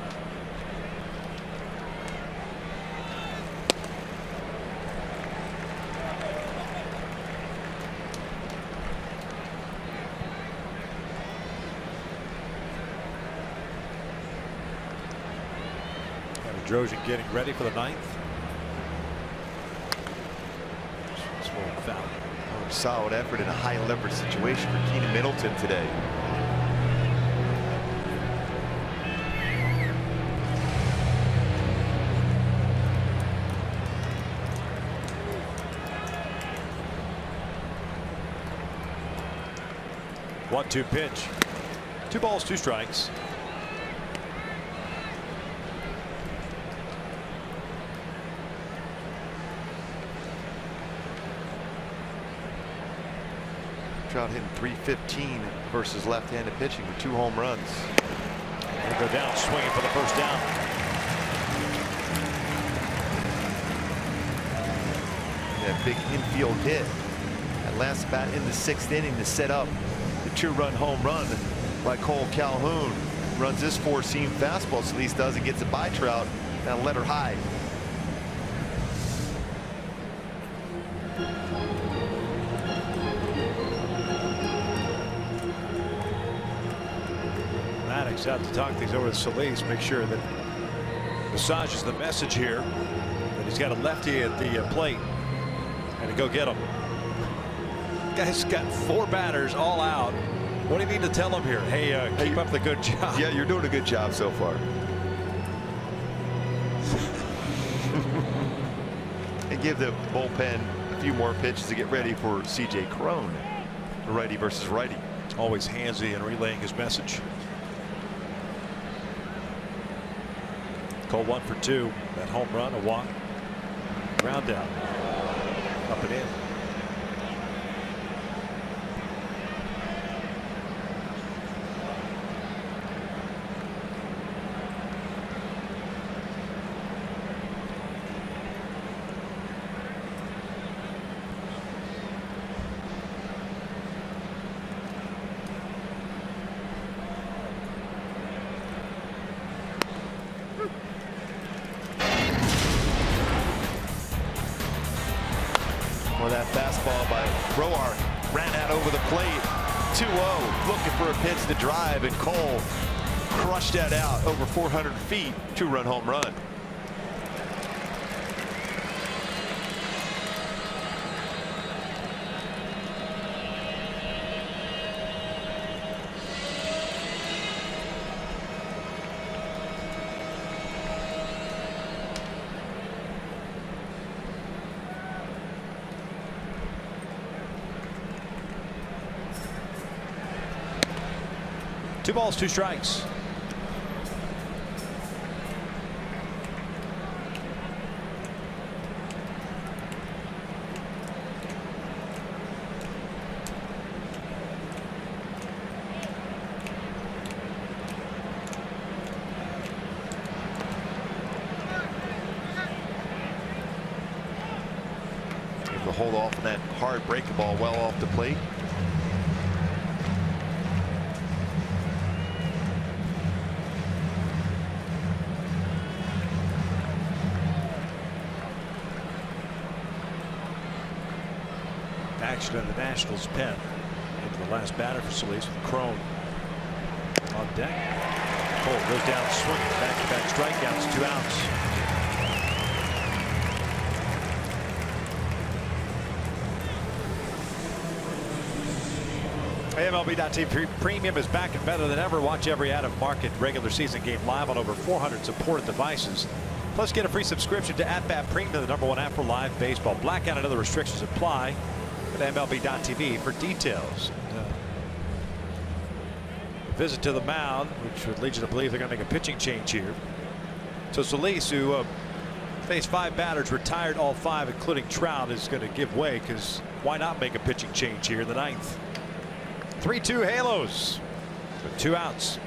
[SPEAKER 3] Drojan getting ready for the 9th. Swollen foul.
[SPEAKER 2] Solid effort in a high leverage situation for Keenan Middleton today.
[SPEAKER 3] One-two pitch. 2 balls, 2 strikes.
[SPEAKER 2] Trout hitting .315 versus left-handed pitching with 2 home runs.
[SPEAKER 3] And go down swinging for the first down.
[SPEAKER 2] That big infield hit. That last bat in the 6th inning to set up the 2-run home run by Cole Calhoun. Runs this 4-seam fastball. Solis does and gets it by Trout. Now let her high.
[SPEAKER 3] Out to talk things over with Solis, make sure that massages the message here that he's got a lefty at the plate and to go get him. Guy's got 4 batters all out. What do you need to tell him here? Hey, keep up the good job.
[SPEAKER 2] Yeah, you're doing a good job so far. And give the bullpen a few more pitches to get ready for C.J. Crone, righty versus righty.
[SPEAKER 3] Always handsy in relaying his message. Cole 1 for 2. That home run, a walk, ground out, up and in.
[SPEAKER 2] Well, that fastball by Roark ran out over the plate. 2-0, looking for a pitch to drive, and Cole crushed that out over 400 feet. 2-run home run.
[SPEAKER 3] Two balls, 2 strikes.
[SPEAKER 2] Able to hold off on that hard breaking ball well off the plate.
[SPEAKER 3] Action in the Nationals pen. Into the last batter for Solis with Crone on deck. Cole goes down swinging. Back-to-back strikeouts, 2 outs. MLB.TV Premium is back and better than ever. Watch every out-of-market regular season game live on over 400 supported devices. Plus, get a free subscription to @Bat Premium, the #1 app for live baseball. Blackout and other restrictions apply. At MLB.TV for details. Visit to the mound, which would lead you to believe they're going to make a pitching change here. So Solis, who faced 5 batters, retired all 5, including Trout, is going to give way, because why not make a pitching change here in the 9th? 3-2 Halos with 2 outs.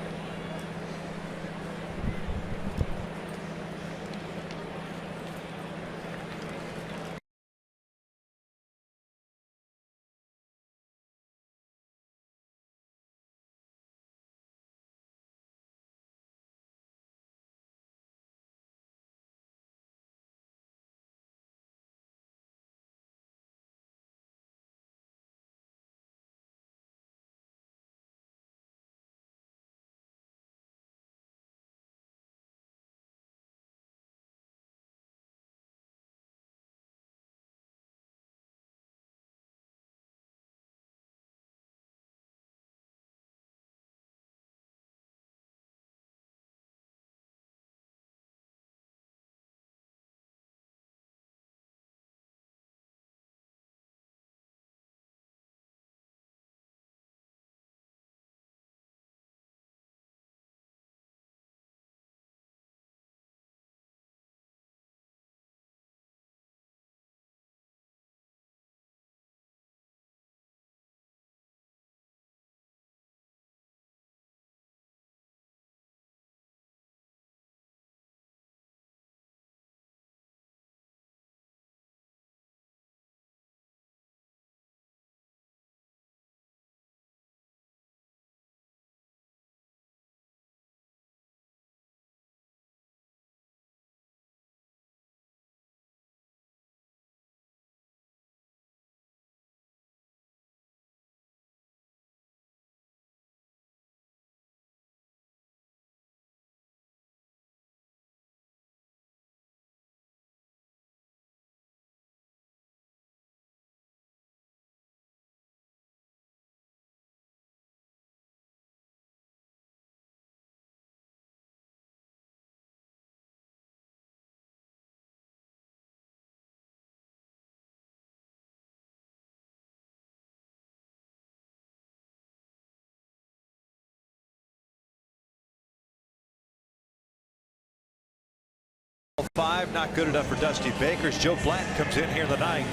[SPEAKER 3] Five, not good enough for Dusty Baker. Joe Blanton comes in here in the 9th.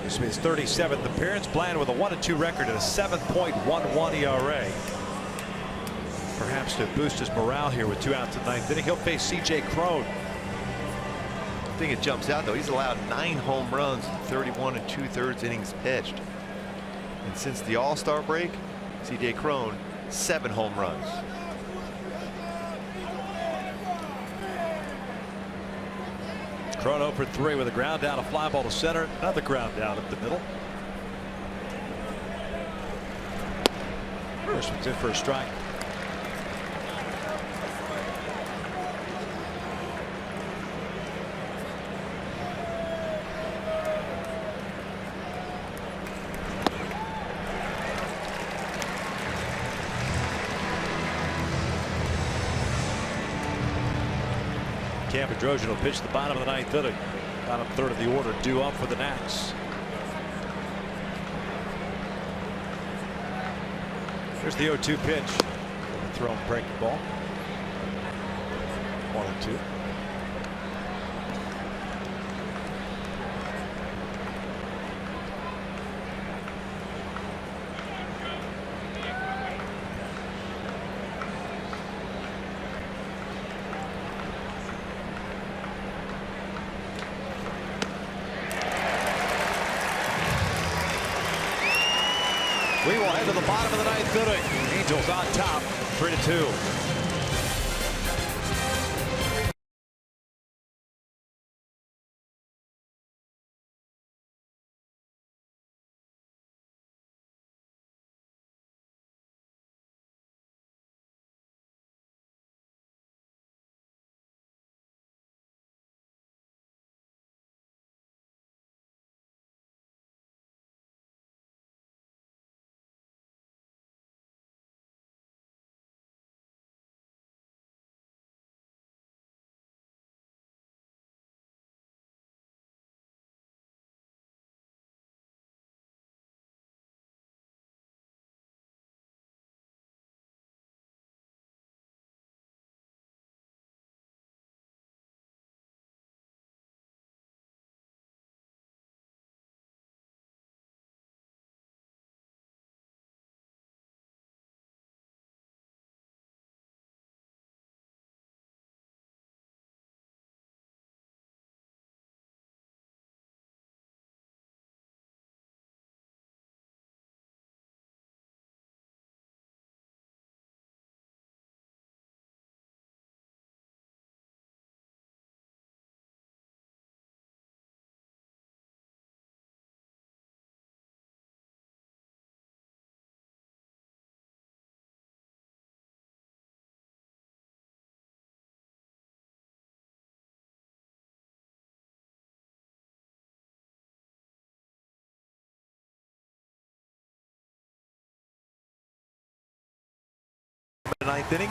[SPEAKER 3] This is his 37th appearance. Blanton with a 1-2 record and a 7.11 ERA. Perhaps to boost his morale here with 2 outs in the 9th inning. He'll face C.J. Cron.
[SPEAKER 2] I think it jumps out, though. He's allowed 9 home runs in 31 2/3 innings pitched. And since the All-Star break, C.J. Cron, 7 home runs.
[SPEAKER 3] Cron 0 for 3 with a ground down, a fly ball to center, another ground down up the middle. First one's in for a strike. Tampa Drojan will pitch the bottom of the 9th inning. Bottom third of the order due up for the Nats. Here's the 0-2 pitch. Thrown breaking ball. 1-2. We will head to the bottom of the 9th inning. Angels on top, 3-2.
[SPEAKER 2] ninth inning.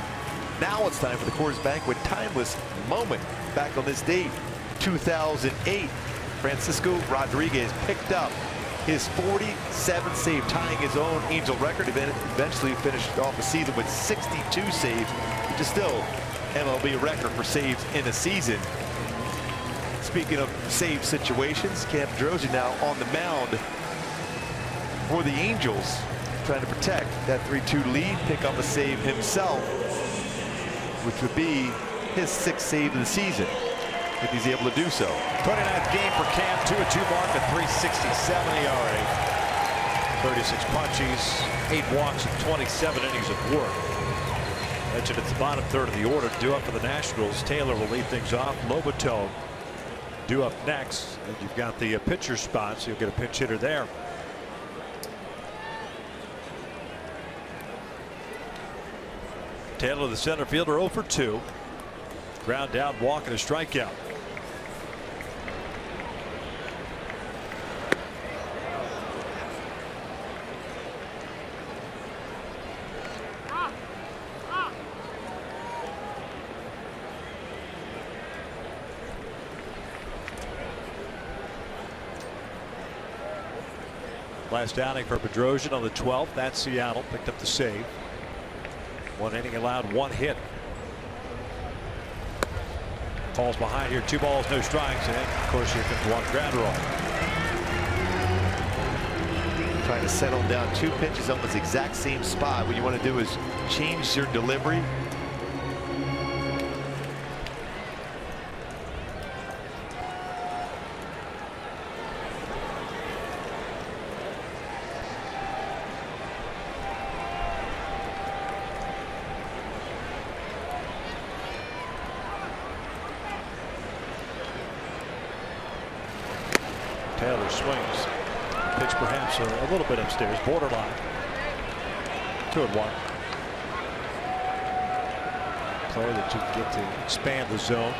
[SPEAKER 2] Now it's time for the Coors Banquet timeless moment. Back on this date, 2008, Francisco Rodriguez picked up his 47th save, tying his own Angel record. Eventually finished off the season with 62 saves, which is still MLB record for saves in a season. Speaking of save situations, Cam Drozy now on the mound for the Angels, trying to protect that 3-2 lead, pick up a save himself, which would be his 6th save of the season if he's able to do so.
[SPEAKER 3] 29th game for Cam, 2-2 mark at 3.67 ERA. 36 punchies, 8 walks, and 27 innings of work. Mentioned it's the bottom third of the order. Due up for the Nationals. Taylor will lead things off. Lobato due up next. And you've got the pitcher spot, so you'll get a pinch hitter there. Taylor, the center fielder, 0 for 2. Ground down, walk, and a strikeout. Last outing for Bedrosian on the 12th. That's Seattle. Picked up the save. 1 inning, allowed 1 hit. Falls behind here. 2 balls, no strikes. And of course, here comes 1 ground roll.
[SPEAKER 2] Trying to settle down 2 pitches almost exact same spot. What you want to do is change your delivery.
[SPEAKER 3] Taylor swings. Pitch perhaps a little bit upstairs, borderline. 2-1. Player that you can get to expand the zone.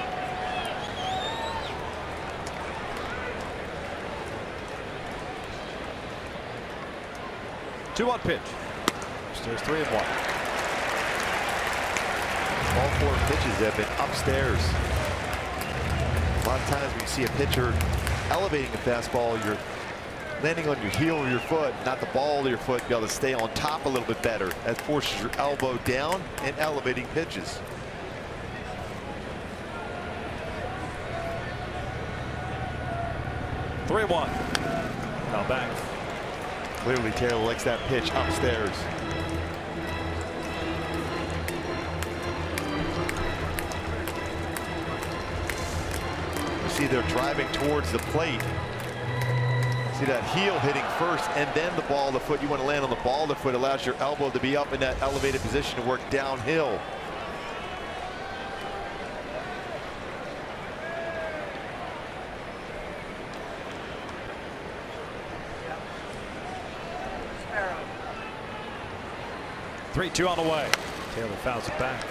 [SPEAKER 3] Two-one pitch. Upstairs, 3-1.
[SPEAKER 2] All 4 pitches have been upstairs. A lot of times when you see a pitcher elevating a fastball, you're landing on your heel or your foot, not the ball of your foot. Be able to stay on top a little bit better. That forces your elbow down and elevating pitches.
[SPEAKER 3] Three-one. Now back.
[SPEAKER 2] Clearly Taylor likes that pitch upstairs. See, they're driving towards the plate. See that heel hitting first and then the ball of the foot. You want to land on the ball of the foot. Allows your elbow to be up in that elevated position to work downhill.
[SPEAKER 3] Three-two on the way. Taylor fouls it back.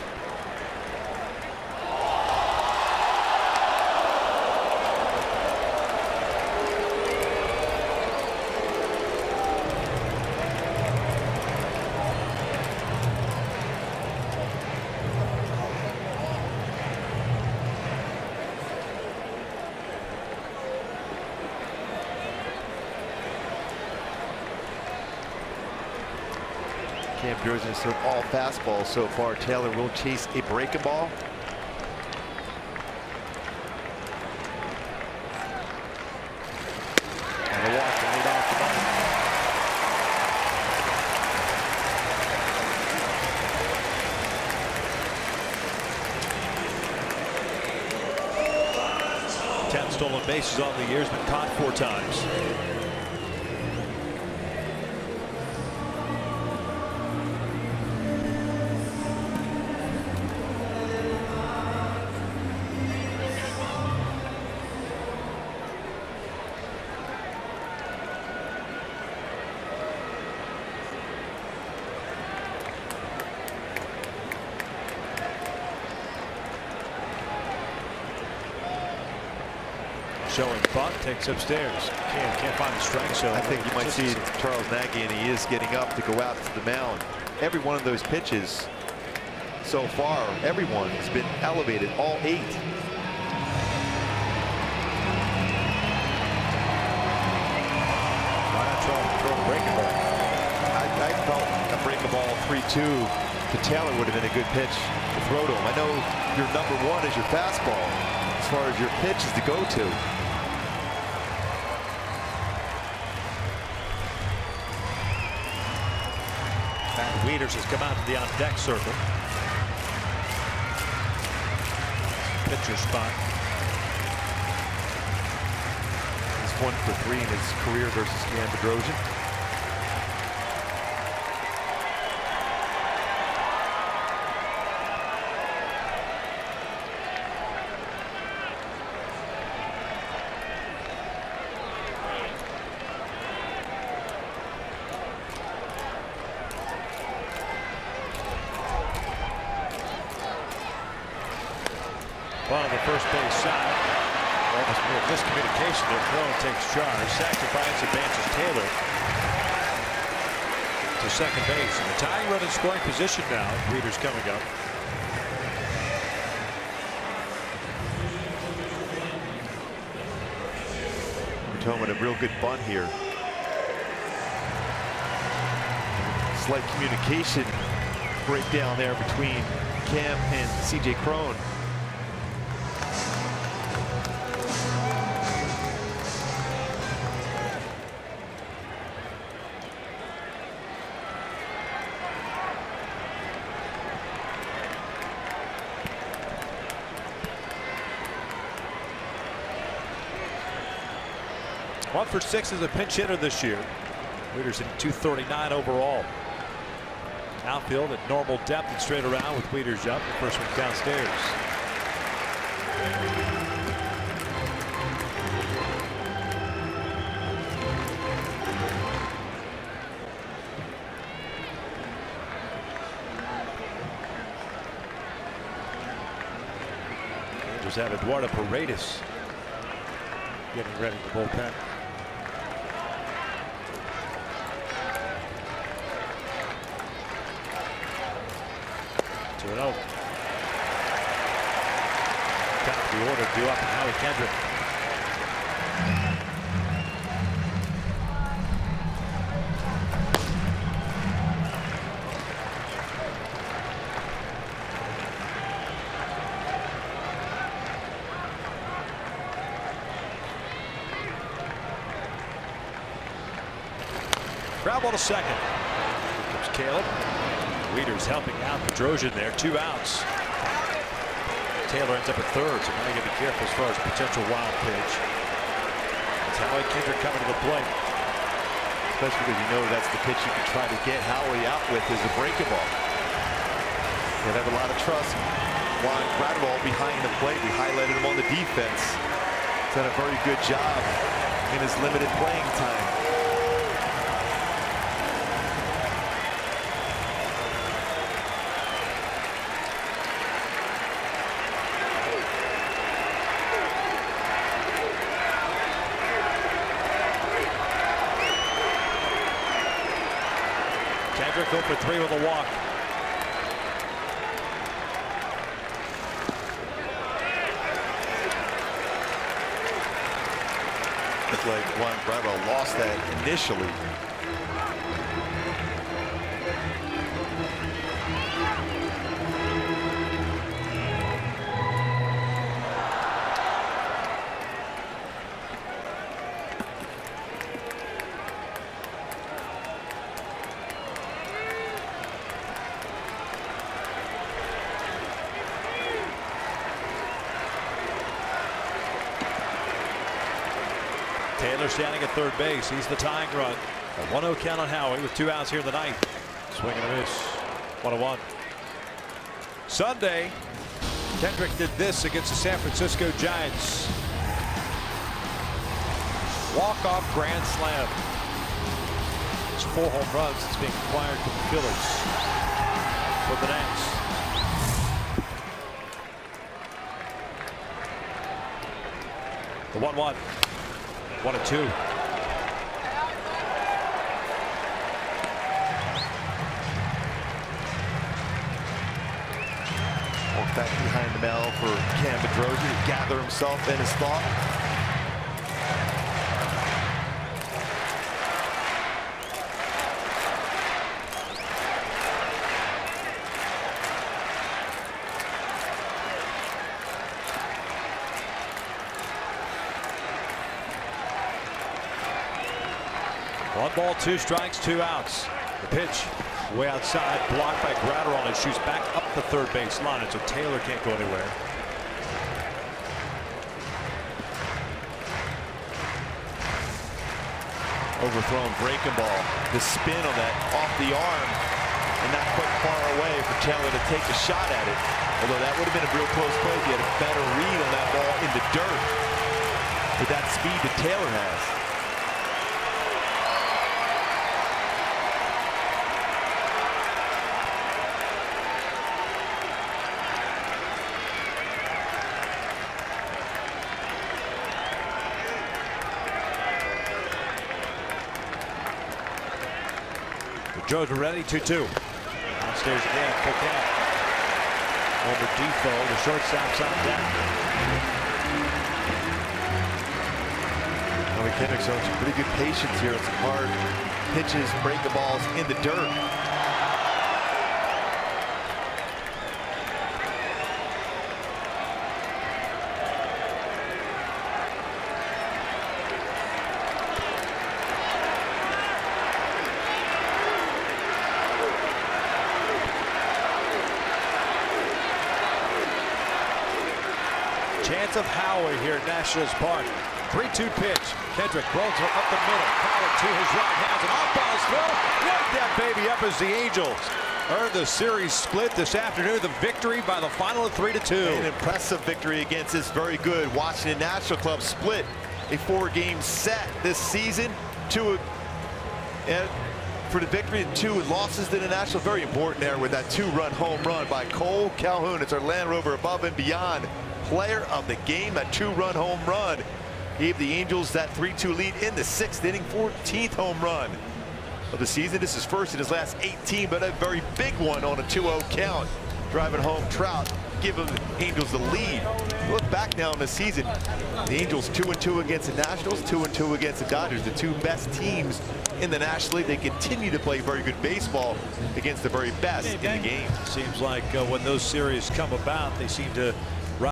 [SPEAKER 2] Cam Drozy has thrown all fastballs so far. Taylor will chase a breaking ball. And a walk to lead off the ball.
[SPEAKER 3] Stolen bases on the year, has been caught 4 times. Showing bunt, takes upstairs. Can't find the strike zone.
[SPEAKER 2] I think you might see Charles Nagy, and he is getting up to go out to the mound. Every one of those pitches so far, everyone has been elevated, all 8.
[SPEAKER 3] Why not try to throw a breaking ball?
[SPEAKER 2] I felt a breaking ball 3-2 to Taylor would have been a good pitch to throw to him. I know your number 1 is your fastball as far as your pitch is to go to.
[SPEAKER 3] And Wieters has come out to the on-deck circle. Pitcher spot.
[SPEAKER 2] He's 1 for 3 in his career versus Stan Bedrosian.
[SPEAKER 3] Well, the first base side. Almost a little miscommunication there. Crone takes charge. Sacrifice advances Taylor to second base. And the tying run in scoring position now. Wieters coming up.
[SPEAKER 2] We're talking about a real good bunt here. Slight communication breakdown there between Cam and C.J. Crone.
[SPEAKER 3] One for 6 as a pinch hitter this year. Wieters in 239 overall. Outfield at normal depth and straight around with Wieters up. The first one downstairs. Rangers have Eduardo Paredes getting ready to bullpen. 2-0. Top of the order due up and Howie Kendrick. Ground ball to second. Here comes Caleb. Wieters helping out Bedrosian there. 2 outs. Taylor ends up at third, so now you got to be careful as far as potential wild pitch. It's Howie Kendrick coming to the plate.
[SPEAKER 2] Especially because you know that's the pitch you can try to get Howie out with is the breaking ball. They have a lot of trust. Juan Gradwell behind the plate. We highlighted him on the defense. He's done a very good job in his limited playing time.
[SPEAKER 3] Kendrick 0 for 3 with a walk.
[SPEAKER 2] Looked like Juan Gradwell lost that initially.
[SPEAKER 3] Taylor standing at third base. He's the tying run. A 1-0 count on Howie with 2 outs here in the ninth. Swing and a miss. 1-1. Sunday, Kendrick did this against the San Francisco Giants. Walk-off grand slam. It's 4 home runs. It's being acquired from the Phillies for the Nats. The 1-1. 1-2.
[SPEAKER 2] back behind the mound for Cam Bedrosian to gather himself and his thought.
[SPEAKER 3] One ball, 2 strikes, 2 outs. The pitch way outside, blocked by Gratterall, and shoots back up the third base line, so Taylor can't go anywhere.
[SPEAKER 2] Overthrown breaking ball. The spin on that off the arm and not quite far away for Taylor to take a shot at it. Although that would have been a real close play if he had a better read on that ball in the dirt with that speed that Taylor has.
[SPEAKER 3] Joe's ready, 2-2. Downstairs again, full count. Over Defoe, the shortstop's on deck.
[SPEAKER 2] Well, McKinnon showing some pretty good patience here. It's hard pitches, breaking balls in the dirt.
[SPEAKER 3] Chance of Howard here at Nationals Park. 3-2 pitch. Kendrick throws it up the middle. Pollard to his right, has an off-balls throw. Light that baby up as the Angels earn the series split this afternoon. The victory by the final of 3-2.
[SPEAKER 2] An impressive victory against this very good Washington National Club. Split a 4-game set this season. For the victory and 2 losses to the National. Very important there with that 2-run home run by Cole Calhoun. It's our Land Rover above and beyond player of the game. That 2-run home run gave the Angels that 3-2 lead in the 6th inning. 14th home run of the season. This is first in his last 18, but a very big one on a 2-0 count. Driving home Trout, giving the Angels the lead. Look back now in the season. The Angels 2-2 against the Nationals, 2-2 against the Dodgers, the 2 best teams in the National League. They continue to play very good baseball against the very best in the game.
[SPEAKER 3] Seems like when those series come about, they seem to